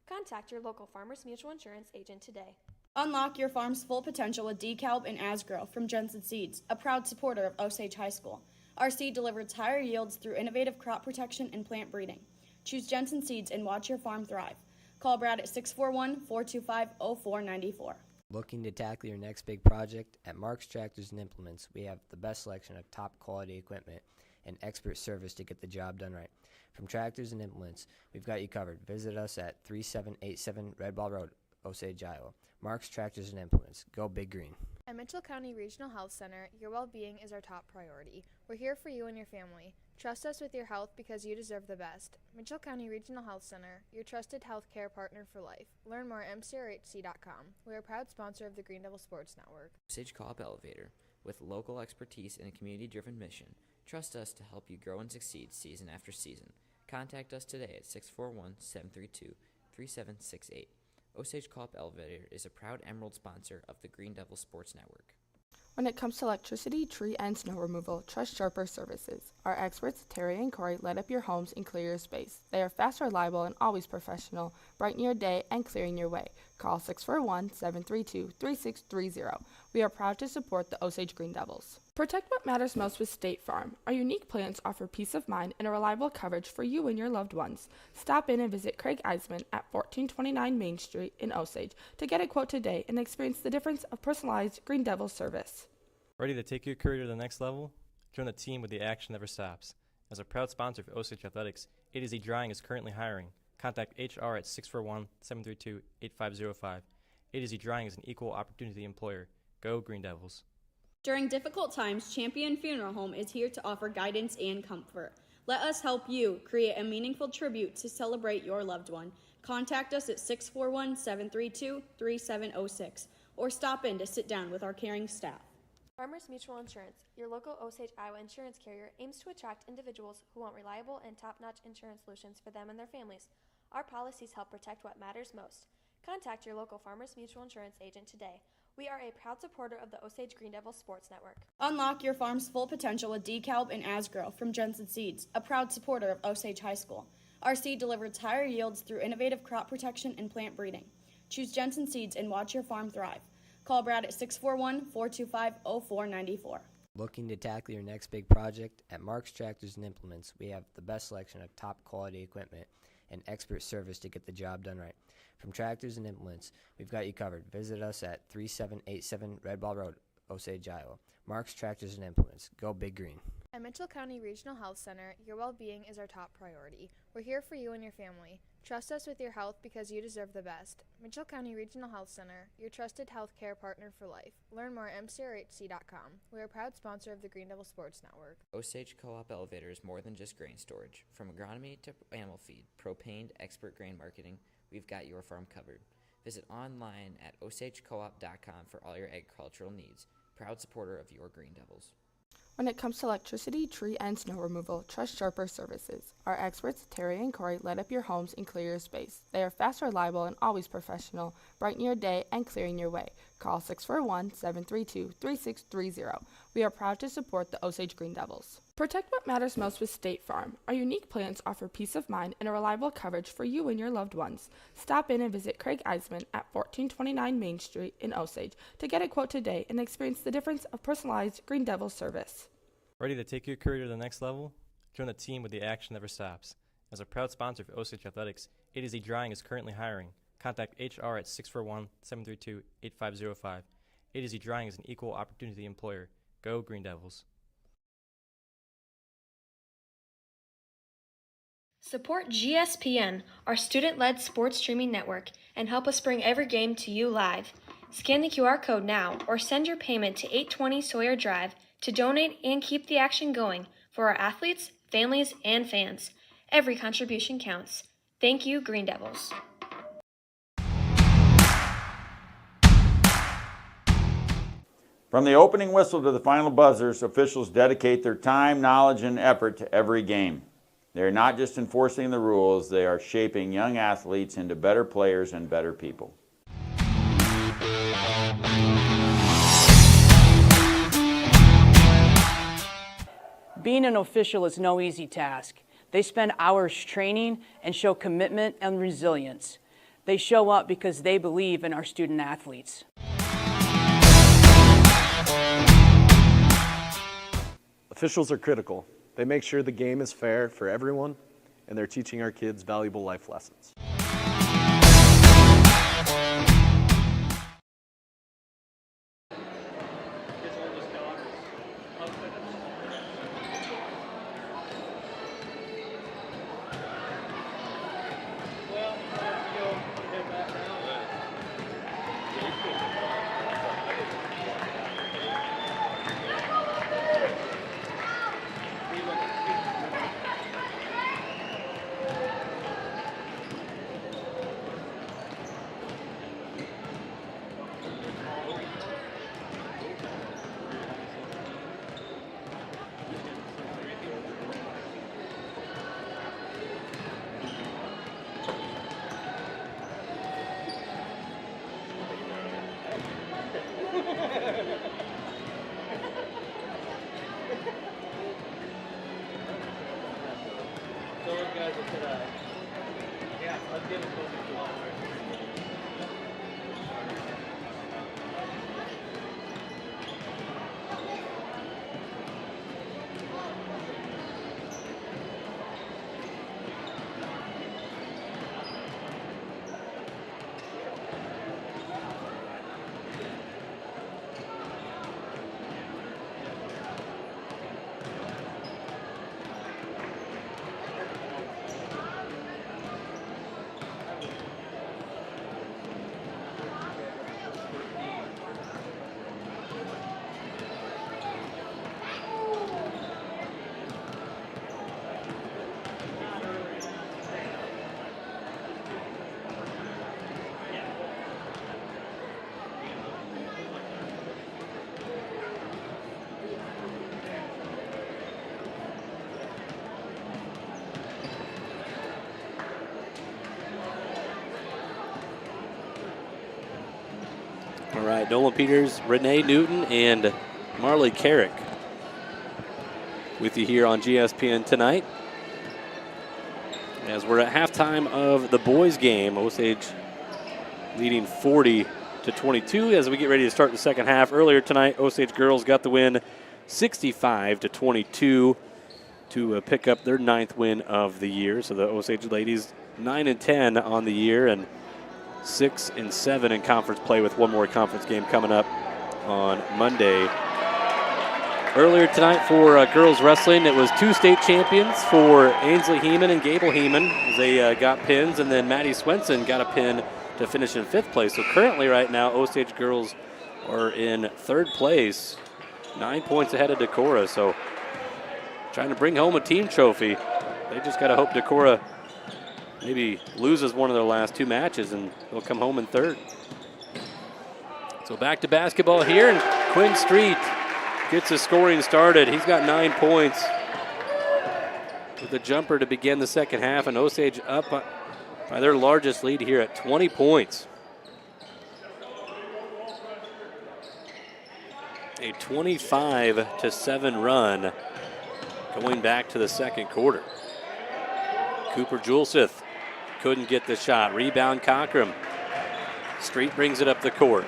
Contact your local Farmers Mutual Insurance agent today. Unlock your farm's full potential with DeKalb and Asgrow from Jensen Seeds, a proud supporter of Osage High School. Our seed delivers higher yields through innovative crop protection and plant breeding. Choose Jensen Seeds and watch your farm thrive. Call Brad at 641-425-0494. Looking to tackle your next big project? At Mark's Tractors and Implements, we have the best selection of top quality equipment and expert service to get the job done right. From tractors and implements, we've got you covered. Visit us at 3787 Red Ball Road, Osage, Iowa. Mark's Tractors and Implements. Go Big Green. At Mitchell County Regional Health Center, your well-being is our top priority. We're here for you and your family. Trust us with your health because you deserve the best. Mitchell County Regional Health Center, your trusted health care partner for life. Learn more at mcrhc.com. We are a proud sponsor of the Green Devil Sports Network. Osage Co-op Elevator, with local expertise and a community-driven mission. Trust us to help you grow and succeed season after season. Contact us today at 641-732-3768. Osage Co-op Elevator is a proud Emerald sponsor of the Green Devil Sports Network. When it comes to electricity, tree, and snow removal, trust Sharper Services. Our experts, Terry and Corey, light up your homes and clear your space. They are fast, reliable, and always professional, brightening your day and clearing your way. Call 641-732-3630. We are proud to support the Osage Green Devils. Protect what matters most with State Farm. Our unique plans offer peace of mind and a reliable coverage for you and your loved ones. Stop in and visit Craig Eisman at 1429 Main Street in Osage to get a quote today and experience the difference of personalized Green Devil service. Ready to take your career to the next level? Join the team where the action never stops. As a proud sponsor of Osage Athletics, A-to-Z Drying is currently hiring. Contact HR at 641-732-8505. A-to-Z Drying is an equal opportunity employer. Go Green Devils. During difficult times, Champion Funeral Home is here to offer guidance and comfort. Let us help you create a meaningful tribute to celebrate your loved one. Contact us at 641-732-3706 or stop in to sit down with our caring staff. Farmers Mutual Insurance, your local Osage, Iowa insurance carrier, aims to attract individuals who want reliable and top-notch insurance solutions for them and their families. Our policies help protect what matters most. Contact your local Farmers Mutual Insurance agent today. We are a proud supporter of the Osage Green Devil Sports Network. Unlock your farm's full potential with DeKalb and Asgrow from Jensen Seeds, a proud supporter of Osage High School. Our seed delivers higher yields through innovative crop protection and plant breeding. Choose Jensen Seeds and watch your farm thrive. Call Brad at 641-425-0494. Looking to tackle your next big project? At Mark's Tractors and Implements, we have the best selection of top quality equipment and expert service to get the job done right. From tractors and implements, we've got you covered. Visit us at 3787 Red Ball Road, Osage, Iowa. Mark's Tractors and Implements. Go Big Green. At Mitchell County Regional Health Center, your well-being is our top priority. We're here for you and your family. Trust us with your health because you deserve the best. Mitchell County Regional Health Center, your trusted health care partner for life. Learn more at mcrhc.com. We are a proud sponsor of the Green Devil Sports Network. Osage Co-op Elevator is more than just grain storage. From agronomy to animal feed, propane to expert grain marketing, we've got your farm covered. Visit online at osagecoop.com for all your agricultural needs. Proud supporter of your Green Devils. When it comes to electricity, tree, and snow removal, trust Sharper Services. Our experts, Terry and Corey, light up your homes and clear your space. They are fast, reliable, and always professional, brightening your day and clearing your way. Call 641-732-3630. We are proud to support the Osage Green Devils. Protect what matters most with State Farm. Our unique plans offer peace of mind and a reliable coverage for you and your loved ones. Stop in and visit Craig Eisman at 1429 Main Street in Osage to get a quote today and experience the difference of personalized Green Devil service. Ready to take your career to the next level? Join the team where the action never stops. As a proud sponsor of Osage Athletics, A-to-Z Drying is currently hiring. Contact HR at 641-732-8505. A-to-Z Drying is an equal opportunity employer. Go Green Devils. Support GSPN, our student-led sports streaming network, and help us bring every game to you live. Scan the QR code now or send your payment to 820 Sawyer Drive to donate and keep the action going for our athletes, families, and fans. Every contribution counts. Thank you, Green Devils. From the opening whistle to the final buzzers, officials dedicate their time, knowledge, and effort to every game. They're not just enforcing the rules, they are shaping young athletes into better players and better people. Being an official is no easy task. They spend hours training and show commitment and resilience. They show up because they believe in our student athletes. Officials are critical. They make sure the game is fair for everyone, and they're teaching our kids valuable life lessons. So those guys will sit yeah, let's give it to them. All right, Nolan Peters, Renee Newton, and Marley Carrick with you here on GSPN tonight. As we're at halftime of the boys' game, Osage leading 40-22 as we get ready to start the second half. Earlier tonight, Osage girls got the win 65-22 to pick up their 9th win of the year. So the Osage ladies 9-10 on the year and 6-7 in conference play with one more conference game coming up on Monday. Earlier tonight for girls wrestling, it was 2 state champions for Ainsley Heeman and Gable Heeman. They got pins, and then Maddie Swenson got a pin to finish in 5th place. So currently right now, Osage girls are in 3rd place, 9 points ahead of Decorah. So trying to bring home a team trophy. They just got to hope Decorah maybe loses one of their last 2 matches and they'll come home in 3rd. So back to basketball here, and Quinn Street gets the scoring started. He's got 9 points with a jumper to begin the second half, and Osage up by their largest lead here at 20 points. A 25-7 run going back to the second quarter. Cooper Juleseth couldn't get the shot. Rebound Cockram. Street brings it up the court.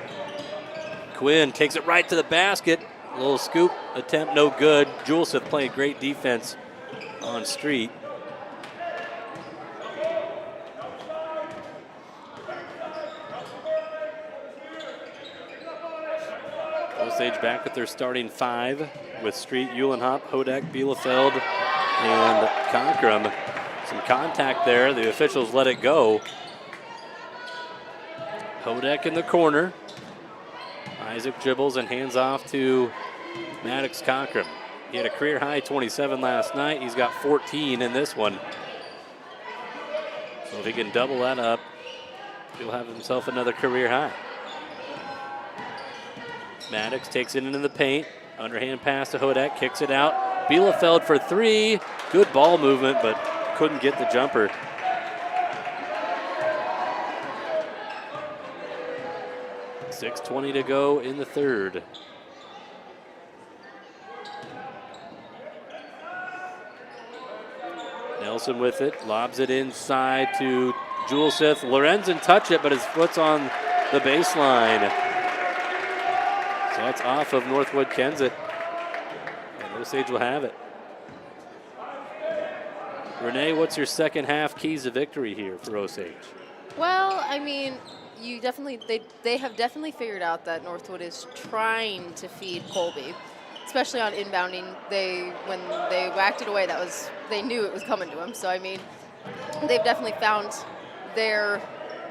Quinn takes it right to the basket. A little scoop attempt, no good. Juleseth playing great defense on Street. Osage back with their starting 5 with Street, Uhlenhop, Hodak, Bielefeld, and Conkram. Some contact there. The officials let it go. Hodak in the corner. Isaac dribbles and hands off to Maddox Conkram. He had a career high 27 last night. He's got 14 in this one. So if he can double that up, he'll have himself another career high. Maddox takes it into the paint. Underhand pass to Hodak, kicks it out. Bielefeld for 3. Good ball movement, but couldn't get the jumper. .6:20 to go in the third. Nelson with it, lobs it inside to Juleseth. Lorenzen touch it, but his foot's on the baseline. So that's off of Northwood-Kensett. And Osage will have it. Renee, what's your second half keys to victory here for Osage? Well, I mean, you definitely they have definitely figured out that Northwood is trying to feed Colby, especially on inbounding. When they whacked it away, they knew it was coming to them. So I mean, they've definitely found their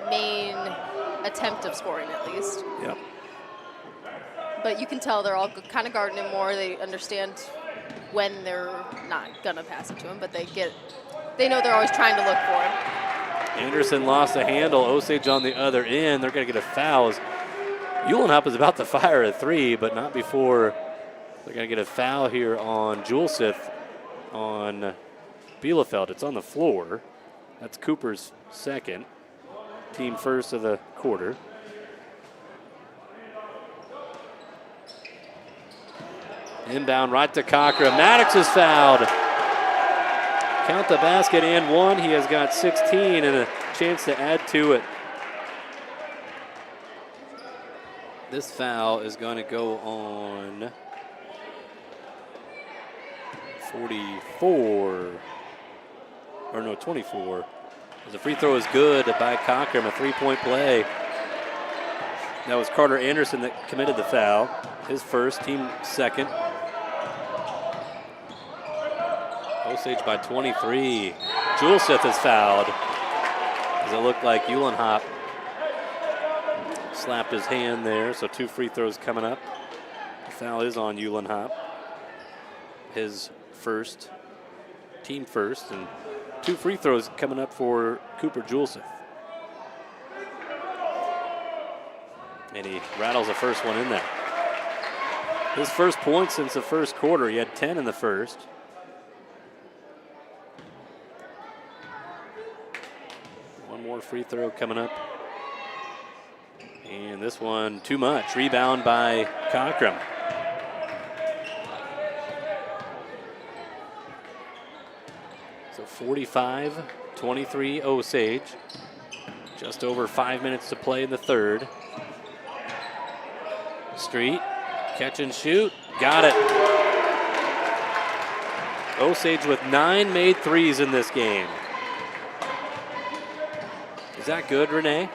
main attempt of scoring at least. Yep. But you can tell they're all kind of guarding him more. They understand when they're not gonna pass it to him, but they know they're always trying to look for him. Anderson lost a handle. Osage on the other end. They're going to get a foul. Uhlenhop is about to fire a 3, but not before they're going to get a foul here on Juleseth on Bielefeld. It's on the floor. That's Cooper's second. Team first of the quarter. Inbound right to Cochran. Maddox is fouled. Count the basket and one. He has got 16 and a chance to add to it. This foul is going to go on 44, or no, 24. The free throw is good by Cochran, a three-point play. That was Carter Anderson that committed the foul. His first, team second. Osage by 23. Juleseth is fouled. Does it look like Uhlenhop slapped his hand there, so 2 free throws coming up. The foul is on Uhlenhop. His first, team first, and 2 free throws coming up for Cooper Juleseth. And he rattles the first one in there. His first point since the first quarter. He had 10 in the first. One more free throw coming up. And this one too much. Rebound by Cochran. So 45-23 Osage. Just over 5 minutes to play in the third. Street, catch and shoot, got it. Osage with 9 made threes in this game. Is that good, Renee?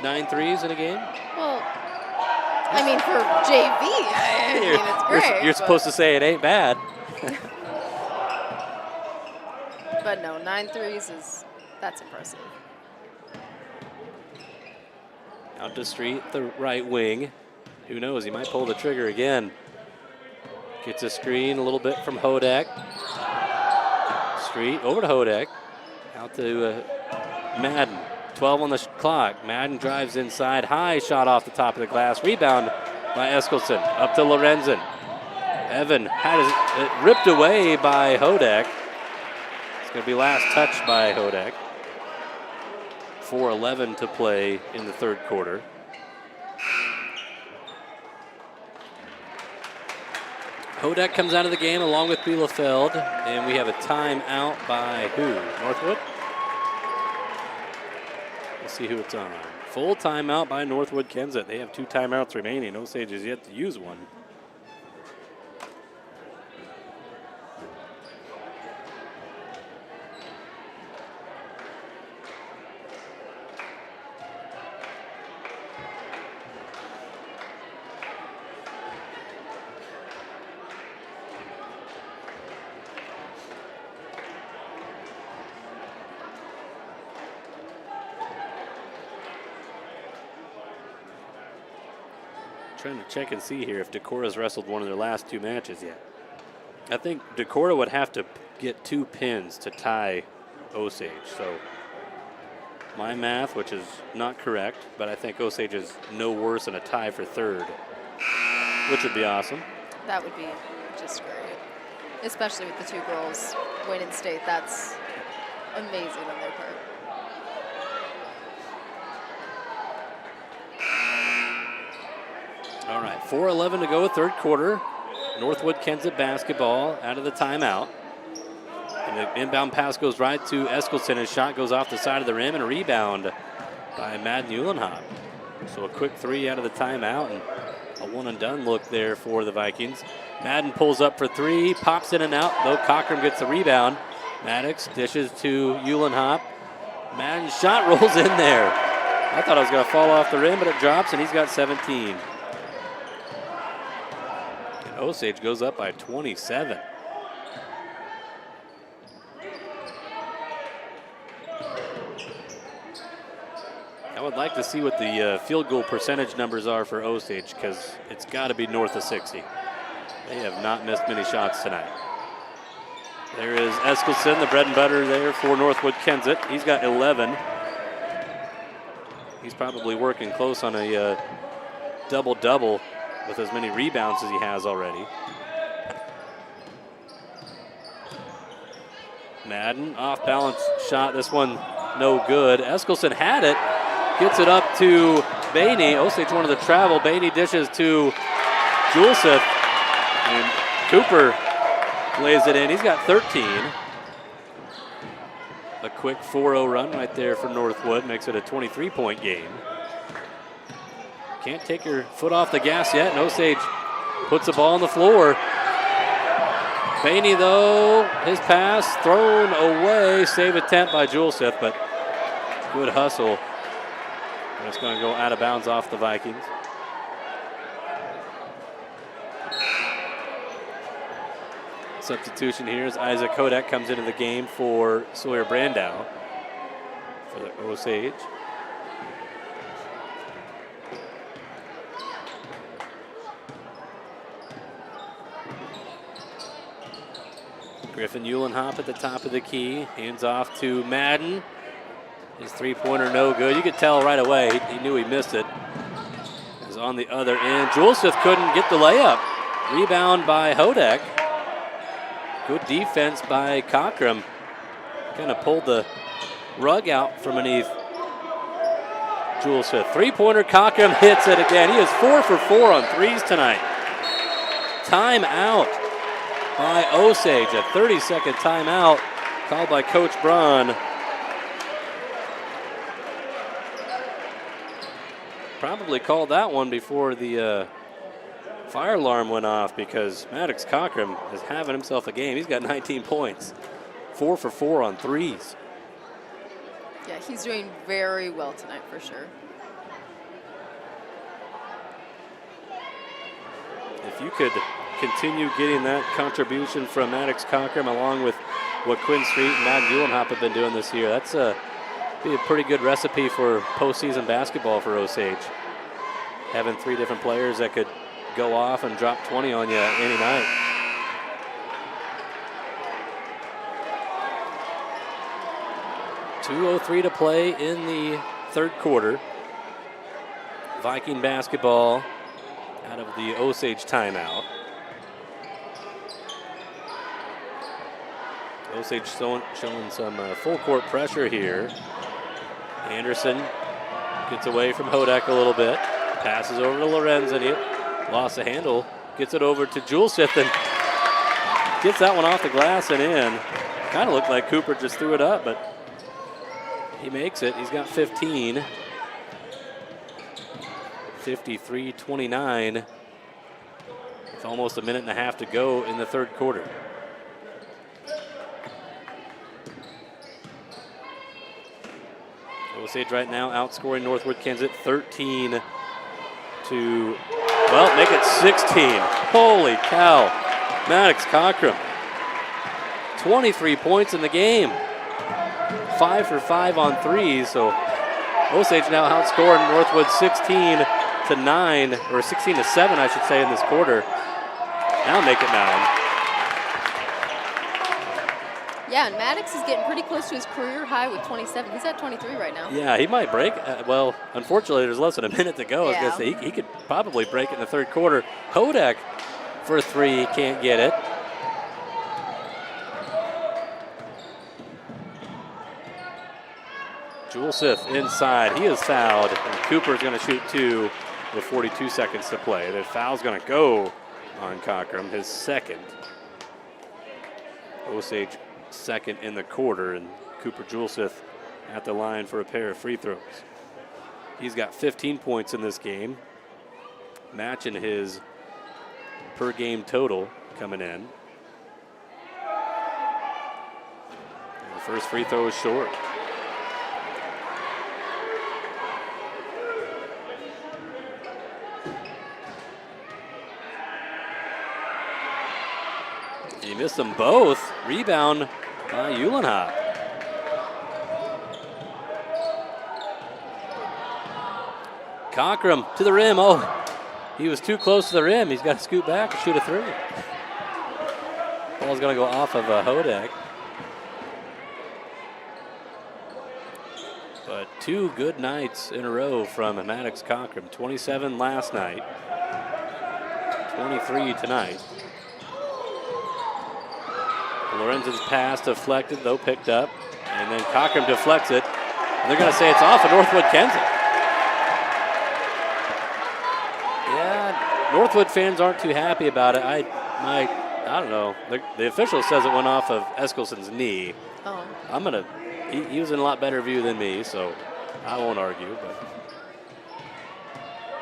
9 threes in a game? Well, I mean, for JV, I mean, it's great. You're supposed to say it ain't bad. But no, 9 threes that's impressive. Out to Street, the right wing. Who knows, he might pull the trigger again. Gets a screen a little bit from Hodek. Street, over to Hodek. Out to Madden. 12 on the clock. Madden drives inside. High shot off the top of the glass. Rebound by Eskelson. Up to Lorenzen. Evan had it ripped away by Hodek. It's going to be last touch by Hodek. 4:11 to play in the third quarter. Hodek comes out of the game along with Bielefeld, and we have a timeout by who? Northwood? Let's see who it's on. Full timeout by Northwood-Kensett. They have 2 timeouts remaining. Osage has yet to use one. Trying to check and see here if Decorah's wrestled one of their last 2 matches yet. I think Decorah would have to get 2 pins to tie Osage. So my math, which is not correct, but I think Osage is no worse than a tie for third, which would be awesome. That would be just great, especially with the 2 girls winning state. That's amazing on their part. All right, 4:11 to go, third quarter. Northwood-Kensett basketball out of the timeout. And the inbound pass goes right to Eskelson. His shot goes off the side of the rim and a rebound by Madden Uhlenhop. So a quick 3 out of the timeout and a one and done look there for the Vikings. Madden pulls up for 3, pops in and out, though Cochran gets the rebound. Maddox dishes to Uhlenhop. Madden's shot rolls in there. I thought it was going to fall off the rim, but it drops, and he's got 17. And Osage goes up by 27. I would like to see what the field goal percentage numbers are for Osage, because it's got to be north of 60. They have not missed many shots tonight. There is Eskelson, the bread and butter there for Northwood-Kensett. He's got 11. He's probably working close on a double-double with as many rebounds as he has already. Madden, off-balance shot. This one no good. Eskelson had it. Gets it up to Bainey. Osage wanted to travel. Bainey dishes to Juleseth. And Cooper lays it in. He's got 13. A quick 4-0 run right there for Northwood. Makes it a 23-point game. Can't take her foot off the gas yet. And Osage puts the ball on the floor. Bainey, though, his pass thrown away. Save attempt by Juleseth, but good hustle. And it's going to go out of bounds off the Vikings. Substitution here as Isaac Hodak comes into the game for Sawyer Brandow for the Osage. Griffin Eulenhop at the top of the key. Hands off to Madden. His three-pointer no good. You could tell right away he knew he missed it. It was on the other end. Juleseth couldn't get the layup. Rebound by Hodak. Good defense by Cockrum. Kind of pulled the rug out from beneath Juleseth. Three-pointer, Cockrum hits it again. He is 4 for 4 on threes tonight. Timeout by Osage. A 30-second timeout called by Coach Braun. Probably called that one before the fire alarm went off because Maddox Cockrum is having himself a game. He's got 19 points. 4 for 4 on threes. Yeah, he's doing very well tonight for sure. If you could continue getting that contribution from Maddox Cockrum along with what Quinn Street and Matt Eulenhop have been doing this year, that's be a pretty good recipe for postseason basketball for Osage. Having 3 different players that could go off and drop 20 on you any night. .203 to play in the third quarter. Viking basketball out of the Osage timeout. Osage showing some full court pressure here. Anderson gets away from Hodak a little bit. Passes over to Lorenz and he lost the handle. Gets it over to Juleseth and gets that one off the glass and in. Kind of looked like Cooper just threw it up, but he makes it. He's got 15. 53-29. With almost a minute and a half to go in the third quarter. Osage right now outscoring Northwood-Kensett 13 to, well, make it 16. Holy cow. Maddox Cockrum, 23 points in the game. 5 for 5 on threes, so Osage now outscoring Northwood 16-9, or 16-7, I should say, in this quarter. Now make it 9. Yeah, and Maddox is getting pretty close to his career high with 27. He's at 23 right now. Yeah, he might break. Well, unfortunately, there's less than a minute to go. Yeah. I was going to say he could probably break it in the third quarter. Hodak for 3, can't get it. Juleseth inside. He is fouled. And Cooper's going to shoot 2 with 42 seconds to play. The foul's going to go on Cockrum, his second. Osage second in the quarter, and Cooper Juleseth at the line for a pair of free throws. He's got 15 points in this game, matching his per game total coming in. And the first free throw is short. He missed them both. Rebound by Eulenhop. Cockrum to the rim. Oh, he was too close to the rim. He's got to scoot back and shoot a 3. Ball's going to go off of Hodak. But 2 good nights in a row from Maddox Cockrum. 27 last night. 23 tonight. Lorenz's pass deflected, though picked up. And then Cockrum deflects it. And they're going to say it's off of Northwood-Kensett. Yeah, Northwood fans aren't too happy about it. I don't know. The official says it went off of Eskilson's knee. Oh. He was in a lot better view than me, so I won't argue. But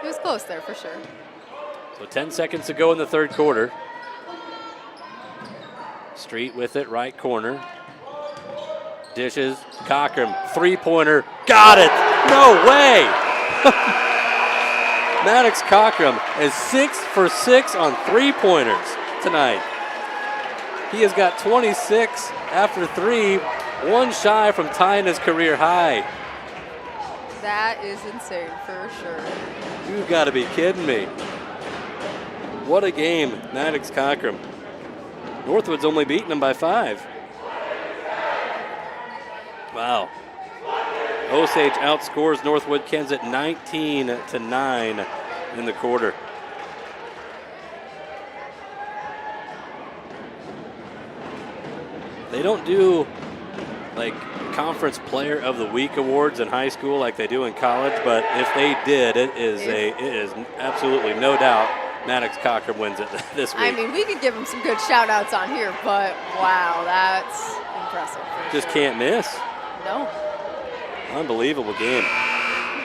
It was close there for sure. so 10 seconds to go in the third quarter. Street with it, right corner. Dishes, Cochran, three-pointer, got it! No way! Maddox Cochran is 6 for 6 on three-pointers tonight. He has got 26 after three, one shy from tying his career high. That is insane for sure. You've got to be kidding me. What a game, Maddox Cochran. Northwood's only beaten him by 5. Wow. Osage outscores Northwood-Kensett 19-9 in the quarter. They don't do like conference player of the week awards in high school like they do in college, but if they did, it is absolutely no doubt Maddox Cochran wins it this week. I mean, we could give him some good shout-outs on here, but wow, that's impressive. Just can't miss. No. Unbelievable game.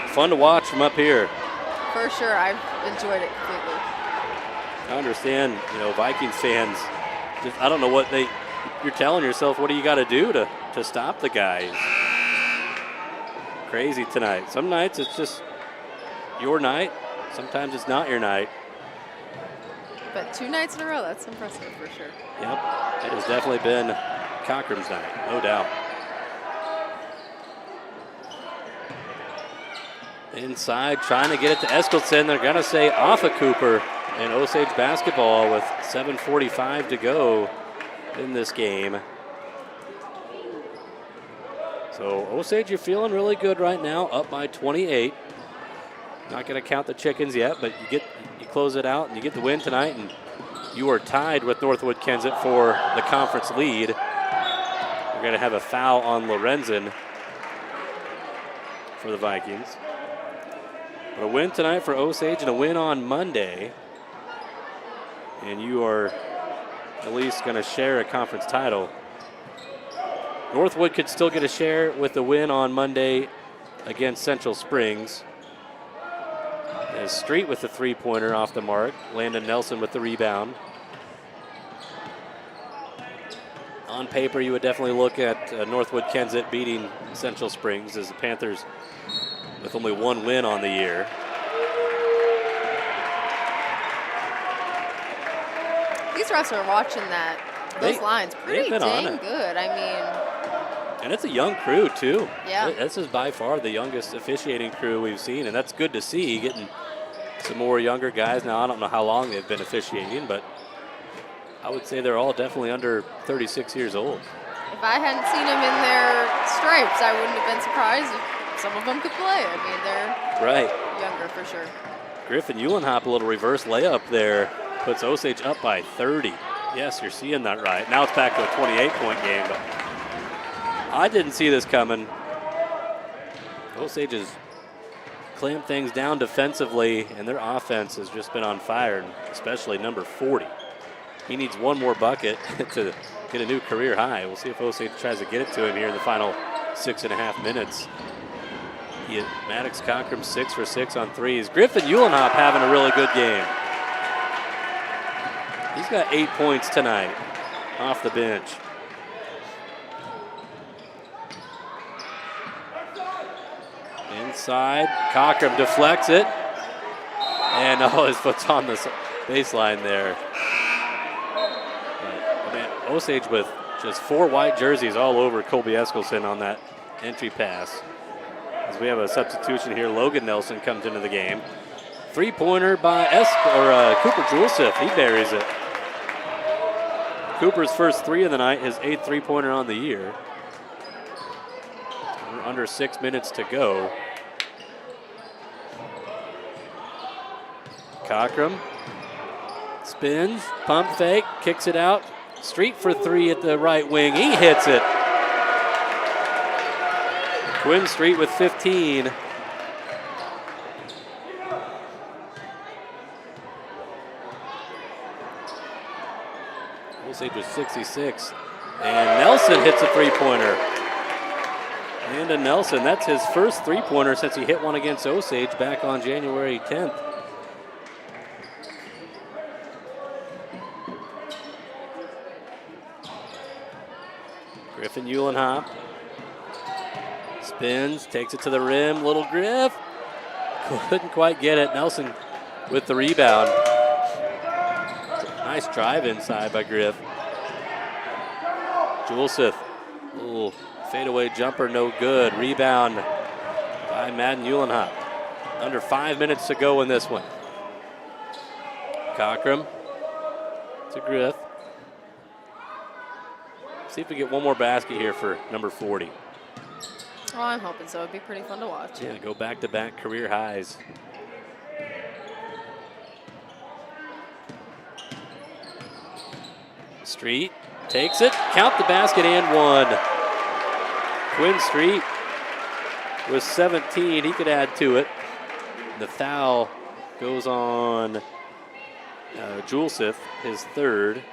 Fun to watch from up here. For sure, I've enjoyed it completely. I understand, Vikings fans, I don't know what you're telling yourself, what do you got to do to stop the guys? Crazy tonight. Some nights it's just your night. Sometimes it's not your night. But 2 nights in a row, that's impressive for sure. Yep, it has definitely been Cochran's night, no doubt. Inside, trying to get it to Eskilson. They're going to say off of Cooper. And Osage basketball with 7:45 to go in this game. So Osage, you're feeling really good right now, up by 28. Not going to count the chickens yet, but you close it out and you get the win tonight, and you are tied with Northwood-Kensett for the conference lead. We're going to have a foul on Lorenzen for the Vikings. But a win tonight for Osage and a win on Monday. And you are at least going to share a conference title. Northwood could still get a share with the win on Monday against Central Springs. As Street with the three-pointer off the mark. Landon Nelson with the rebound. On paper, you would definitely look at Northwood-Kensett beating Central Springs as the Panthers with only one win on the year. These refs are watching those lines pretty dang good. I mean, and it's a young crew too. Yeah. This is by far the youngest officiating crew we've seen, and that's good to see, getting some more younger guys. Now, I don't know how long they've been officiating, but I would say they're all definitely under 36 years old. if I hadn't seen them in their stripes, I wouldn't have been surprised if some of them could play. I mean, they're younger for sure. Griffin Uhlenhop, a little reverse layup there, puts Osage up by 30. Yes, you're seeing that right. Now it's back to a 28-point game, but I didn't see this coming. Osage has clamped things down defensively, and their offense has just been on fire, especially number 40. He needs one more bucket to get a new career high. We'll see if Osage tries to get it to him here in the final 6.5 minutes. Maddox Cochran 6 for 6 on threes. Griffin Uhlenhop having a really good game. He's got 8 points tonight off the bench. Inside, Cochran deflects it. And his foot's on the baseline there. Osage with just 4 white jerseys all over Colby Eskilson on that entry pass. As we have a substitution here, Logan Nelson comes into the game. 3-pointer by Cooper Julesif. He buries it. Cooper's first 3 of the night, his 8th 3-pointer on the year. We're under 6 minutes to go. Cochran spins, pump fake, kicks it out. Street for 3 at the right wing. He hits it. Quinn Street with 15. Osage was 66. And Nelson hits a three-pointer. Landon Nelson, that's his first three-pointer since he hit one against Osage back on January 10th. Griffin Uhlenhop spins, takes it to the rim. Little Griff couldn't quite get it. Nelson with the rebound. Nice drive inside by Griff. Juleseth, little fadeaway jumper, no good. Rebound by Madden Uhlenhop. Under 5 minutes to go in this one. Cockrum to Griff. See if we get one more basket here for number 40. Oh, I'm hoping so. It'd be pretty fun to watch. Yeah, go back-to-back career highs. Street takes it, count the basket and one. Quinn Street with 17, he could add to it. The foul goes on Juleseth, his third.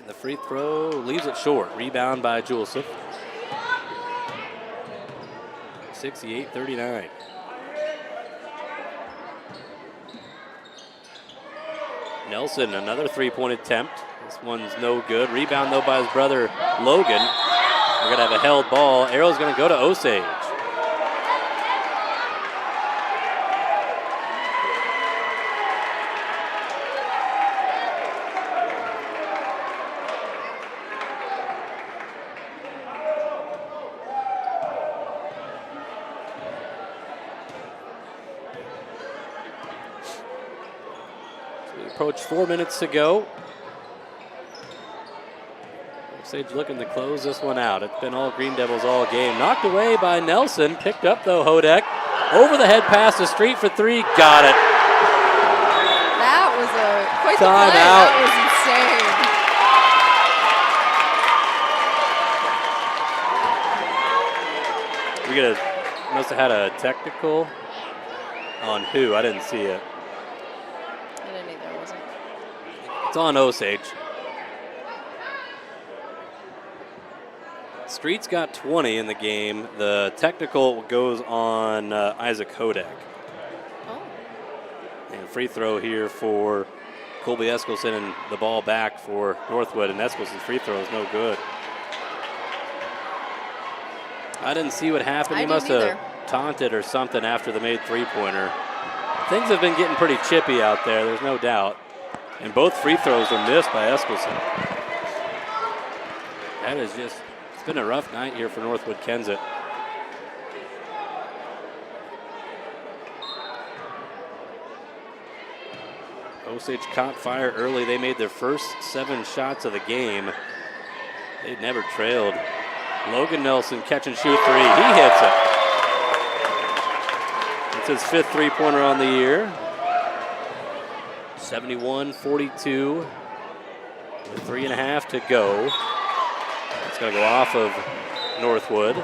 The free throw leaves it short. Rebound by Juleseth. 68-39. Nelson, another three-point attempt. This one's no good. Rebound, though, by his brother, Logan. We're going to have a held ball. Arrow's going to go to Osage. Approach 4 minutes to go. Osage looking to close this one out. It's been all Green Devils all game. Knocked away by Nelson. Picked up, though, Hodek. Over the head pass to Street for three. Got it. That was quite the play. Timeout. That was insane. Must have had a technical on who? I didn't see it. I didn't either. It wasn't. It's on Osage. Street's got 20 in the game. The technical goes on Isaac Hodek. Oh. And free throw here for Colby Eskelson, and the ball back for Northwood, and Eskelson's free throw is no good. I didn't see what happened. He must have taunted or something after the made three-pointer. Things have been getting pretty chippy out there, there's no doubt. And both free throws were missed by Eskelson. That is just, it's been a rough night here for Northwood-Kensett. Osage caught fire early. They made their first 7 shots of the game. They never trailed. Logan Nelson catch and shoot three. He hits it. It's his 5th three-pointer on the year. 71-42 with 3.5 to go. It's going to go off of Northwood.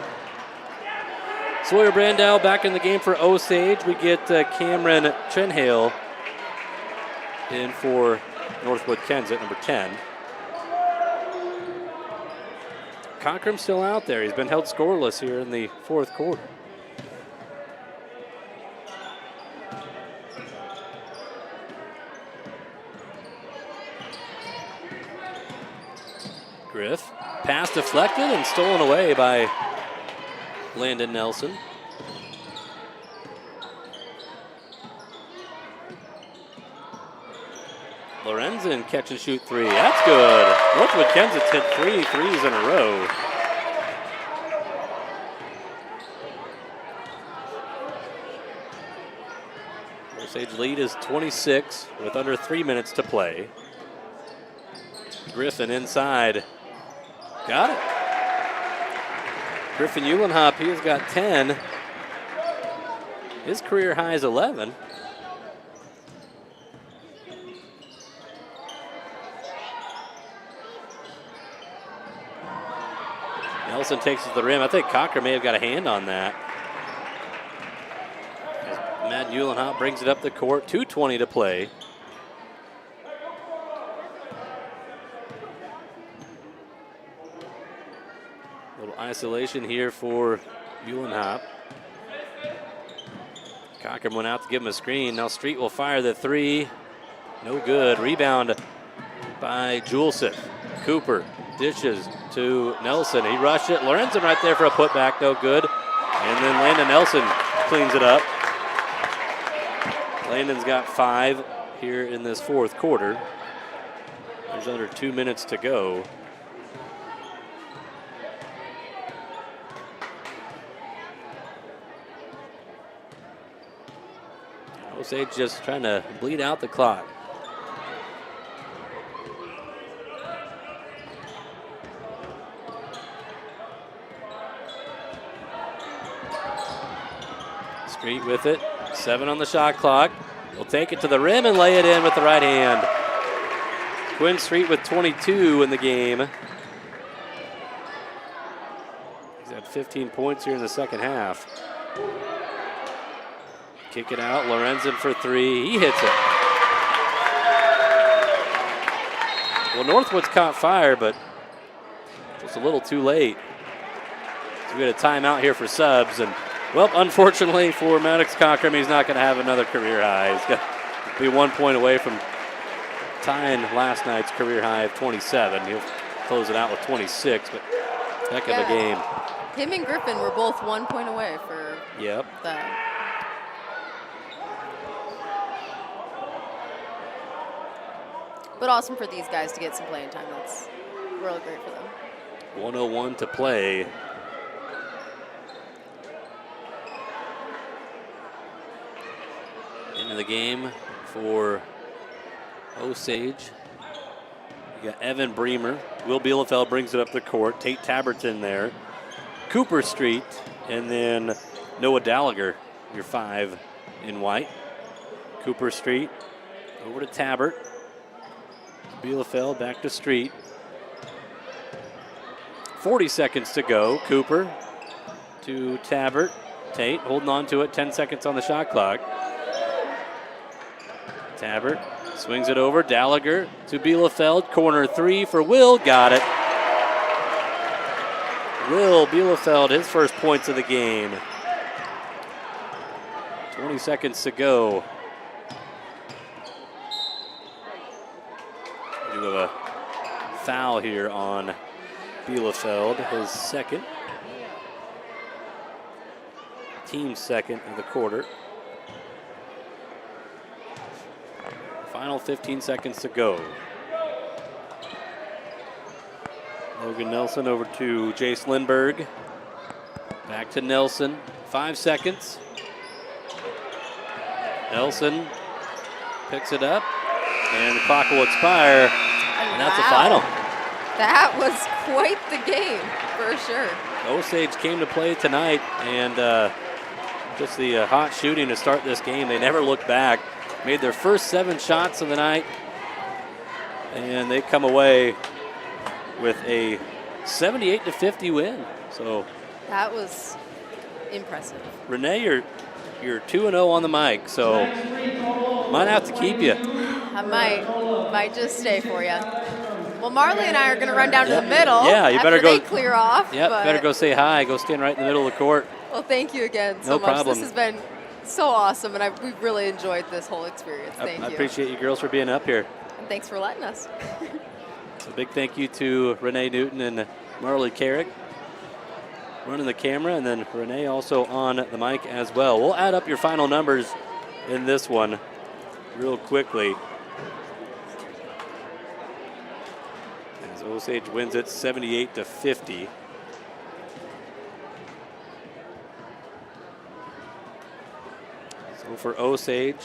Sawyer Brandow back in the game for Osage. We get Cameron Chenhale in for Northwood-Kensett, number 10. Cockrum still out there. He's been held scoreless here in the 4th quarter. Griff, pass deflected and stolen away by Landon Nelson. Lorenzen catch and shoot three. That's good. Northwood-Kensett's hit 3 threes in a row. Osage lead is 26 with under 3 minutes to play. Griffin inside. Got it. Griffin Uhlenhop, he has got 10. His career high is 11. Nelson takes it to the rim. I think Cocker may have got a hand on that. Matt Newland brings it up the court. 2:20 to play. Little isolation here for Newland. Cochran went out to give him a screen. Now Street will fire the three. No good. Rebound by Juleseth. Cooper dishes to Nelson. He rushed it. Lorenzen right there for a putback. No good. And then Landon Nelson cleans it up. Landon's got 5 here in this fourth quarter. There's under 2 minutes to go. Osage just trying to bleed out the clock. Street with it. 7 on the shot clock. He'll take it to the rim and lay it in with the right hand. Quinn Street with 22 in the game. He's had 15 points here in the second half. Kick it out, Lorenzen for 3. He hits it. Well, Northwood's caught fire, but just a little too late. So we had a timeout here for subs, and well, unfortunately for Maddox Cochran, he's not going to have another career high. He's got to be 1 point away from tying last night's career high of 27. He'll close it out with 26, but heck of a game. Him and Griffin were both 1 point away for that. But awesome for these guys to get some playing time. That's really great for them. 1:01 to play. Into the game for Osage. You got Evan Bremer. Will Bielefeld brings it up the court. Tate Tabbert's in there. Cooper Street, and then Noah Gallagher, your 5 in white. Cooper Street over to Tabbert. Bielefeld back to Street. 40 seconds to go. Cooper to Tabbert. Tate holding on to it. 10 seconds on the shot clock. Tabbert swings it over. Gallagher to Bielefeld. Corner 3 for Will. Got it. Will Bielefeld, his first points of the game. 20 seconds to go. We do have a foul here on Bielefeld, his second. Team second of the quarter. Final 15 seconds to go. Logan Nelson over to Jace Lindbergh. Back to Nelson. 5 seconds. Nelson picks it up, and the clock will expire, and that's the final. That was quite the game, for sure. Osage came to play tonight, and just the hot shooting to start this game. They never looked back. Made their first 7 shots of the night, and they come away with a 78-50 win. So that was impressive. Renee, you're 2-0 on the mic, so might have to keep you. I might just stay for you. Well, Marley and I are going to run down to the middle. Yeah, you better go. They clear off. Yep, better go say hi. Go stand right in the middle of the court. Well, thank you again so much. Problem. This has been so awesome, and we've really enjoyed this whole experience. Thank you. I appreciate you girls for being up here. And thanks for letting us. So big thank you to Renee Newton and Marley Carrick running the camera, and then Renee also on the mic as well. We'll add up your final numbers in this one real quickly. As Osage wins it 78-50. So for Osage,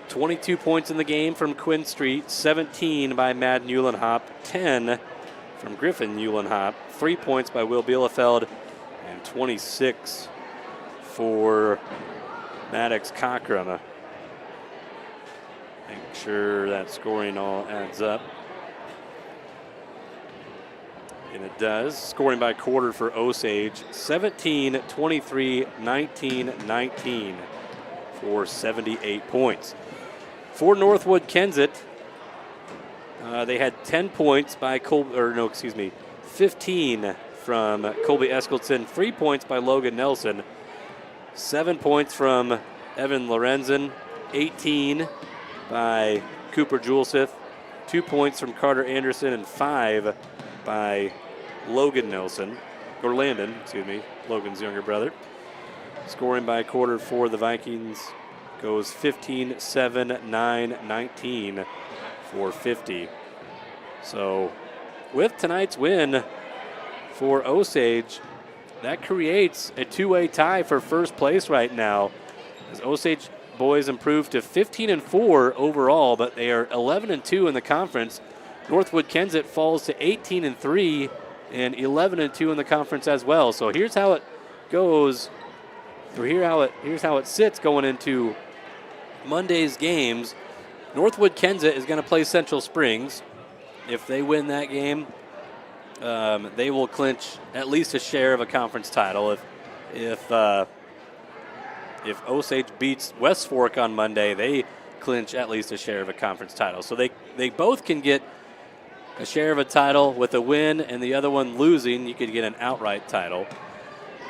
22 points in the game from Quinn Street, 17 by Mad Newland-Hop, 10 from Griffin Newland-Hop, 3 points by Will Bielefeld, and 26 for Maddox Cochran. Make sure that scoring all adds up. And it does. Scoring by quarter for Osage, 17, 23, 19, 19 for 78 points. For Northwood-Kensett, they had 10 points by 15 from Colby Eskildson, 3 points by Logan Nelson, 7 points from Evan Lorenzen, 18 by Cooper Juleseth, 2 points from Carter Anderson, and 5 by Landon, Logan's younger brother. Scoring by quarter for the Vikings goes 15, 7, 9, 19 for 50. So with tonight's win for Osage, that creates a two-way tie for first place right now, as Osage boys improved to 15-4 overall, but they are 11-2 in the conference. Northwood-Kensett falls to 18-3 and 11-2 in the conference as well. So here's how it goes. Here's how it sits going into Monday's games. Northwood-Kensett is going to play Central Springs. If they win that game, they will clinch at least a share of a conference title. If Osage beats West Fork on Monday, they clinch at least a share of a conference title. So they both can get a share of a title with a win, and the other one losing, you could get an outright title.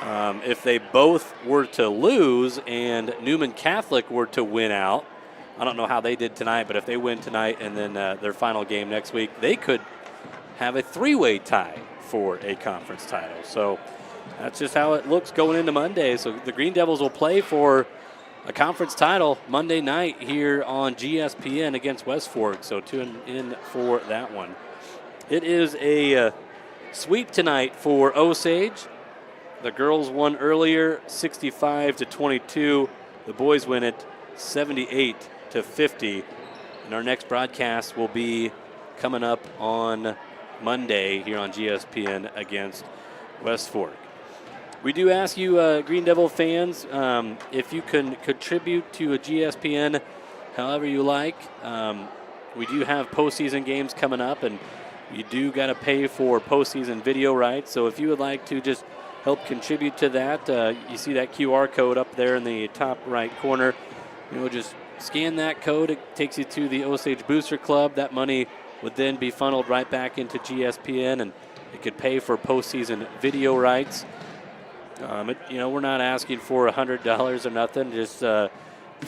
If they both were to lose and Newman Catholic were to win out, I don't know how they did tonight, but if they win tonight and then their final game next week, they could have a three-way tie for a conference title. So that's just how it looks going into Monday. So the Green Devils will play for a conference title Monday night here on GSPN against West Fork. So tune in for that one. It is a sweep tonight for Osage. The girls won earlier, 65-22. The boys win it 78-50. And our next broadcast will be coming up on Monday here on GSPN against West Fork. We do ask you, Green Devil fans, if you can contribute to a GSPN however you like. We do have postseason games coming up, and you do got to pay for postseason video rights. So if you would like to just help contribute to that, you see that QR code up there in the top right corner. Just scan that code. It takes you to the Osage Booster Club. That money would then be funneled right back into GSPN, and it could pay for postseason video rights. We're not asking for $100 or nothing, just $5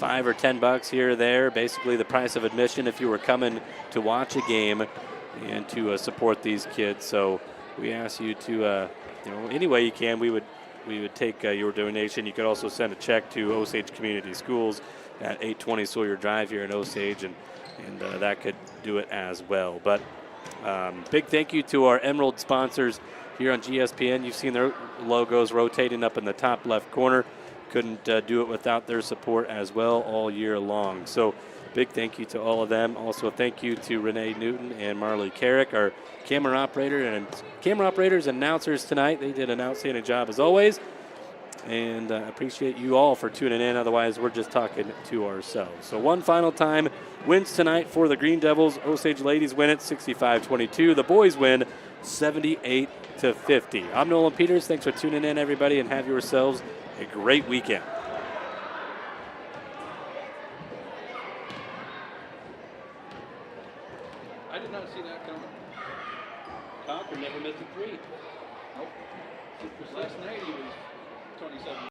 or $10 here or there, basically the price of admission if you were coming to watch a game and to support these kids. So we ask you to, any way you can, we would take your donation. You could also send a check to Osage Community Schools at 820 Sawyer Drive here in Osage, and that could do it as well. But big thank you to our Emerald sponsors here on GSPN. You've seen their logos rotating up in the top left corner. Couldn't do it without their support as well all year long. So big thank you to all of them. Also thank you to Renee Newton and Marley Carrick, our camera operators and announcers tonight. They did an outstanding job as always. And appreciate you all for tuning in. Otherwise, we're just talking to ourselves. So one final time, wins tonight for the Green Devils. Osage ladies win it 65-22. The boys win 78-50. I'm Nolan Peters. Thanks for tuning in, everybody, and have yourselves a great weekend. I did not see that coming. Concord never missed a three. Nope. Last night he was 27.